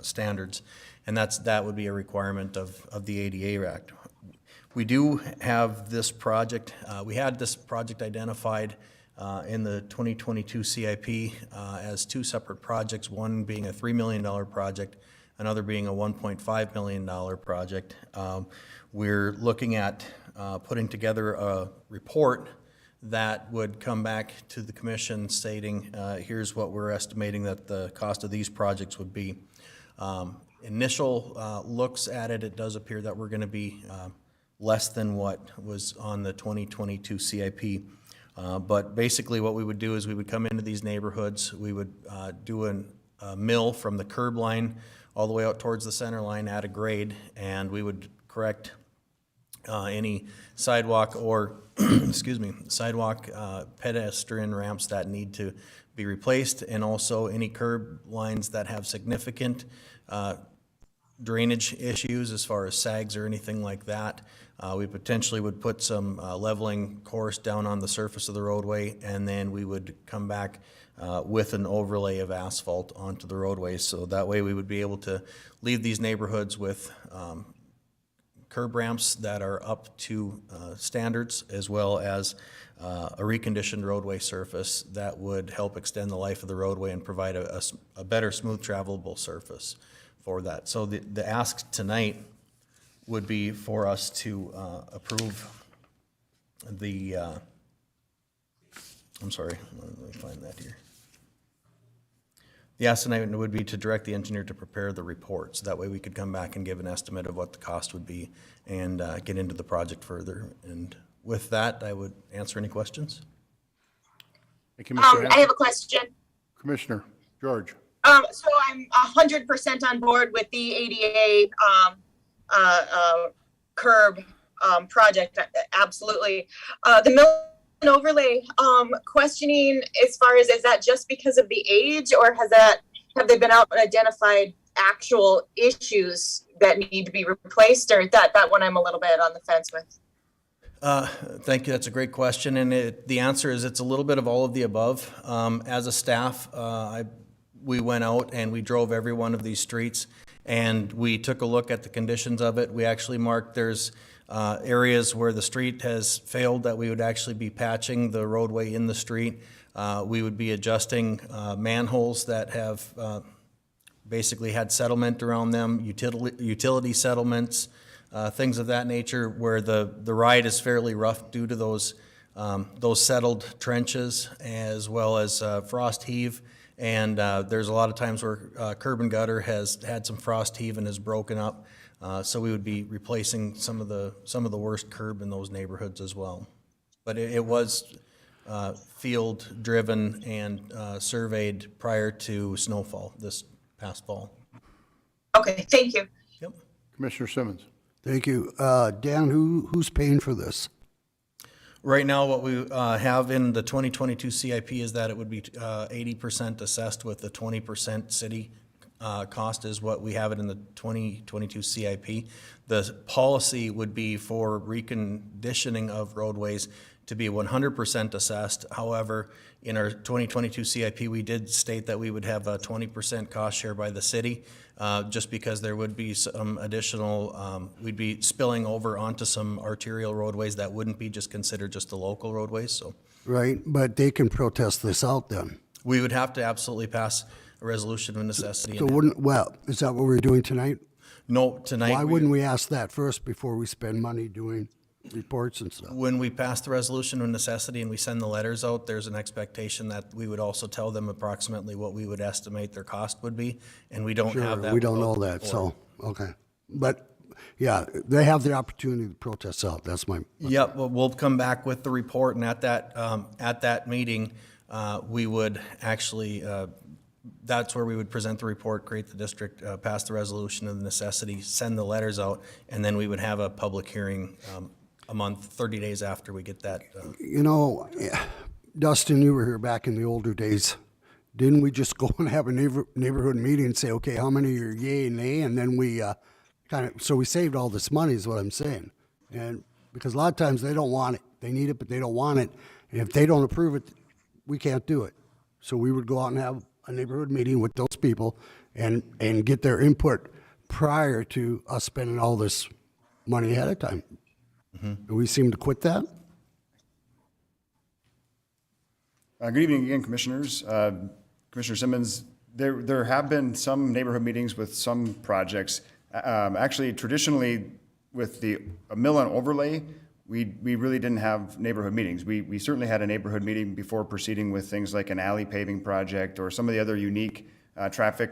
standards, and that would be a requirement of the ADA Act. We do have this project. We had this project identified in the 2022 CIP as two separate projects, one being a $3 million project, another being a $1.5 million project. We're looking at putting together a report that would come back to the commission stating, here's what we're estimating that the cost of these projects would be. Initial looks at it, it does appear that we're going to be less than what was on the 2022 CIP. But basically what we would do is we would come into these neighborhoods, we would do a mill from the curb line all the way out towards the center line at a grade, and we would correct any sidewalk or, excuse me, sidewalk pedestrian ramps that need to be replaced, and also any curb lines that have significant drainage issues as far as sags or anything like that. We potentially would put some leveling course down on the surface of the roadway, and then we would come back with an overlay of asphalt onto the roadway. So that way we would be able to leave these neighborhoods with curb ramps that are up to standards, as well as a reconditioned roadway surface that would help extend the life of the roadway and provide a better smooth travelable surface for that. So the ask tonight would be for us to approve the, I'm sorry, let me find that here. The ask tonight would be to direct the engineer to prepare the report, so that way we could come back and give an estimate of what the cost would be and get into the project further. And with that, I would answer any questions. Thank you, Mr. I have a question. Commissioner George. So I'm 100% on board with the ADA curb project, absolutely. The mill and overlay questioning as far as, is that just because of the age, or have they been out and identified actual issues that need to be replaced, or that one I'm a little bit on the fence with? Thank you. That's a great question, and the answer is it's a little bit of all of the above. As a staff, we went out and we drove every one of these streets, and we took a look at the conditions of it. We actually marked there's areas where the street has failed that we would actually be patching the roadway in the street. We would be adjusting manholes that have basically had settlement around them, utility settlements, things of that nature, where the ride is fairly rough due to those settled trenches, as well as frost heave. And there's a lot of times where curb and gutter has had some frost heave and has broken up. So we would be replacing some of the worst curb in those neighborhoods as well. But it was field driven and surveyed prior to snowfall this past fall. Okay, thank you. Yep. Commissioner Simmons. Thank you. Dan, who's paying for this? Right now, what we have in the 2022 CIP is that it would be 80% assessed with the 20% city cost is what we have it in the 2022 CIP. The policy would be for reconditioning of roadways to be 100% assessed. However, in our 2022 CIP, we did state that we would have a 20% cost share by the city, just because there would be some additional, we'd be spilling over onto some arterial roadways that wouldn't be just considered just the local roadways. So, Right, but they can protest this out then. we would have to absolutely pass a resolution of necessity. So is that what we're doing tonight? No, tonight. Why wouldn't we ask that first before we spend money doing reports and stuff? When we pass the resolution of necessity and we send the letters out, there's an expectation that we would also tell them approximately what we would estimate their cost would be, and we don't have that. We don't know that, so, okay. But, yeah, they have the opportunity to protest out, that's my. Yep, well, we'll come back with the report, and at that meeting, we would actually, that's where we would present the report, create the district, pass the resolution of necessity, send the letters out, and then we would have a public hearing a month, 30 days after we get that. You know, Dustin, you were here back in the older days. didn't we just go and have a neighborhood meeting and say, okay, how many are yay and nay? And then we so we saved all this money is what I'm saying. And because a lot of times they don't want it. They need it, but they don't want it. And if they don't approve it, we can't do it. So we would go out and have a neighborhood meeting with those people and get their input prior to us spending all this money ahead of time. Mm-hmm. We seem to quit that. Good evening again, Commissioners. Commissioner Simmons, there have been some neighborhood meetings with some projects. Actually, traditionally, with the mill and overlay, we really didn't have neighborhood meetings. We certainly had a neighborhood meeting before proceeding with things like an alley paving project or some of the other unique traffic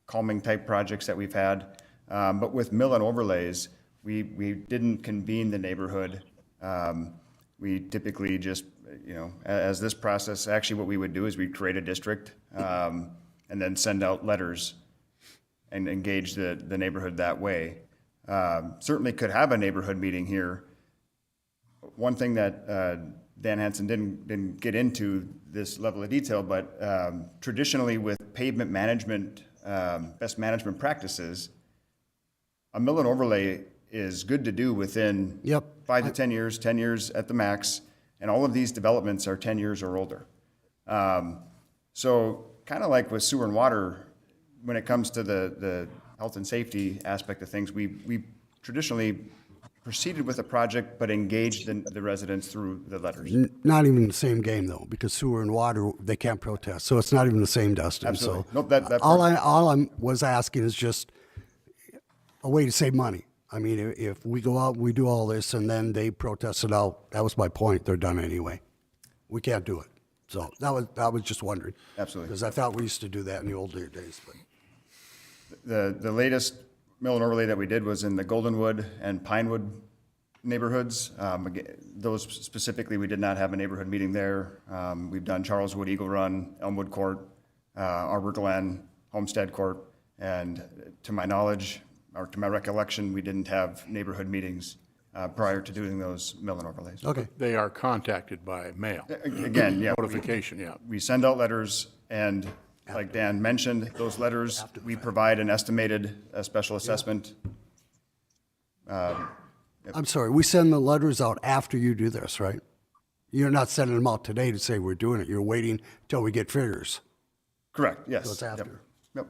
calming type projects that we've had. But with mill and overlays, we didn't convene the neighborhood. We typically just, as this process, actually what we would do is we'd create a district and then send out letters and engage the neighborhood that way. Certainly could have a neighborhood meeting here. One thing that Dan Hansen didn't get into this level of detail, but traditionally with pavement management, best management practices, a mill and overlay is good to do within 5 to 10 years, 10 years at the max, and all of these developments are 10 years or older. So kind of like with sewer and water, when it comes to the health and safety aspect of things, we traditionally proceeded with a project but engaged the residents through the letters. Not even the same game though, because sewer and water, they can't protest. So it's not even the same, Dustin. Absolutely. So Nope, that all I was asking is just a way to save money. I mean, if we go out, we do all this, and then they protest it out, that was my point. They're done anyway. We can't do it. So I was just wondering. Absolutely. Because I thought we used to do that in the older days. But The latest mill and overlay that we did was in the Goldenwood and Pinewood neighborhoods. Those specifically, we did not have a neighborhood meeting there. We've done Charleswood, Eagle Run, Elmwood Court, Arbor Glen, Homestead Court, and to my knowledge, or to my recollection, we didn't have neighborhood meetings prior to doing those mill and overlays. Okay. They are contacted by mail. Again, yeah. Notification, yeah. We send out letters, and like Dan mentioned, those letters, we provide an estimated special assessment. I'm sorry, we send the letters out after you do this, right? You're not sending them out today to say we're doing it. You're waiting till we get figures. Correct, yes. So it's after. Yep.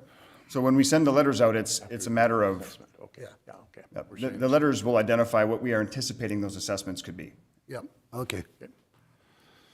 So when we send the letters out, it's a matter of, Okay, yeah, okay. yep, the letters will identify what we are anticipating those assessments could be. Yep, okay.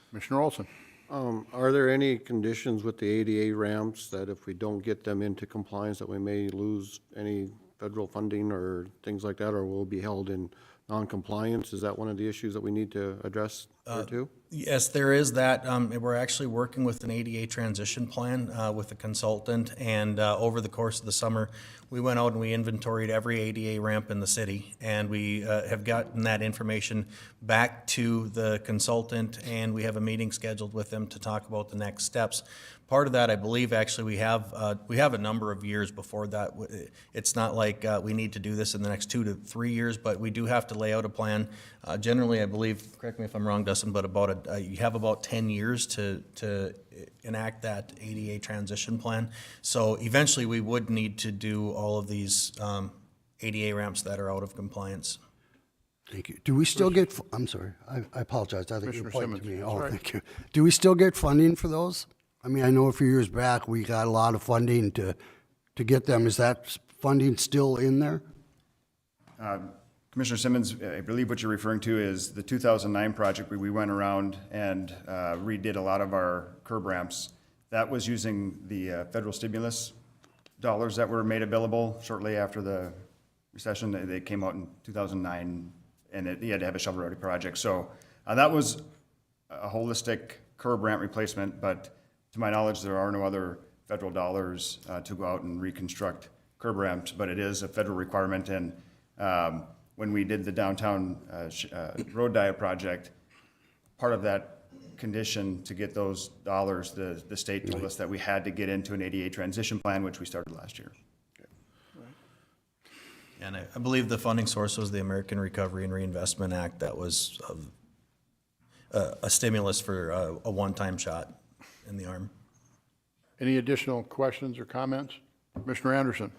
Commissioner Olson. Are there any conditions with the ADA ramps that if we don't get them into compliance, that we may lose any federal funding or things like that, or will be held in non-compliance? Is that one of the issues that we need to address there too? Yes, there is that. We're actually working with an ADA transition plan with a consultant, and over the course of the summer, we went out and we inventoried every ADA ramp in the city, and we have gotten that information back to the consultant, and we have a meeting scheduled with them to talk about the next steps. Part of that, I believe, actually, we have a number of years before that. It's not like we need to do this in the next 2 to 3 years, but we do have to lay out a plan. Generally, I believe, correct me if I'm wrong, Dustin, but you have about 10 years to enact that ADA transition plan. So eventually, we would need to do all of these ADA ramps that are out of compliance. Thank you. Do we still get, I'm sorry, I apologize. I think you're Commissioner pointing to Simmons, me. that's Oh, right. thank you. Do we still get funding for those? I mean, I know a few years back, we got a lot of funding to get them. Is that funding still in there? Commissioner Simmons, I believe what you're referring to is the 2009 project where we went around and redid a lot of our curb ramps. That was using the federal stimulus dollars that were made available shortly after the recession. They came out in 2009, and you had to have a shovel-ready project. So that was a holistic curb ramp replacement, but to my knowledge, there are no other federal dollars to go out and reconstruct curb ramps, but it is a federal requirement. And when we did the downtown road diet project, part of that condition to get those dollars, the state told us that we had to get into an ADA transition plan, which we started last year. And I believe the funding source was the American Recovery and Reinvestment Act. That was a stimulus for a one-time shot in the arm. Any additional questions or comments? Commissioner Anderson?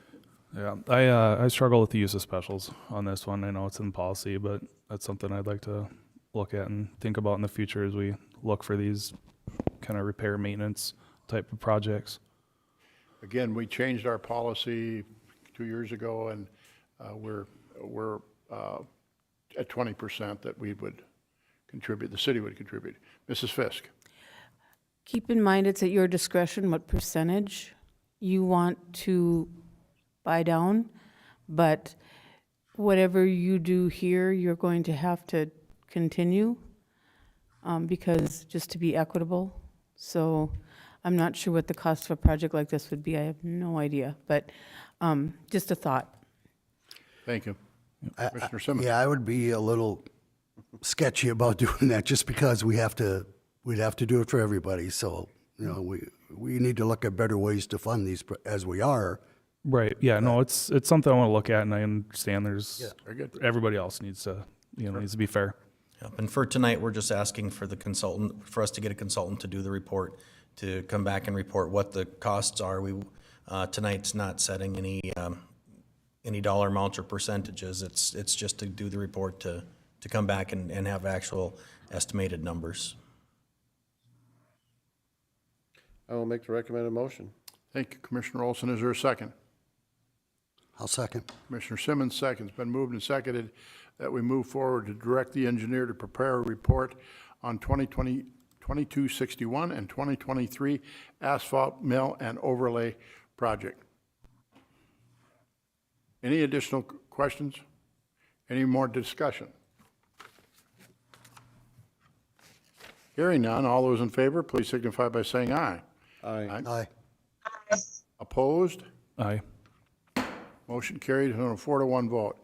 Yeah, I struggle with the use of specials on this one. I know it's in policy, but that's something I'd like to look at and think about in the future as we look for these kind of repair maintenance type of projects. Again, we changed our policy 2 years ago, and we're at 20% that we would contribute, the city would contribute. Mrs. Fisk? Keep in mind, it's at your discretion what percentage you want to buy down, but whatever you do here, you're going to have to continue, because just to be equitable. So I'm not sure what the cost of a project like this would be. I have no idea, but just a thought. Thank you. Commissioner Simmons? Yeah, I would be a little sketchy about doing that just because we'd have to do it for everybody. So, we need to look at better ways to fund these as we are. Right. Yeah. No, it's something I want to look at, and I understand there's Very good. everybody else needs to needs to be fair. Yep. And for tonight, we're just asking for the consultant, for us to get a consultant to do the report, to come back and report what the costs are. We tonight's not setting any dollar amounts or percentages. It's just to do the report to come back and have actual estimated numbers. I will make the recommended motion. Thank you, Commissioner Olson. Is there a second? I'll second. Commissioner Simmons seconds. Been moved and seconded that we move forward to direct the engineer to prepare a report on 2261 and 2023 asphalt mill and overlay project. Any additional questions? Any more discussion? Hearing none, all those in favor, please signify by saying aye. Aye. Aye. Opposed? Aye. Motion carried on a 4-1 vote.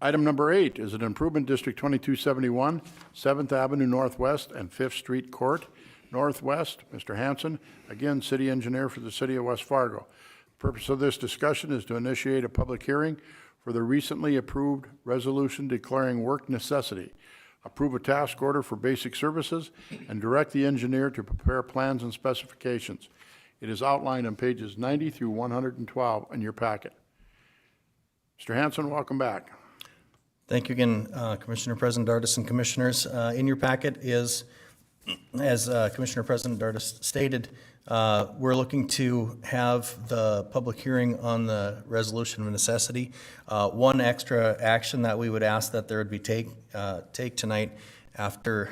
Item number 8 is an improvement District 2271, 7th Avenue Northwest and 5th Street Court Northwest. Mr. Hanson, again, city engineer for the city of West Fargo. The purpose of this discussion is to initiate a public hearing for the recently approved resolution declaring work necessity, approve a task order for basic services, and direct the engineer to prepare plans and specifications. It is outlined on pages 90 through 112 in your packet. Mr. Hanson, welcome back. Thank you again, Commissioner President Dardis and Commissioners. In your packet is, as Commissioner President Dardis stated, we're looking to have the public hearing on the resolution of necessity. One extra action that we would ask that there would be take tonight after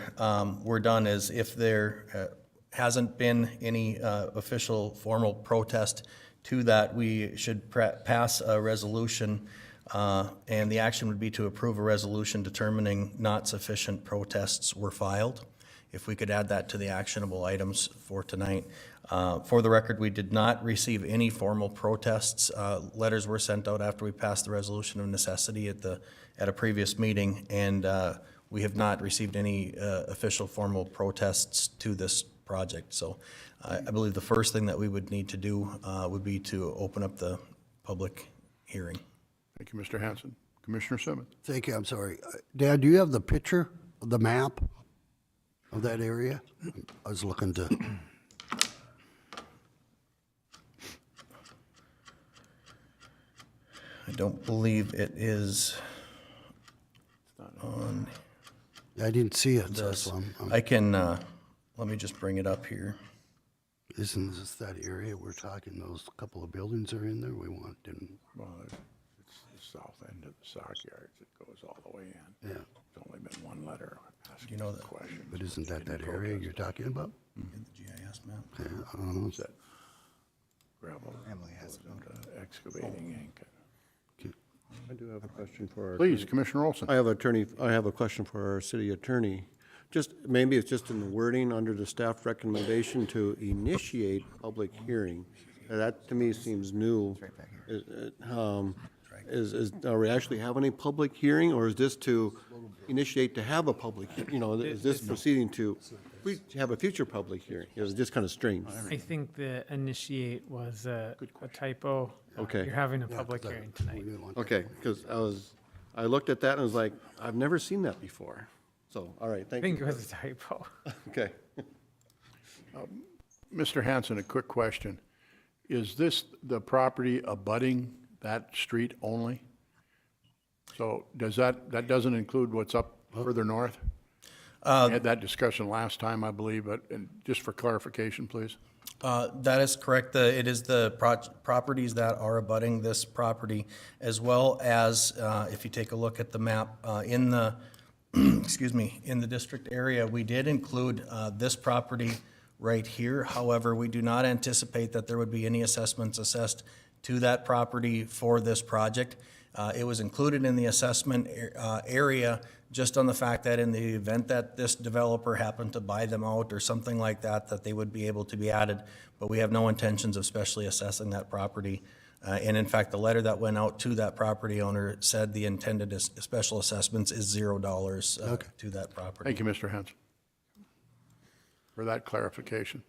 we're done is if there hasn't been any official formal protest to that, we should pass a resolution, and the action would be to approve a resolution determining not sufficient protests were filed. If we could add that to the actionable items for tonight. For the record, we did not receive any formal protests. Letters were sent out after we passed the resolution of necessity at a previous meeting, and we have not received any official formal protests to this project. So I believe the first thing that we would need to do would be to open up the public hearing. Thank you, Mr. Hanson. Commissioner Simmons. Thank you. I'm sorry. Dad, do you have the picture of the map of that area? I was looking to. I don't believe it is on. I didn't see it. So I can, let me just bring it up here. Isn't this that area we're talking? Those couple of buildings are in there. We want didn't. Well, it's the south end of the stockyards. It goes all the way in. Yeah. There's only been one letter asking You know that questions. But isn't that area you're talking about? In the GIS map. Yeah, I don't know. Is that gravel? Emily has excavating ink. I do have a question for our. Please, Commissioner Olson. I have a question for our city attorney. Maybe it's just in the wording under the staff recommendation to initiate public hearing. That to me seems new. Are we actually having a public hearing, or is this to initiate to have a public, is this proceeding to have a future public hearing? It's just kind of strange. I think the initiate was a typo. Okay. You're having a public hearing tonight. Okay, because I looked at that and was like, I've never seen that before. So, all right, I thank you. think it was a typo. Okay. Mr. Hanson, a quick question. Is this the property abutting that street only? So does that doesn't include what's up further north? We had that discussion last time, I believe, but and just for clarification, please. That is correct. It is the properties that are abutting this property, as well as, if you take a look at the map, in the, excuse me, in the district area, we did include this property right here. However, we do not anticipate that there would be any assessments assessed to that property for this project. It was included in the assessment area just on the fact that in the event that this developer happened to buy them out or something like that, that they would be able to be added. But we have no intentions of specially assessing that property. And in fact, the letter that went out to that property owner said the intended special assessments is $0 to that property. Thank you, Mr. Hanson, for that clarification.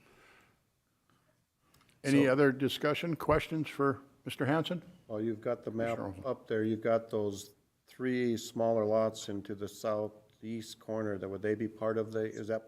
Any other discussion, questions for Mr. Hanson? Well, you've got the map up there, you've got those 3 smaller lots into the southeast corner, that would they be part of the, is that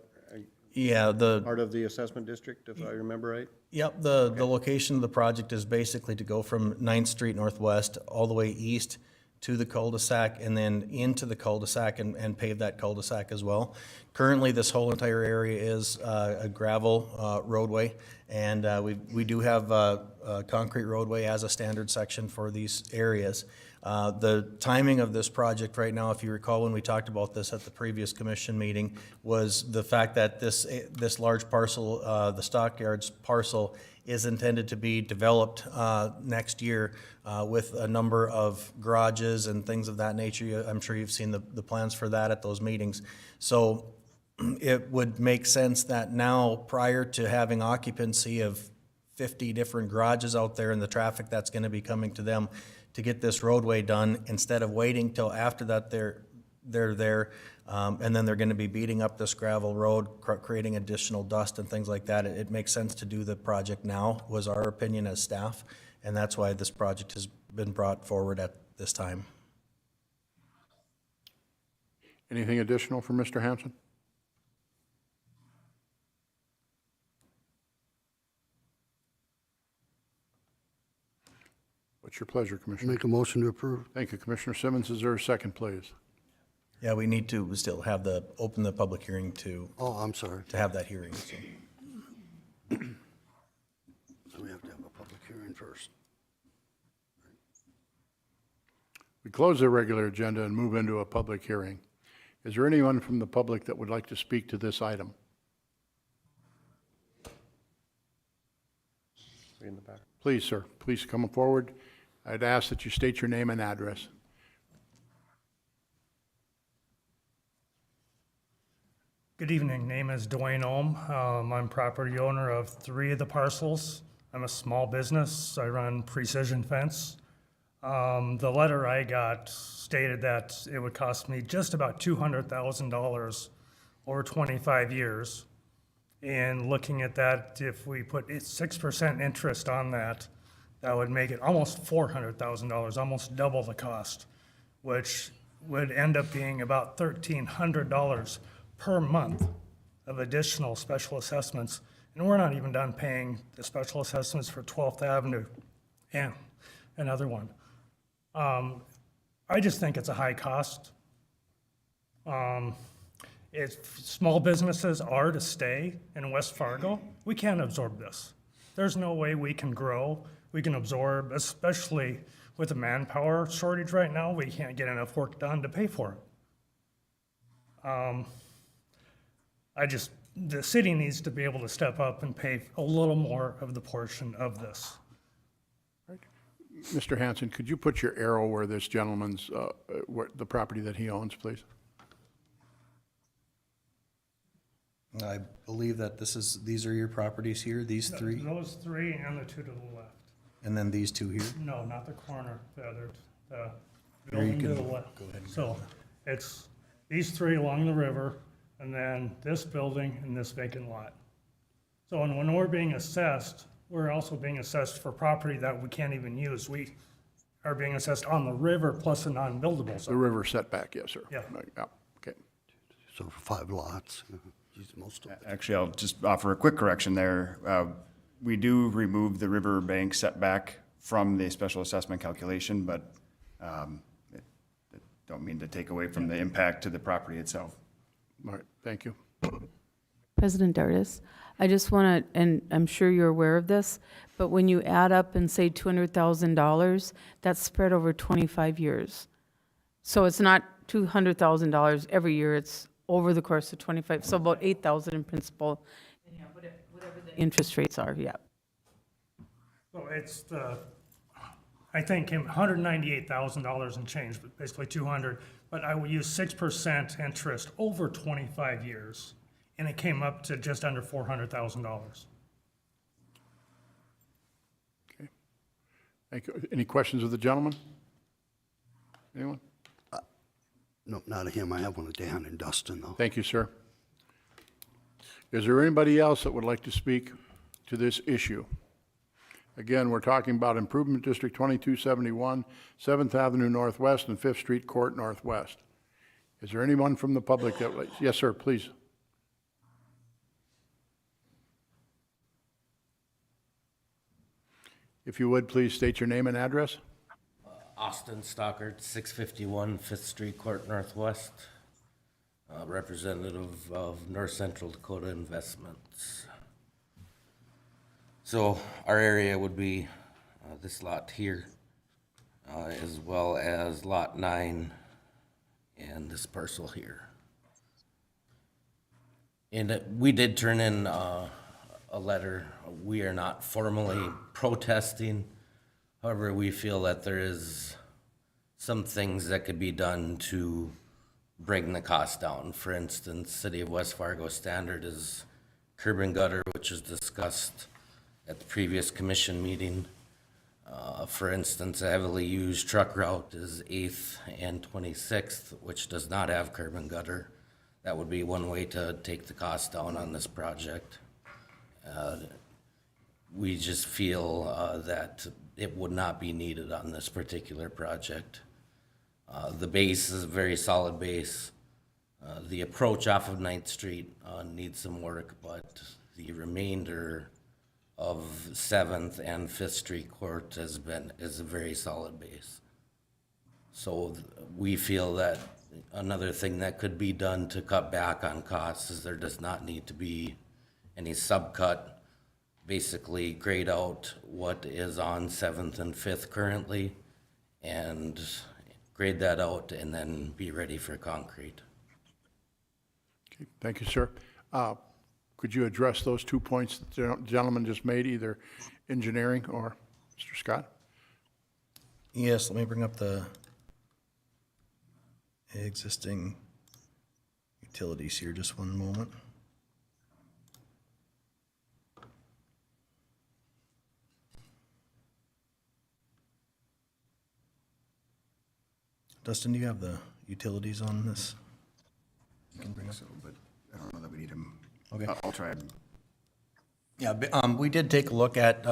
Yeah, part of the assessment district, if I remember right? Yep, the location of the project is basically to go from 9th Street Northwest all the way east to the cul-de-sac and then into the cul-de-sac and pave that cul-de-sac as well. Currently, this whole entire area is a gravel roadway, and we do have a concrete roadway as a standard section for these areas. The timing of this project right now, if you recall when we talked about this at the previous commission meeting, was the fact that this large parcel, the Stockyards parcel, is intended to be developed next year with a number of garages and things of that nature. I'm sure you've seen the plans for that at those meetings. So it would make sense that now, prior to having occupancy of 50 different garages out there and the traffic that's going to be coming to them, to get this roadway done, instead of waiting till after that they're there, and then they're going to be beating up this gravel road, creating additional dust and things like that. It makes sense to do the project now, was our opinion as staff, and that's why this project has been brought forward at this time. Anything additional from Mr. Hanson? What's your pleasure, Commissioner? Make a motion to approve. Thank you, Commissioner Simmons. Is there a second, please? Yeah, we need to still have open the public hearing to. Oh, I'm sorry. To have that hearing. So. So we have to have a public hearing first. We close the regular agenda and move into a public hearing. Is there anyone from the public that would like to speak to this item? In the back. Please, sir, please come forward. I'd ask that you state your name and address. Good evening. Name is Dwayne Ohm. I'm property owner of 3 of the parcels. I'm a small business. I run Precision Fence. The letter I got stated that it would cost me just about $200,000 over 25 years. And looking at that, if we put 6% interest on that, that would make it almost $400,000, almost double the cost, which would end up being about $1,300 per month of additional special assessments. And we're not even done paying the special assessments for 12th Avenue and another one. I just think it's a high cost. If small businesses are to stay in West Fargo, we can't absorb this. There's no way we can grow, we can absorb, especially with the manpower shortage right now, we can't get enough work done to pay for it. The city needs to be able to step up and pay a little more of the portion of this. Mr. Hanson, could you put your arrow where this gentleman's, the property that he owns, please? I believe that these are your properties here, these 3? Those 3 and the 2 to the left. And then these 2 here? No, not the corner, the other, the Here you building to can the left. go ahead and So it's these 3 along the river, and then this building and this vacant lot. So when we're being assessed, we're also being assessed for property that we can't even use. We are being assessed on the river plus a non-buildable The zone. river setback, yes, sir. Yeah. Okay. So for 5 lots, geez, most of it. Actually, I'll just offer a quick correction there. We do remove the riverbank setback from the special assessment calculation, but it don't mean to take away from the impact to the property itself. All right, thank you. President Dardis, I just want to, and I'm sure you're aware of this, but when you add up and say $200,000, that's spread over 25 years. So it's not $200,000 every year, it's over the course of 25, so about $8,000 in principal, and whatever the interest rates are, yeah. So it's I think $198,000 and change, but basically 200, but I will use 6% interest over 25 years, and it came up to just under $400,000. Okay. Thank you. Any questions of the gentleman? Anyone? No, not of him. I have one of Dan and Dustin, though. Thank you, sir. Is there anybody else that would like to speak to this issue? Again, we're talking about Improvement District 2271, 7th Avenue Northwest and 5th Street Court Northwest. Is there anyone from the public that would like? Yes, sir, please. If you would, please state your name and address. Austin Stockard, 651 5th Street Court Northwest, representative of North Central Dakota Investments. So our area would be this lot here, as well as lot 9 and this parcel here. And we did turn in a letter. We are not formally protesting. However, we feel that there is some things that could be done to bring the cost down. For instance, City of West Fargo standard is curb and gutter, which is discussed at the previous commission meeting. For instance, a heavily used truck route is 8th and 26th, which does not have curb and gutter. That would be one way to take the cost down on this project. We just feel that it would not be needed on this particular project. The base is a very solid base. The approach off of 9th Street needs some work, but the remainder of 7th and 5th Street Court is a very solid base. So we feel that another thing that could be done to cut back on costs is there does not need to be any subcut. Basically grade out what is on 7th and 5th currently and grade that out and then be ready for concrete. Okay, thank you, sir. Could you address those 2 points that the gentleman just made, either engineering or Mr. Scott? Yes, let me bring up the existing utilities here, just one moment. Dustin, do you have the utilities on this? You can bring up. So, but I don't know that we need them. Okay. I'll try it. Yeah, we did take a look at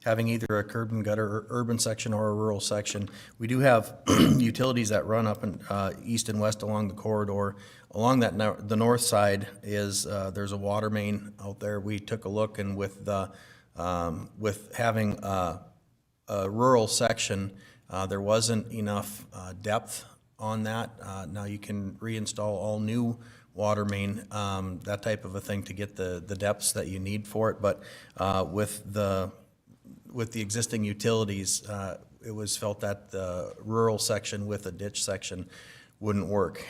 having either a curb and gutter or urban section or a rural section. We do have utilities that run up and east and west along the corridor. Along that the north side is there's a water main out there. We took a look, and with having a rural section, there wasn't enough depth on that. Now you can reinstall all new water main, that type of a thing, to get the depths that you need for it. But with the existing utilities, it was felt that the rural section with a ditch section wouldn't work.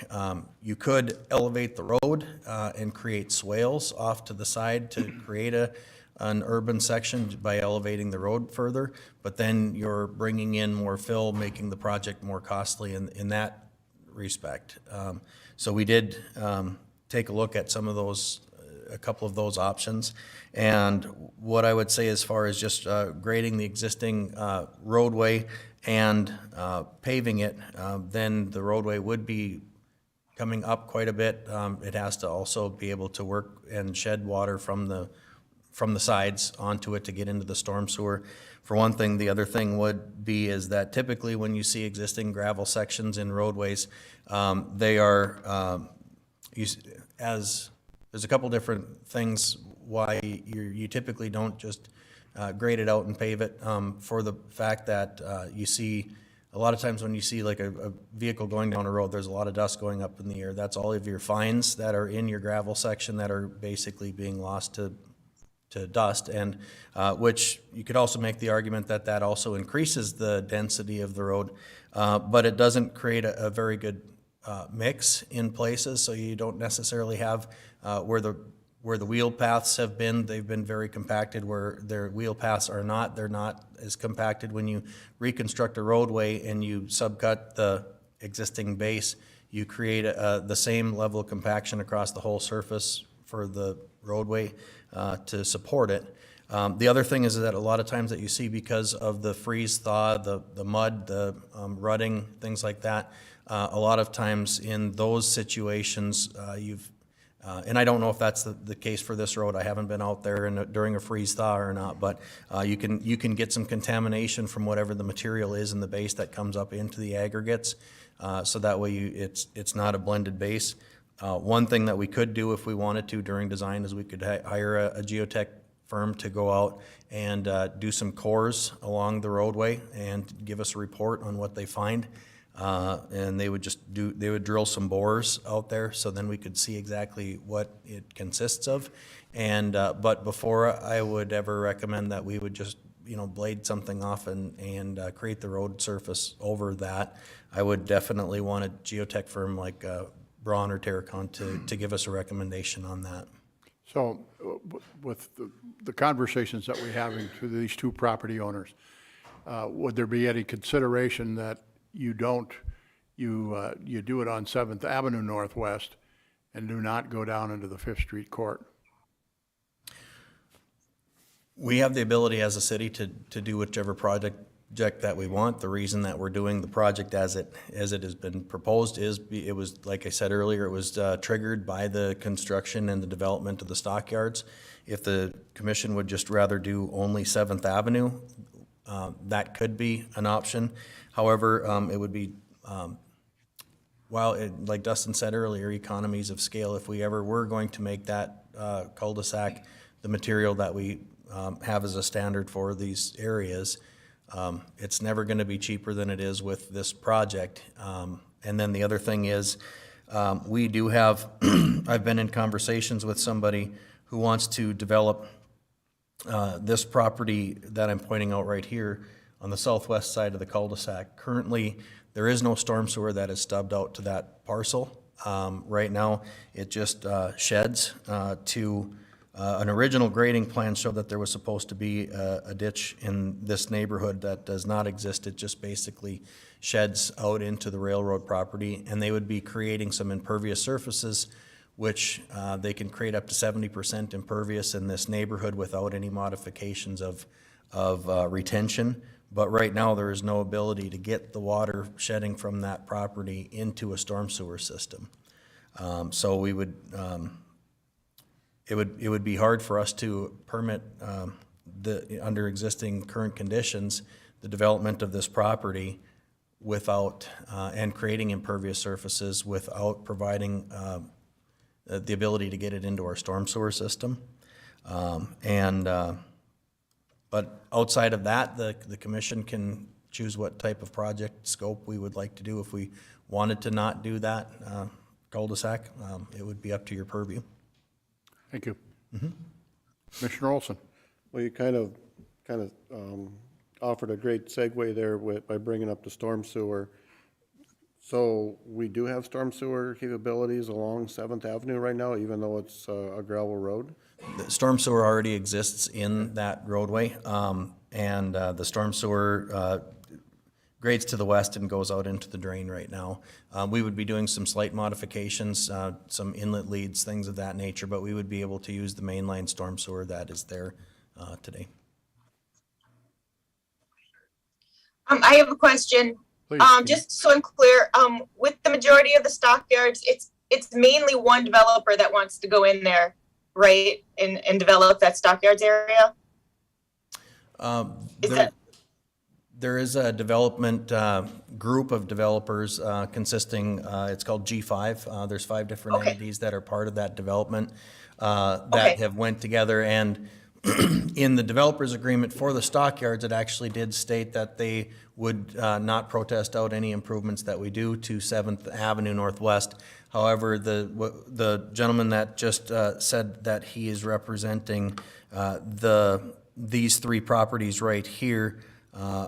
You could elevate the road and create swales off to the side to create an urban section by elevating the road further, but then you're bringing in more fill, making the project more costly in that respect. So we did take a look at some of those, a couple of those options. And what I would say as far as just grading the existing roadway and paving it, then the roadway would be coming up quite a bit. It has to also be able to work and shed water from the sides onto it to get into the storm sewer. For one thing, the other thing would be is that typically when you see existing gravel sections in roadways, they are as there's a couple different things why you typically don't just grade it out and pave it, for the fact that you see a lot of times when you see like a vehicle going down a road, there's a lot of dust going up in the air. That's all of your fines that are in your gravel section that are basically being lost to dust, and which you could also make the argument that that also increases the density of the road, but it doesn't create a very good mix in places, so you don't necessarily have where the wheel paths have been, they've been very compacted. Where their wheel paths are not, they're not as compacted. When you reconstruct a roadway and you subcut the existing base, you create the same level of compaction across the whole surface for the roadway to support it. The other thing is that a lot of times that you see, because of the freeze thaw, the mud, the rutting, things like that, a lot of times in those situations, and I don't know if that's the case for this road. I haven't been out there during a freeze thaw or not, but you can get some contamination from whatever the material is in the base that comes up into the aggregates. So that way it's not a blended base. One thing that we could do if we wanted to during design is we could hire a geotech firm to go out and do some cores along the roadway and give us a report on what they find. And they would drill some bores out there, so then we could see exactly what it consists of. And but before I would ever recommend that we would just blade something off and create the road surface over that, I would definitely want a geotech firm like Braun or Terracon to give us a recommendation on that. So with the conversations that we're having through these two property owners, would there be any consideration that you do it on 7th Avenue Northwest and do not go down into the 5th Street Court? We have the ability as a city to do whichever project that we want. The reason that we're doing the project as it has been proposed is it was, like I said earlier, it was triggered by the construction and the development of the stockyards. If the commission would just rather do only 7th Avenue, that could be an option. However, it would be, like Dustin said earlier, economies of scale. If we ever were going to make that cul-de-sac the material that we have as a standard for these areas, it's never going to be cheaper than it is with this project. And then the other thing is, we do have, I've been in conversations with somebody who wants to develop this property that I'm pointing out right here on the southwest side of the cul-de-sac. Currently, there is no storm sewer that is stubbed out to that parcel. Right now, it just sheds to an original grading plan showed that there was supposed to be a ditch in this neighborhood that does not exist. It just basically sheds out into the railroad property, and they would be creating some impervious surfaces, which they can create up to 70% impervious in this neighborhood without any modifications of retention. But right now, there is no ability to get the water shedding from that property into a storm sewer system. So we would, it would be hard for us to permit under existing current conditions, the development of this property without, and creating impervious surfaces without providing the ability to get it into our storm sewer system. But outside of that, the commission can choose what type of project scope we would like to do. If we wanted to not do that cul-de-sac, it would be up to your purview. Thank you. Commissioner Olson. Well, you kind of offered a great segue there by bringing up the storm sewer. So we do have storm sewer capabilities along 7th Avenue right now, even though it's a gravel road? The storm sewer already exists in that roadway, and the storm sewer grades to the west and goes out into the drain right now. We would be doing some slight modifications, some inlet leads, things of that nature, but we would be able to use the mainline storm sewer that is there today. I have a question. Just so I'm clear, with the majority of the stockyards, it's mainly one developer that wants to go in there, right, and develop that stockyards area? There is a development group of developers consisting, it's called G5. There's 5 different entities that are part of that development that have went together. And in the developers agreement for the stockyards, it actually did state that they would not protest out any improvements that we do to 7th Avenue Northwest. However, the gentleman that just said that he is representing these 3 properties right here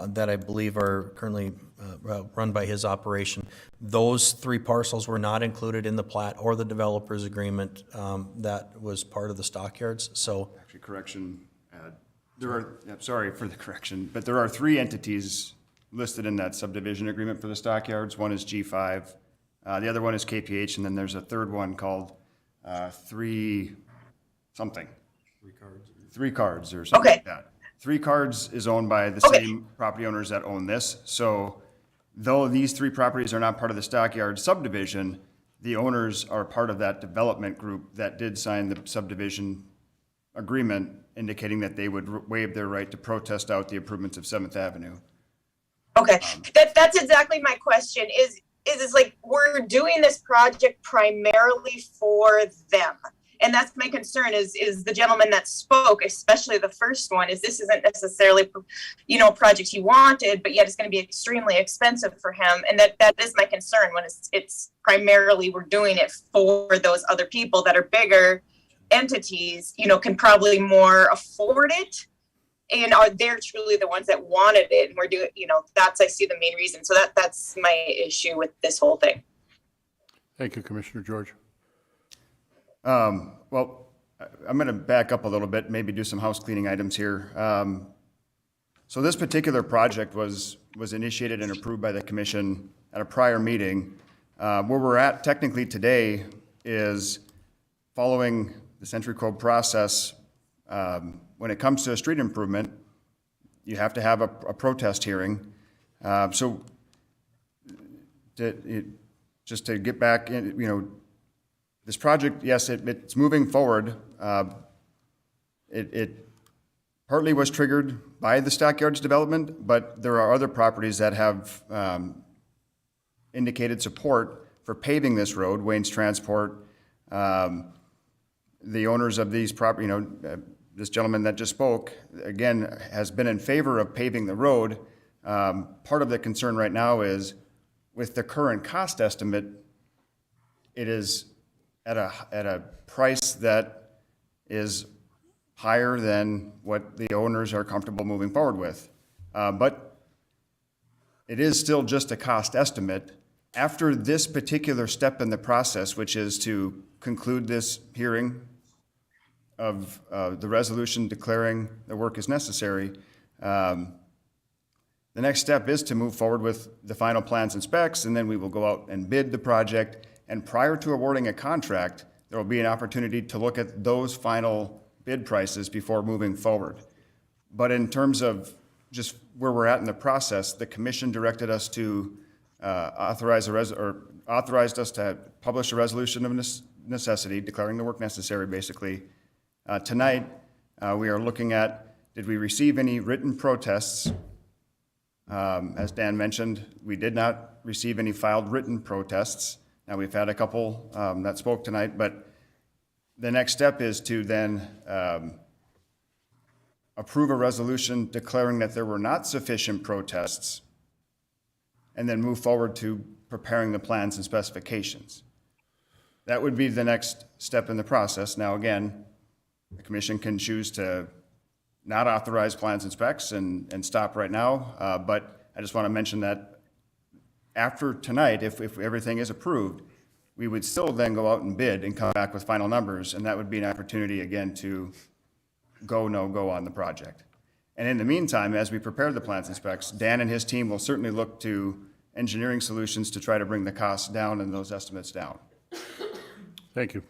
that I believe are currently run by his operation. Those 3 parcels were not included in the plat or the developers agreement that was part of the stockyards. So Actually, correction, sorry for the correction, but there are 3 entities listed in that subdivision agreement for the stockyards. One is G5, the other one is KPH, and then there's a third one called 3 something. 3 Cards or something like that. 3 Cards is owned by the same property owners that own this. So though these 3 properties are not part of the stockyard subdivision, the owners are part of that development group that did sign the subdivision agreement indicating that they would waive their right to protest out the improvements of 7th Avenue. Okay, that's exactly my question is like, we're doing this project primarily for them. And that's my concern is the gentleman that spoke, especially the first one, is this isn't necessarily, a project he wanted, but yet it's going to be extremely expensive for him. And that is my concern when it's primarily we're doing it for those other people that are bigger entities, can probably more afford it. And are they truly the ones that wanted it? And we're doing, that's, I see the main reason. So that's my issue with this whole thing. Thank you, Commissioner George. Well, I'm going to back up a little bit, maybe do some house cleaning items here. So this particular project was initiated and approved by the commission at a prior meeting. Where we're at technically today is following the Century Code process. When it comes to a street improvement, you have to have a protest hearing. So just to get back in, this project, yes, it's moving forward. It partly was triggered by the stockyards development, but there are other properties that have indicated support for paving this road. Wayne's Transport, the owners of these property, this gentleman that just spoke, again, has been in favor of paving the road. Part of the concern right now is with the current cost estimate, it is at a price that is higher than what the owners are comfortable moving forward with. But it is still just a cost estimate. After this particular step in the process, which is to conclude this hearing of the resolution declaring the work is necessary, the next step is to move forward with the final plans and specs, and then we will go out and bid the project. And prior to awarding a contract, there will be an opportunity to look at those final bid prices before moving forward. But in terms of just where we're at in the process, the commission directed us to authorized us to publish a resolution of necessity, declaring the work necessary, basically. Tonight, we are looking at, did we receive any written protests? As Dan mentioned, we did not receive any filed written protests. Now, we've had a couple that spoke tonight, but the next step is to then approve a resolution declaring that there were not sufficient protests, and then move forward to preparing the plans and specifications. That would be the next step in the process. Now, again, the commission can choose to not authorize plans and specs and stop right now, but I just want to mention that after tonight, if everything is approved, we would still then go out and bid and come back with final numbers, and that would be an opportunity again to go, no go on the project. And in the meantime, as we prepare the plans and specs, Dan and his team will certainly look to engineering solutions to try to bring the costs down and those estimates down. Thank you.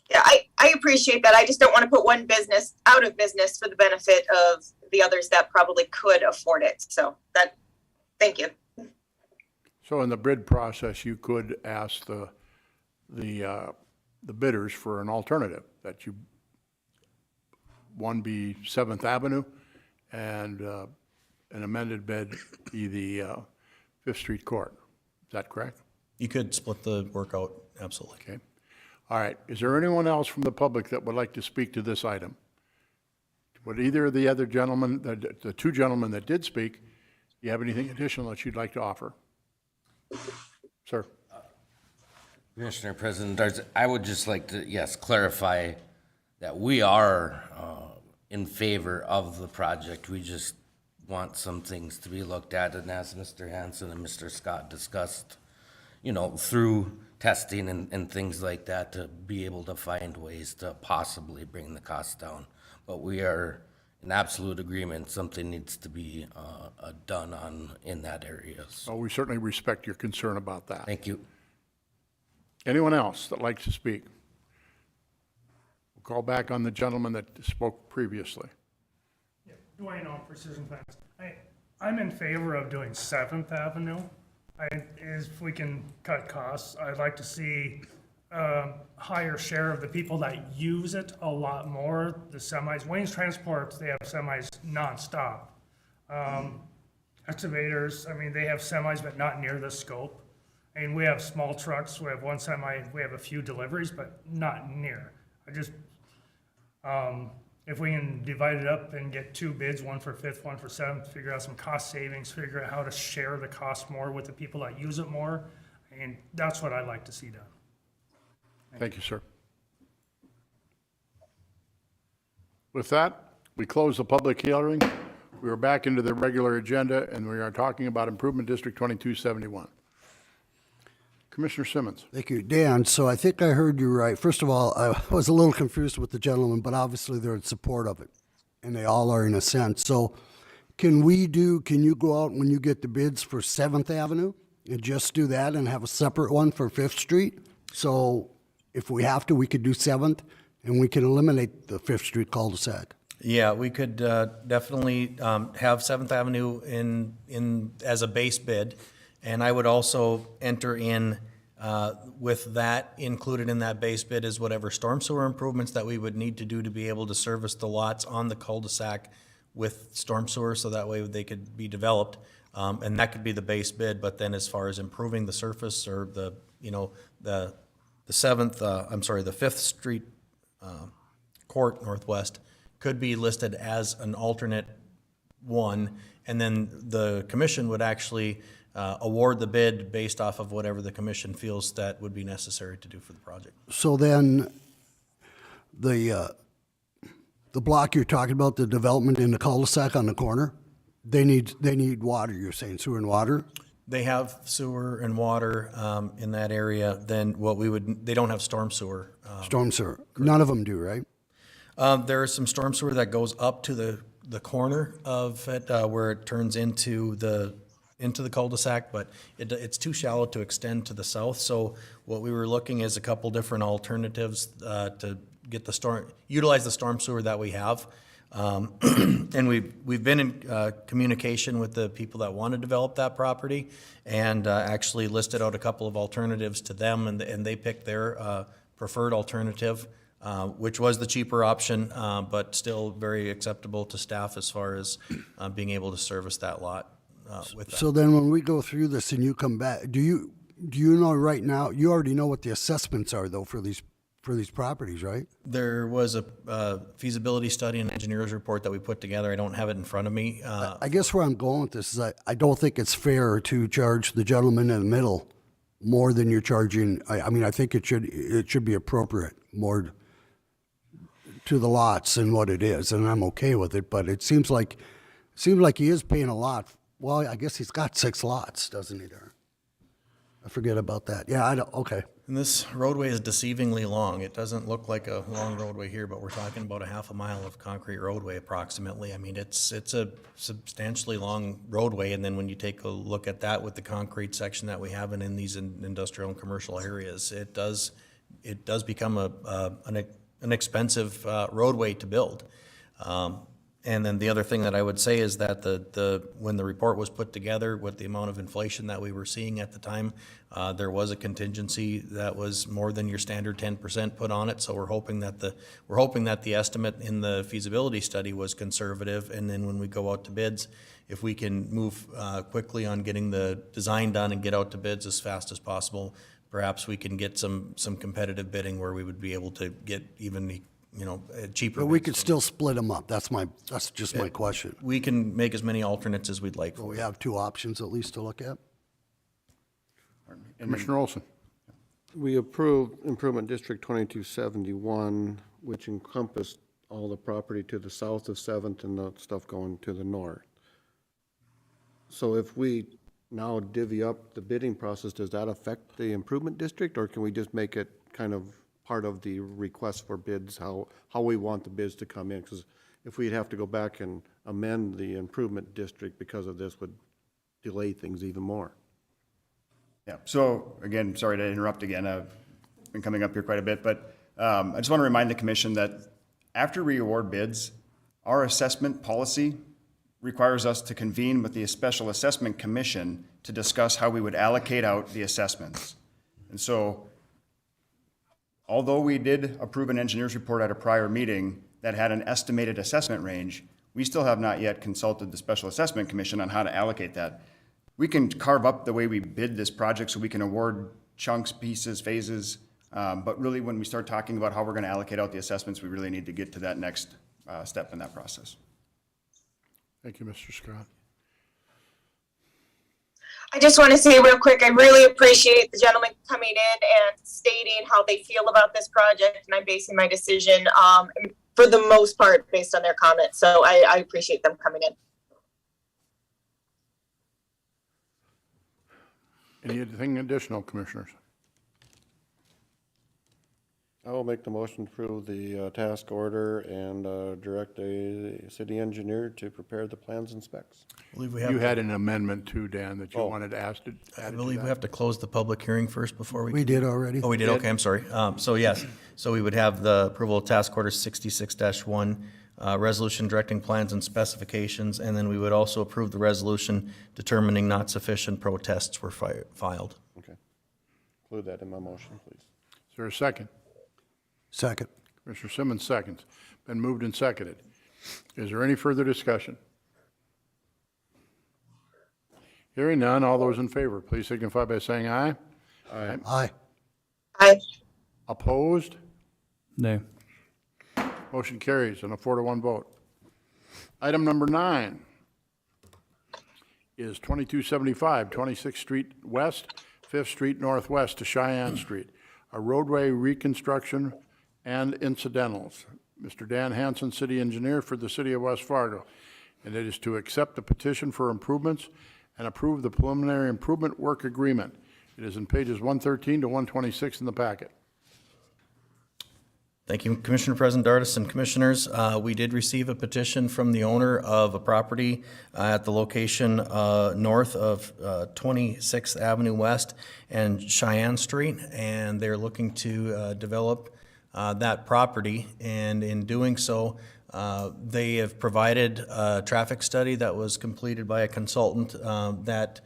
Yeah, I appreciate that. I just don't want to put one business out of business for the benefit of the others that probably could afford it. So thank you. So in the bid process, you could ask the bidders for an alternative, that one be 7th Avenue and an amended bid be the Fifth Street Court. Is that correct? You could split the work out, absolutely. Okay. All right. Is there anyone else from the public that would like to speak to this item? Would either of the other gentlemen, the two gentlemen that did speak, do you have anything additional that you'd like to offer? Sir. Commissioner President, I would just like to, yes, clarify that we are in favor of the project. We just want some things to be looked at, and as Mr. Hanson and Mr. Scott discussed, you know, through testing and things like that, to be able to find ways to possibly bring the cost down. But we are in absolute agreement, something needs to be done in that area. So. Oh, we certainly respect your concern about that. Thank you. Anyone else that likes to speak? We'll call back on the gentleman that spoke previously. Dwayne on Precision Fence. I'm in favor of doing 7th Avenue. If we can cut costs, I'd like to see a higher share of the people that use it a lot more. The semis, Wayne's Transport, they have semis nonstop. Excavators, I mean, they have semis, but not near the scope. And we have small trucks. We have one semi, we have a few deliveries, but not near. If we can divide it up and get 2 bids, one for 5th, one for 7th, figure out some cost savings, figure out how to share the cost more with the people that use it more, and that's what I'd like to see done. Thank you, sir. With that, we close the public hearing. We are back into the regular agenda, and we are talking about Improvement District 2271. Commissioner Simmons. Thank you, Dan. So I think I heard you right. First of all, I was a little confused with the gentleman, but obviously they're in support of it, and they all are in a sense. So can you go out when you get the bids for 7th Avenue and just do that and have a separate one for 5th Street? So if we have to, we could do 7th, and we can eliminate the 5th Street cul-de-sac. Yeah, we could definitely have 7th Avenue in as a base bid, and I would also enter in with that included in that base bid is whatever storm sewer improvements that we would need to do to be able to service the lots on the cul-de-sac with storm sewer, so that way they could be developed, and that could be the base bid. But then as far as improving the surface or the 5th Street Court Northwest could be listed as an alternate one, and then the commission would actually award the bid based off of whatever the commission feels that would be necessary to do for the project. So then the block you're talking about, the development in the cul-de-sac on the corner, they need water, you're saying, sewer and water? They have sewer and water in that area. Then they don't have storm sewer. Storm sewer. None of them do, right? There is some storm sewer that goes up to the corner of it where it turns into the cul-de-sac, but it's too shallow to extend to the south. So what we were looking is a couple different alternatives to get utilize the storm sewer that we have. And we've been in communication with the people that want to develop that property, and actually listed out a couple of alternatives to them, and they picked their preferred alternative, which was the cheaper option, but still very acceptable to staff as far as being able to service that lot with that. So then when we go through this and you come back, do you know right now, you already know what the assessments are though for these properties, right? There was a feasibility study and engineer's report that we put together. I don't have it in front of me. I guess where I'm going with this is I don't think it's fair to charge the gentleman in the middle more than you're charging. I mean, I think it should be appropriate more to the lots and what it is, and I'm okay with it, but it seems like he is paying a lot. Well, I guess he's got 6 lots, doesn't he, there? I forget about that. Yeah, okay. And this roadway is deceivingly long. It doesn't look like a long roadway here, but we're talking about a half a mile of concrete roadway approximately. I mean, it's a substantially long roadway, and then when you take a look at that with the concrete section that we have in these industrial and commercial areas, it does become an expensive roadway to build. And then the other thing that I would say is that when the report was put together with the amount of inflation that we were seeing at the time, there was a contingency that was more than your standard 10% put on it. So we're hoping that the estimate in the feasibility study was conservative. And then when we go out to bids, if we can move quickly on getting the design done and get out to bids as fast as possible, perhaps we can get some competitive bidding where we would be able to get even cheaper. But we bids. could still split them up. That's just my question. We can make as many alternates as we'd like. So we have two options at least to look at? Commissioner Olson. We approved Improvement District 2271, which encompassed all the property to the south of 7th and the stuff going to the north. So if we now divvy up the bidding process, does that affect the Improvement District, or can we just make it kind of part of the request for bids, how we want the bids to come in? Because if we'd have to go back and amend the Improvement District because of this, would delay things even more. Yeah, so again, sorry to interrupt again. I've been coming up here quite a bit, but I just want to remind the commission that after we award bids, our assessment policy requires us to convene with the Special Assessment Commission to discuss how we would allocate out the assessments. And so, although we did approve an engineer's report at a prior meeting that had an estimated assessment range, we still have not yet consulted the Special Assessment Commission on how to allocate that. We can carve up the way we bid this project so we can award chunks, pieces, phases, but really when we start talking about how we're going to allocate out the assessments, we really need to get to that next step in that process. Thank you, Mr. Scott. I just want to say real quick, I really appreciate the gentleman coming in and stating how they feel about this project, and I'm basing my decision for the most part based on their comments. So I appreciate them coming in. Anything additional, commissioners? I will make the motion to approve the task order and direct a city engineer to prepare the plans and specs. You had an amendment too, Dan, that you wanted to ask. I believe we have to close the public hearing first before we. We did already. Oh, we did? Okay, I'm sorry. So yes, so we would have the approval of task order 66-1, resolution directing plans and specifications, and then we would also approve the resolution determining not sufficient protests were filed. Okay. Include that in my motion, please. Is there a second? Second. Commissioner Simmons seconds. Been moved and seconded. Is there any further discussion? Hearing none, all those in favor, please signify by saying aye. Aye. Aye. Aye. Opposed? Nay. Motion carries on a 4-1 vote. Item number 9 is 2275, 26th Street West, 5th Street Northwest to Cheyenne Street, a roadway reconstruction and incidentals. Mr. Dan Hansen, City Engineer for the City of West Fargo, and it is to accept the petition for improvements and approve the preliminary improvement work agreement. It is in pages 113 to 126 in the packet. Thank you, Commissioner President Dardis and Commissioners. We did receive a petition from the owner of a property at the location north of 26th Avenue West and Cheyenne Street, and they're looking to develop that property. And in doing so, they have provided a traffic study that was completed by a consultant that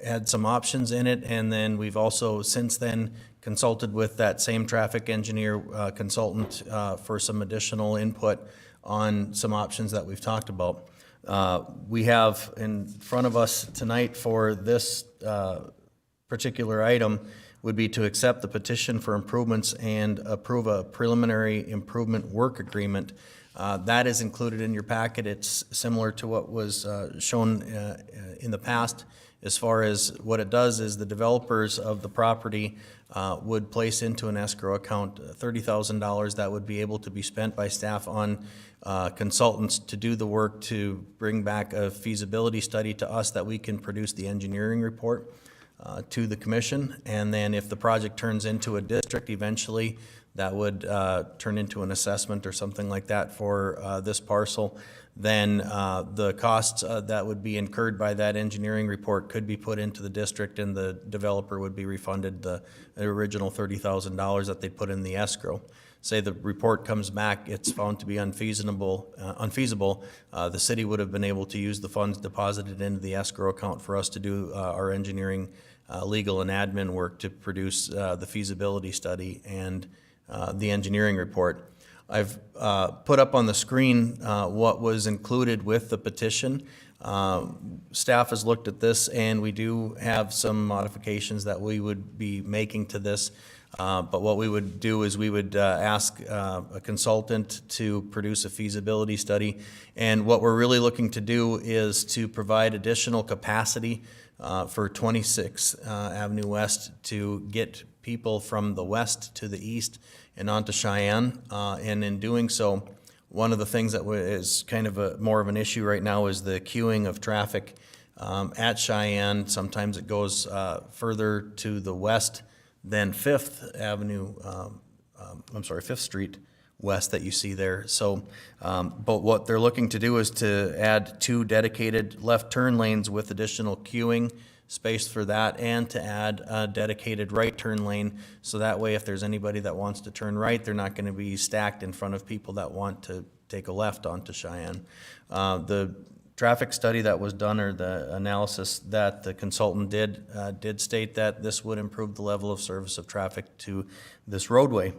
had some options in it, and then we've also since then consulted with that same traffic engineer consultant for some additional input on some options that we've talked about. We have in front of us tonight for this particular item would be to accept the petition for improvements and approve a preliminary improvement work agreement. That is included in your packet. It's similar to what was shown in the past. As far as what it does is the developers of the property would place into an escrow account $30,000 that would be able to be spent by staff on consultants to do the work to bring back a feasibility study to us that we can produce the engineering report to the commission. And then if the project turns into a district, eventually that would turn into an assessment or something like that for this parcel, then the costs that would be incurred by that engineering report could be put into the district, and the developer would be refunded the original $30,000 that they put in the escrow. Say the report comes back, it's found to be unfeasible, the city would have been able to use the funds deposited into the escrow account for us to do our engineering, legal and admin work to produce the feasibility study and the engineering report. I've put up on the screen what was included with the petition. Staff has looked at this, and we do have some modifications that we would be making to this. But what we would do is we would ask a consultant to produce a feasibility study. And what we're really looking to do is to provide additional capacity for 26th Avenue West to get people from the west to the east and onto Cheyenne. And in doing so, one of the things that is kind of more of an issue right now is the queuing of traffic at Cheyenne. Sometimes it goes further to the west than 5th Avenue, I'm sorry, 5th Street West that you see there. So, but what they're looking to do is to add 2 dedicated left turn lanes with additional queuing space for that, and to add a dedicated right turn lane, so that way if there's anybody that wants to turn right, they're not going to be stacked in front of people that want to take a left onto Cheyenne. The traffic study that was done, or the analysis that the consultant did state that this would improve the level of service of traffic to this roadway.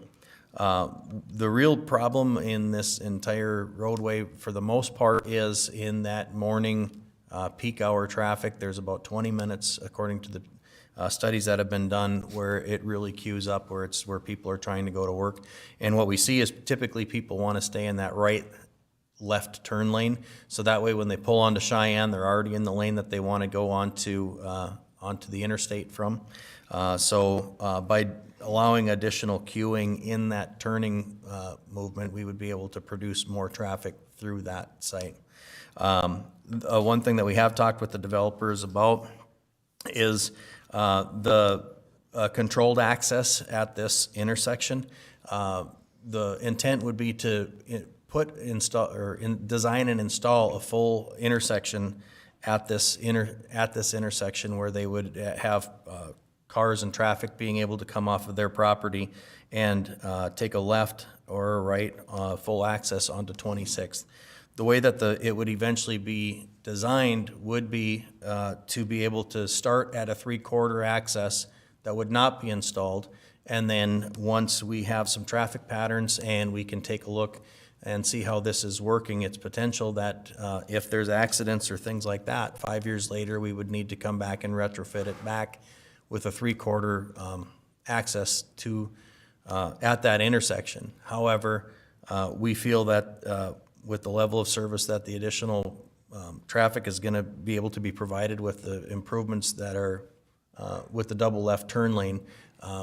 The real problem in this entire roadway, for the most part, is in that morning peak hour traffic. There's about 20 minutes, according to the studies that have been done, where it really queues up, where people are trying to go to work. And what we see is typically people want to stay in that right left turn lane, so that way when they pull onto Cheyenne, they're already in the lane that they want to go onto the interstate from. By allowing additional queuing in that turning movement, we would be able to produce more traffic through that site. One thing that we have talked with the developers about is the controlled access at this intersection. The intent would be to design and install a full intersection at this intersection, where they would have cars and traffic being able to come off of their property and take a left or a right, full access onto 26th. The way that it would eventually be designed would be to be able to start at a 3/4 access that would not be installed, and then once we have some traffic patterns and we can take a look and see how this is working, it's potential that if there's accidents or things like that, 5 years later, we would need to come back and retrofit it back with a 3/4 access to at that intersection. However, we feel that with the level of service that the additional traffic is going to be able to be provided with the improvements that are with the double left turn lane,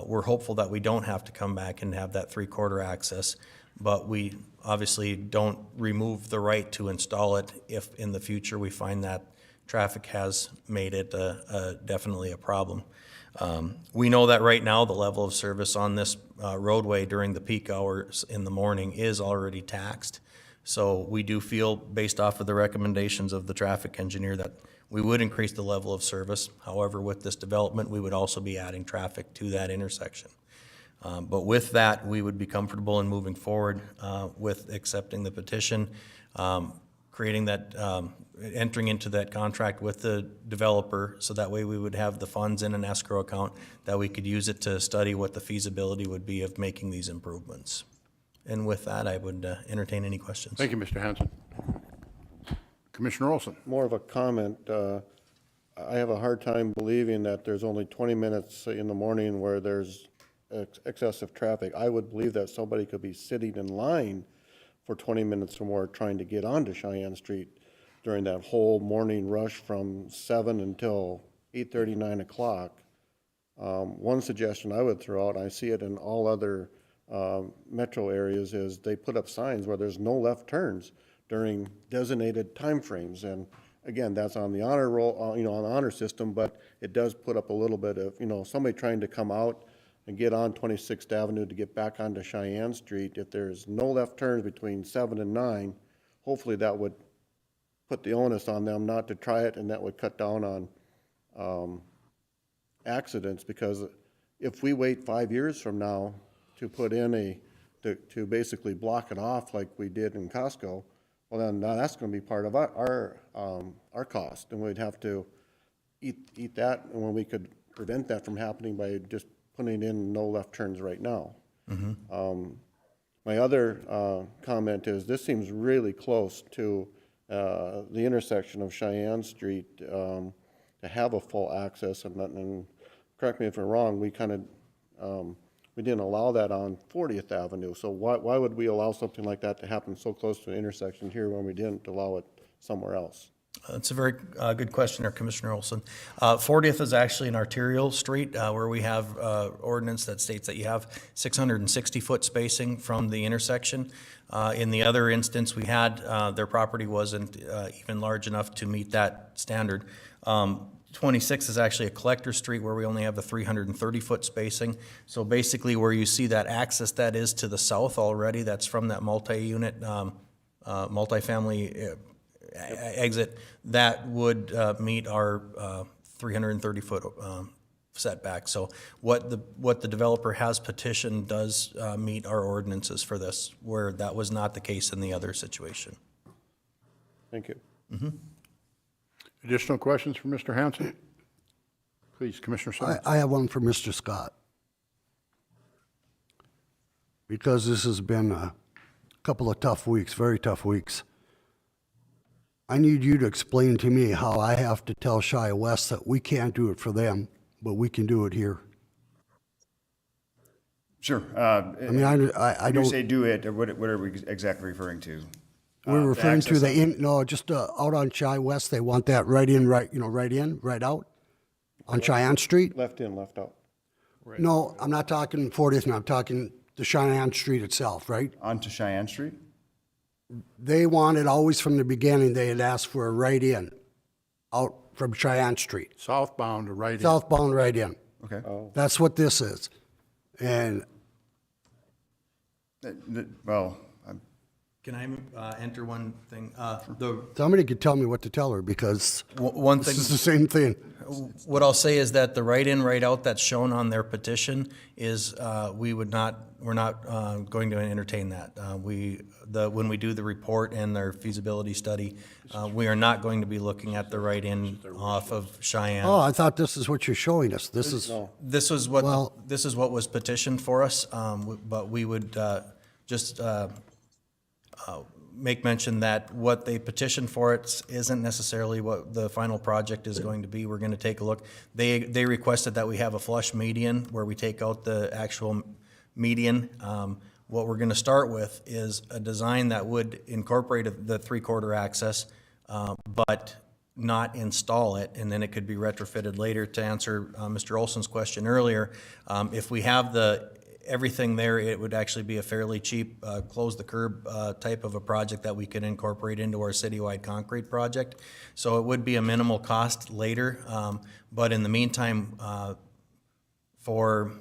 we're hopeful that we don't have to come back and have that 3/4 access, but we obviously don't remove the right to install it if in the future we find that traffic has made it definitely a problem. We know that right now the level of service on this roadway during the peak hours in the morning is already taxed. So we do feel, based off of the recommendations of the traffic engineer, that we would increase the level of service. However, with this development, we would also be adding traffic to that intersection. But with that, we would be comfortable in moving forward with accepting the petition, creating that, entering into that contract with the developer, so that way we would have the funds in an escrow account that we could use it to study what the feasibility would be of making these improvements. And with that, I would entertain any questions. Thank you, Mr. Hanson. Commissioner Olson. More of a comment. I have a hard time believing that there's only 20 minutes in the morning where there's excessive traffic. I would believe that somebody could be sitting in line for 20 minutes or more trying to get onto Cheyenne Street during that whole morning rush from 7 until 8:30, 9 o'clock. One suggestion I would throw out, I see it in all other metro areas, is they put up signs where there's no left turns during designated timeframes. And again, that's on the honor roll, on the honor system, but it does put up a little bit of, somebody trying to come out and get on 26th Avenue to get back onto Cheyenne Street, if there's no left turns between 7 and 9, hopefully that would put the onus on them not to try it, and that would cut down on accidents, because if we wait 5 years from now to put in to basically block it off like we did in Costco, well, then now that's going to be part of our cost, and we'd have to eat that, and when we could prevent that from happening by just putting in no left turns right now. My other comment is this seems really close to the intersection of Cheyenne Street to have a full access, and correct me if I'm wrong, we kind of we didn't allow that on 40th Avenue. So why would we allow something like that to happen so close to an intersection here when we didn't allow it somewhere else? That's a very good question there, Commissioner Olson. 40th is actually an arterial street where we have ordinance that states that you have 660-foot spacing from the intersection. In the other instance we had, their property wasn't even large enough to meet that standard. 26 is actually a collector street where we only have the 330-foot spacing. So basically where you see that access that is to the south already, that's from that multi-unit, multifamily exit, that would meet our 330-foot setback. So what the developer has petitioned does meet our ordinances for this, where that was not the case in the other situation. Thank you. Additional questions for Mr. Hanson? Please, Commissioner Simmons. I have one for Mr. Scott. Because this has been a couple of tough weeks, very tough weeks. I need you to explain to me how I have to tell Chi West that we can't do it for them, but we can do it here. Sure. I mean, I When don't. you say do it, what are we exactly referring to? We're referring to access just out on Chi West. They want that right in, right out on Cheyenne Street. Left in, left out. No, I'm not talking 40th. No, I'm talking the Cheyenne Street itself, right? Onto Cheyenne Street? They wanted always from the beginning. They had asked for a right in, out from Cheyenne Street. Southbound to right in. Southbound right in. Okay. That's what this is, and Well, Can I enter one thing? somebody could tell me what to tell her because One thing, this is the same thing. what I'll say is that the right-in, right-out that's shown on their petition is, we're not going to entertain that. When we do the report and their feasibility study, we are not going to be looking at the right-in off of Cheyenne. Oh, I thought this is what you're showing us. This is, This is what was petitioned for us, but we would just make mention that what they petitioned for it isn't necessarily what the final project is going to be. We're going to take a look. They requested that we have a flush median where we take out the actual median. What we're going to start with is a design that would incorporate the three-quarter access, but not install it, and then it could be retrofitted later. To answer Mr. Olson's question earlier, if we have everything there, it would actually be a fairly cheap, close the curb type of a project that we could incorporate into our citywide concrete project. So it would be a minimal cost later, but in the meantime, for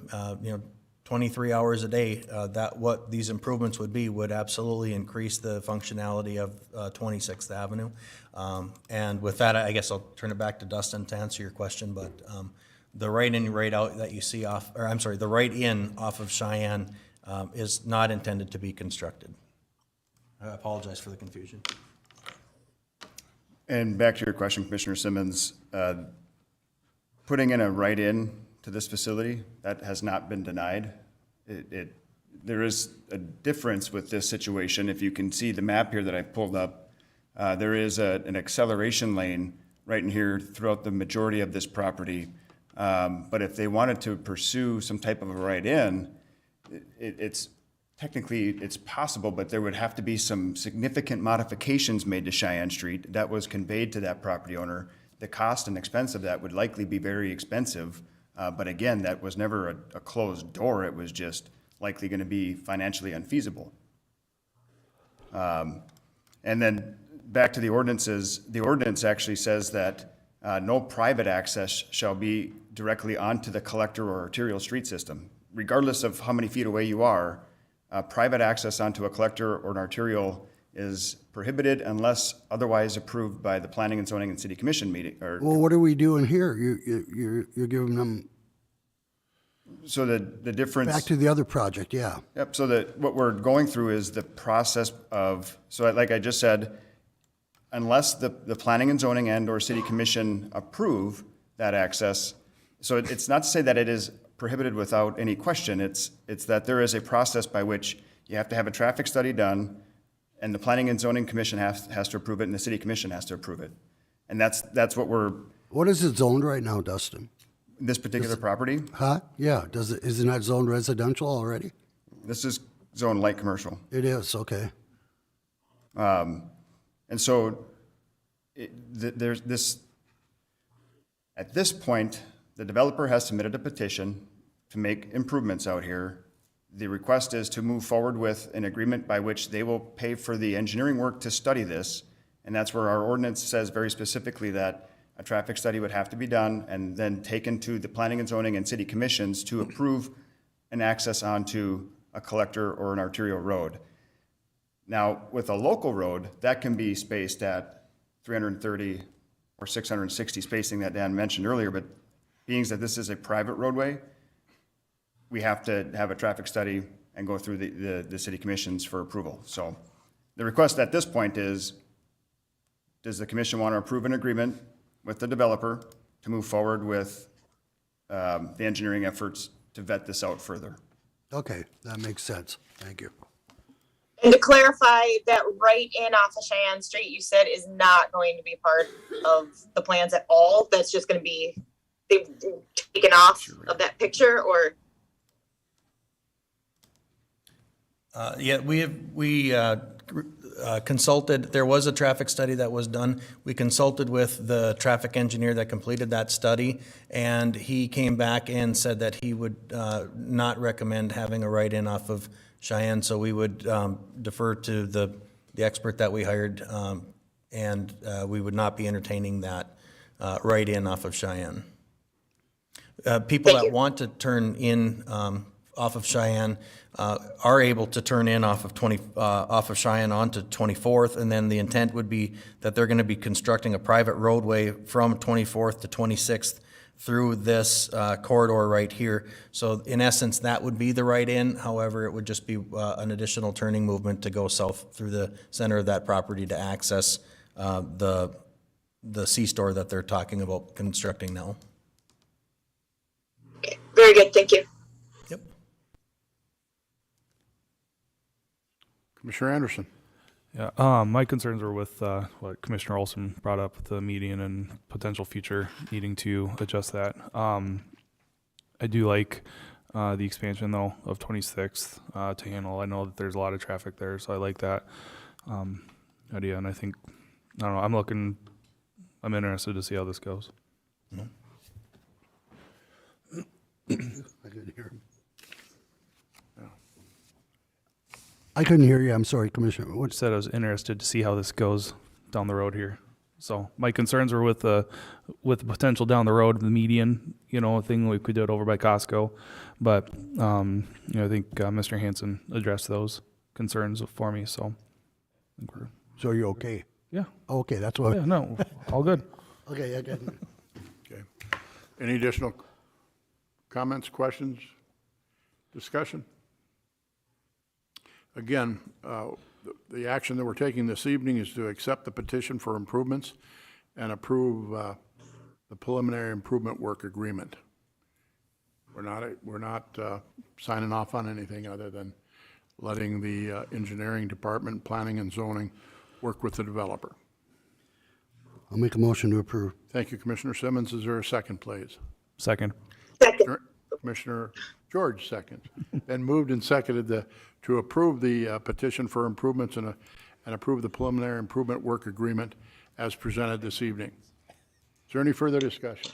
23 hours a day, that what these improvements would absolutely increase the functionality of 26th Avenue. And with that, I guess I'll turn it back to Dustin to answer your question, but the right-in, right-out that you see the right-in off of Cheyenne is not intended to be constructed. I apologize for the confusion. And back to your question, Commissioner Simmons, putting in a right-in to this facility, that has not been denied. There is a difference with this situation. If you can see the map here that I pulled up, there is an acceleration lane right in here throughout the majority of this property. But if they wanted to pursue some type of a right-in, it's possible, but there would have to be some significant modifications made to Cheyenne Street that was conveyed to that property owner. The cost and expense of that would likely be very expensive. But again, that was never a closed door. It was just likely going to be financially unfeasible. And then back to the ordinances, the ordinance actually says that no private access shall be directly onto the collector or arterial street system. regardless of how many feet away you are, private access onto a collector or an arterial is prohibited unless otherwise approved by the Planning and Zoning and City Commission meeting, or. Well, what are we doing here? You're giving them So the difference. back to the other project, yeah. Yep, so that, what we're going through is the process of, so like I just said, unless the Planning and Zoning and or City Commission approve that access, so it's not to say that it is prohibited without any question, it's that there is a process by which you have to have a traffic study done, and the Planning and Zoning Commission has to approve it, and the City Commission has to approve it. And that's what we're. What is it zoned right now, Dustin? This particular property? Huh? Yeah, is it not zoned residential already? This is zoned light commercial. It is, okay. And so there's this, at this point, the developer has submitted a petition to make improvements out here. The request is to move forward with an agreement by which they will pay for the engineering work to study this. And that's where our ordinance says very specifically that a traffic study would have to be done and then taken to the Planning and Zoning and City Commissions to approve an access onto a collector or an arterial road. Now, with a local road, that can be spaced at 330 or 660 spacing that Dan mentioned earlier, but being that this is a private roadway, we have to have a traffic study and go through the city commissions for approval. So the request at this point is, does the commission want to approve an agreement with the developer to move forward with the engineering efforts to vet this out further? Okay, that makes sense. Thank you. And to clarify, that right in off of Cheyenne Street, you said is not going to be part of the plans at all? That's just going to be they've taken off of that picture, or? Yeah, we consulted, there was a traffic study that was done. We consulted with the traffic engineer that completed that study, and he came back and said that he would not recommend having a right-in off of Cheyenne, so we would defer to the expert that we hired, and we would not be entertaining that right-in off of Cheyenne. People that want to turn in off of Cheyenne are able to turn in off of Cheyenne onto 24th, and then the intent would be that they're going to be constructing a private roadway from 24th to 26th through this corridor right here. So in essence, that would be the right-in. However, it would just be an additional turning movement to go south through the center of that property to access the C-store that they're talking about constructing now. Okay, very good, thank you. Yep. Commissioner Anderson. Yeah, my concerns are with what Commissioner Olson brought up with the median and potential future needing to adjust that. I do like the expansion though of 26th to handle. I know that there's a lot of traffic there, so I like that idea. And I think, I don't know, I'm interested to see how this goes. I couldn't hear him. I couldn't hear you. I'm sorry, Commissioner. What said I was interested to see how this goes down the road here. So my concerns were with the potential down the road, the median, thing we could do it over by Costco, but I think Mr. Hansen addressed those concerns for me. So I think so you're okay? Yeah. Okay, that's what. Yeah, no, all good. Okay, yeah, good. Okay. Any additional comments, questions, discussion? Again, the action that we're taking this evening is to accept the petition for improvements and approve the preliminary improvement work agreement. We're not signing off on anything other than letting the engineering department, planning and zoning, work with the developer. I'll make a motion to approve. Thank you, Commissioner Simmons. Is there a second, please? Second. Commissioner George, second. Then moved and seconded to approve the petition for improvements and approve the preliminary improvement work agreement as presented this evening. Is there any further discussion?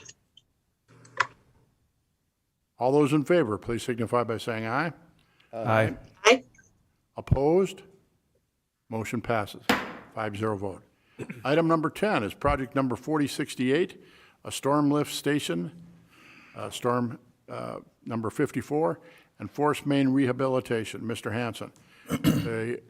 All those in favor, please signify by saying aye. Aye. Aye. Opposed? Motion passes. 5-0 vote. Item number 10 is project number 4068, a storm lift station, storm number 54, and force main rehabilitation. Mr. Hanson. The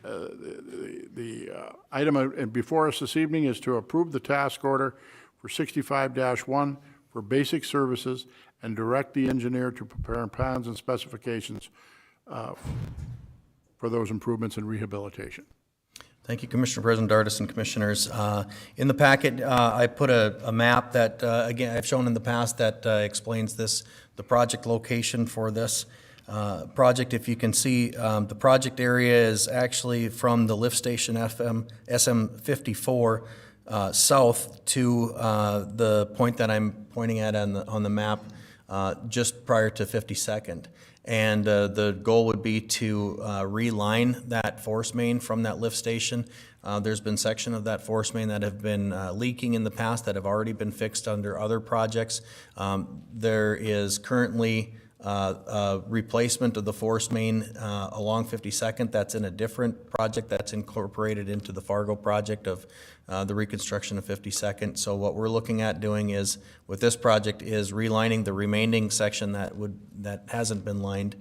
item before us this evening is to approve the task order for 65-1 for basic services and direct the engineer to prepare plans and specifications for those improvements in rehabilitation. Thank you, Commissioner President Dardis and Commissioners. In the packet, I put a map that, again, I've shown in the past that explains the project location for this project. If you can see, the project area is actually from the lift station SM54 south to the point that I'm pointing at on the map, just prior to 52nd. And the goal would be to reline that force main from that lift station. There's been section of that force main that have been leaking in the past that have already been fixed under other projects. There is currently replacement of the force main along 52nd. That's in a different project that's incorporated into the Fargo project of the reconstruction of 52nd. So what we're looking at doing is, with this project, is relining the remaining section that hasn't been lined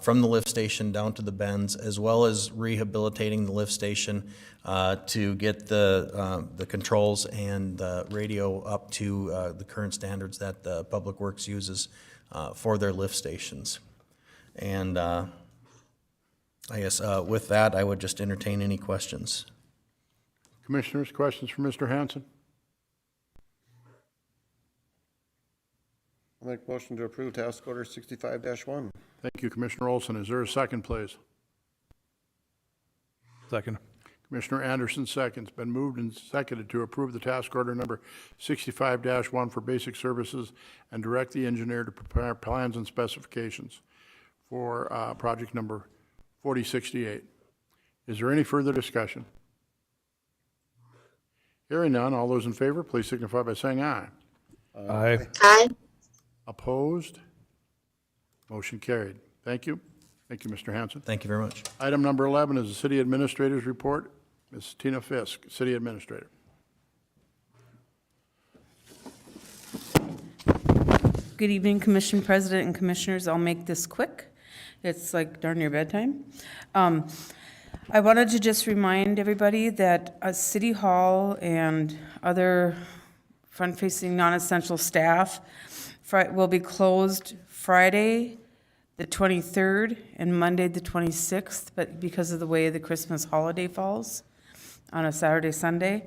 from the lift station down to the bends, as well as rehabilitating the lift station to get the controls and the radio up to the current standards that the Public Works uses for their lift stations. And I guess with that, I would just entertain any questions. Commissioners, questions for Mr. Hanson? I'll make a motion to approve task order 65-1. Thank you, Commissioner Olson. Is there a second, please? Second. Commissioner Anderson seconds. Been moved and seconded to approve the task order number 65-1 for basic services and direct the engineer to prepare plans and specifications for project number 4068. Is there any further discussion? Hearing none, all those in favor, please signify by saying aye. Aye. Aye. Opposed? Motion carried. Thank you. Thank you, Mr. Hanson. Thank you very much. Item number 11 is the City Administrator's Report. Ms. Tina Fisk, City Administrator. Good evening, Commission President and Commissioners. I'll make this quick. It's like darn near bedtime. I wanted to just remind everybody that City Hall and other front-facing non-essential staff will be closed Friday, the 23rd, and Monday, the 26th, but because of the way the Christmas holiday falls on a Saturday, Sunday.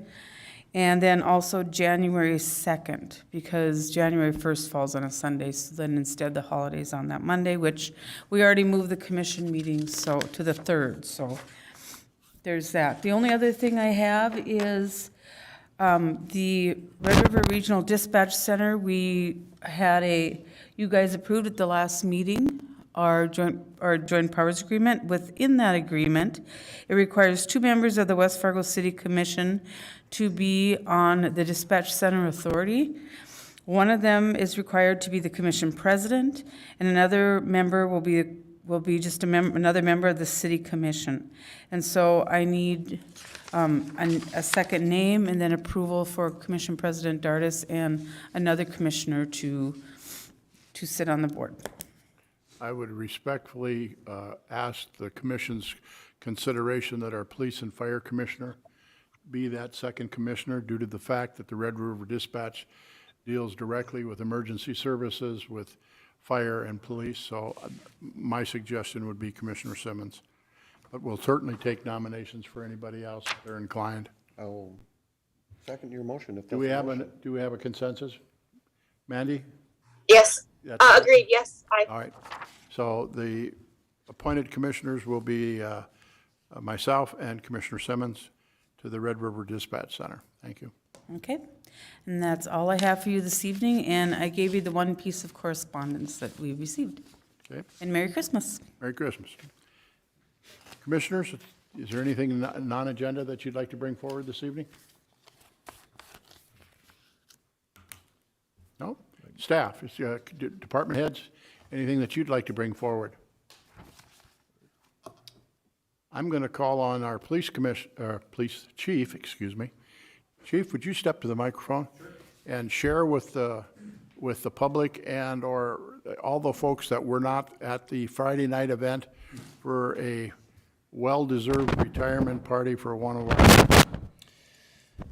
And then also January 2nd, because January 1st falls on a Sunday, so then instead the holiday's on that Monday, which we already moved the commission meeting to the 3rd, so there's that. The only other thing I have is the Red River Regional Dispatch Center. We had you guys approved at the last meeting our joint powers agreement. Within that agreement, it requires 2 members of the West Fargo City Commission to be on the Dispatch Center Authority. One of them is required to be the commission president, and another member will be just another member of the city commission. And so I need a second name and then approval for Commission President Dardis and another commissioner to sit on the board. I would respectfully ask the commission's consideration that our police and fire commissioner be that second commissioner, due to the fact that the Red River Dispatch deals directly with emergency services, with fire and police. So my suggestion would be Commissioner Simmons. But we'll certainly take nominations for anybody else if they're inclined. I'll second your motion. If Do we have a consensus? Mandy? Yes. That's- Agreed. Yes. Aye. All right. So the appointed commissioners will be myself and Commissioner Simmons to the Red River Dispatch Center. Thank you. Okay, and that's all I have for you this evening, and I gave you the one piece of correspondence that we received. Okay. And Merry Christmas. Merry Christmas. Commissioners, is there anything non-agenda that you'd like to bring forward this evening? No? Staff, department heads, anything that you'd like to bring forward? I'm going to call on our police chief, excuse me. Chief, would you step to the microphone and share with the with the public and/or all the folks that were not at the Friday night event for a well-deserved retirement party for one of our.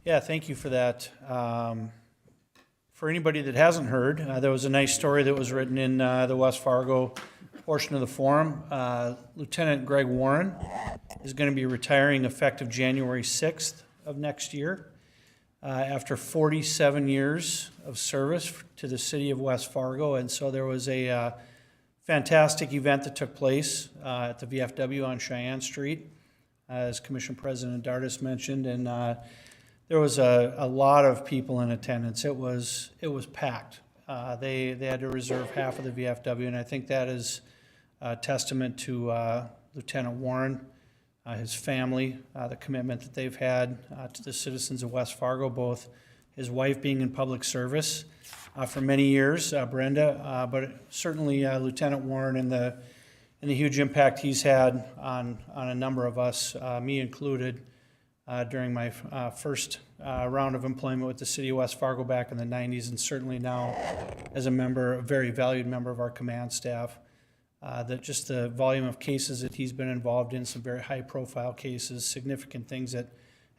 Yeah, thank you for that. For anybody that hasn't heard, there was a nice story that was written in the West Fargo portion of the forum. Lieutenant Greg Warren is going to be retiring effective January 6th of next year after 47 years of service to the city of West Fargo. And so there was a fantastic event that took place at the VFW on Cheyenne Street, as Commission President Dardis mentioned, and there was a lot of people in attendance. It was packed. They had to reserve half of the VFW, and I think that is a testament to Lieutenant Warren, his family, the commitment that they've had to the citizens of West Fargo, both his wife being in public service for many years, Brenda, but certainly Lieutenant Warren and the huge impact he's had on a number of us, me included, during my first round of employment with the city of West Fargo back in the 90s, and certainly now as a very valued member of our command staff. That just the volume of cases that he's been involved in, some very high-profile cases, significant things that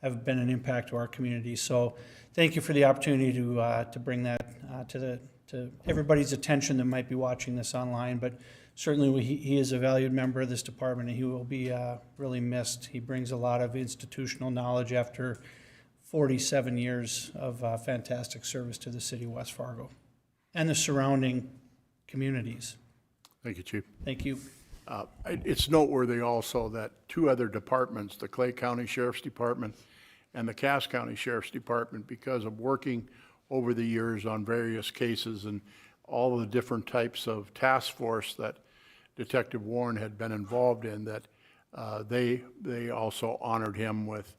have been an impact to our community. So thank you for the opportunity to bring that to everybody's attention that might be watching this online. But certainly he is a valued member of this department, and he will be really missed. He brings a lot of institutional knowledge after 47 years of fantastic service to the city of West Fargo and the surrounding communities. Thank you, Chief. Thank you. It's noteworthy also that two other departments, the Clay County Sheriff's Department and the Cass County Sheriff's Department, because of working over the years on various cases and all the different types of task force that Detective Warren had been involved in, that they also honored him with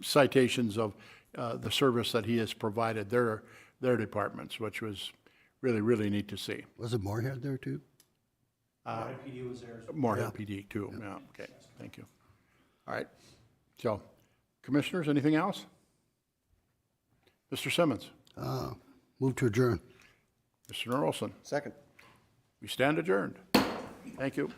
citations of the service that he has provided their departments, which was really, really neat to see. Was it Moorhead there too? Moorhead PD was there as well. Moorhead PD too, yeah, okay, thank you. All right, so, commissioners, anything else? Mr. Simmons? Move to adjourn. Mr. Norrelson? Second. We stand adjourned. Thank you.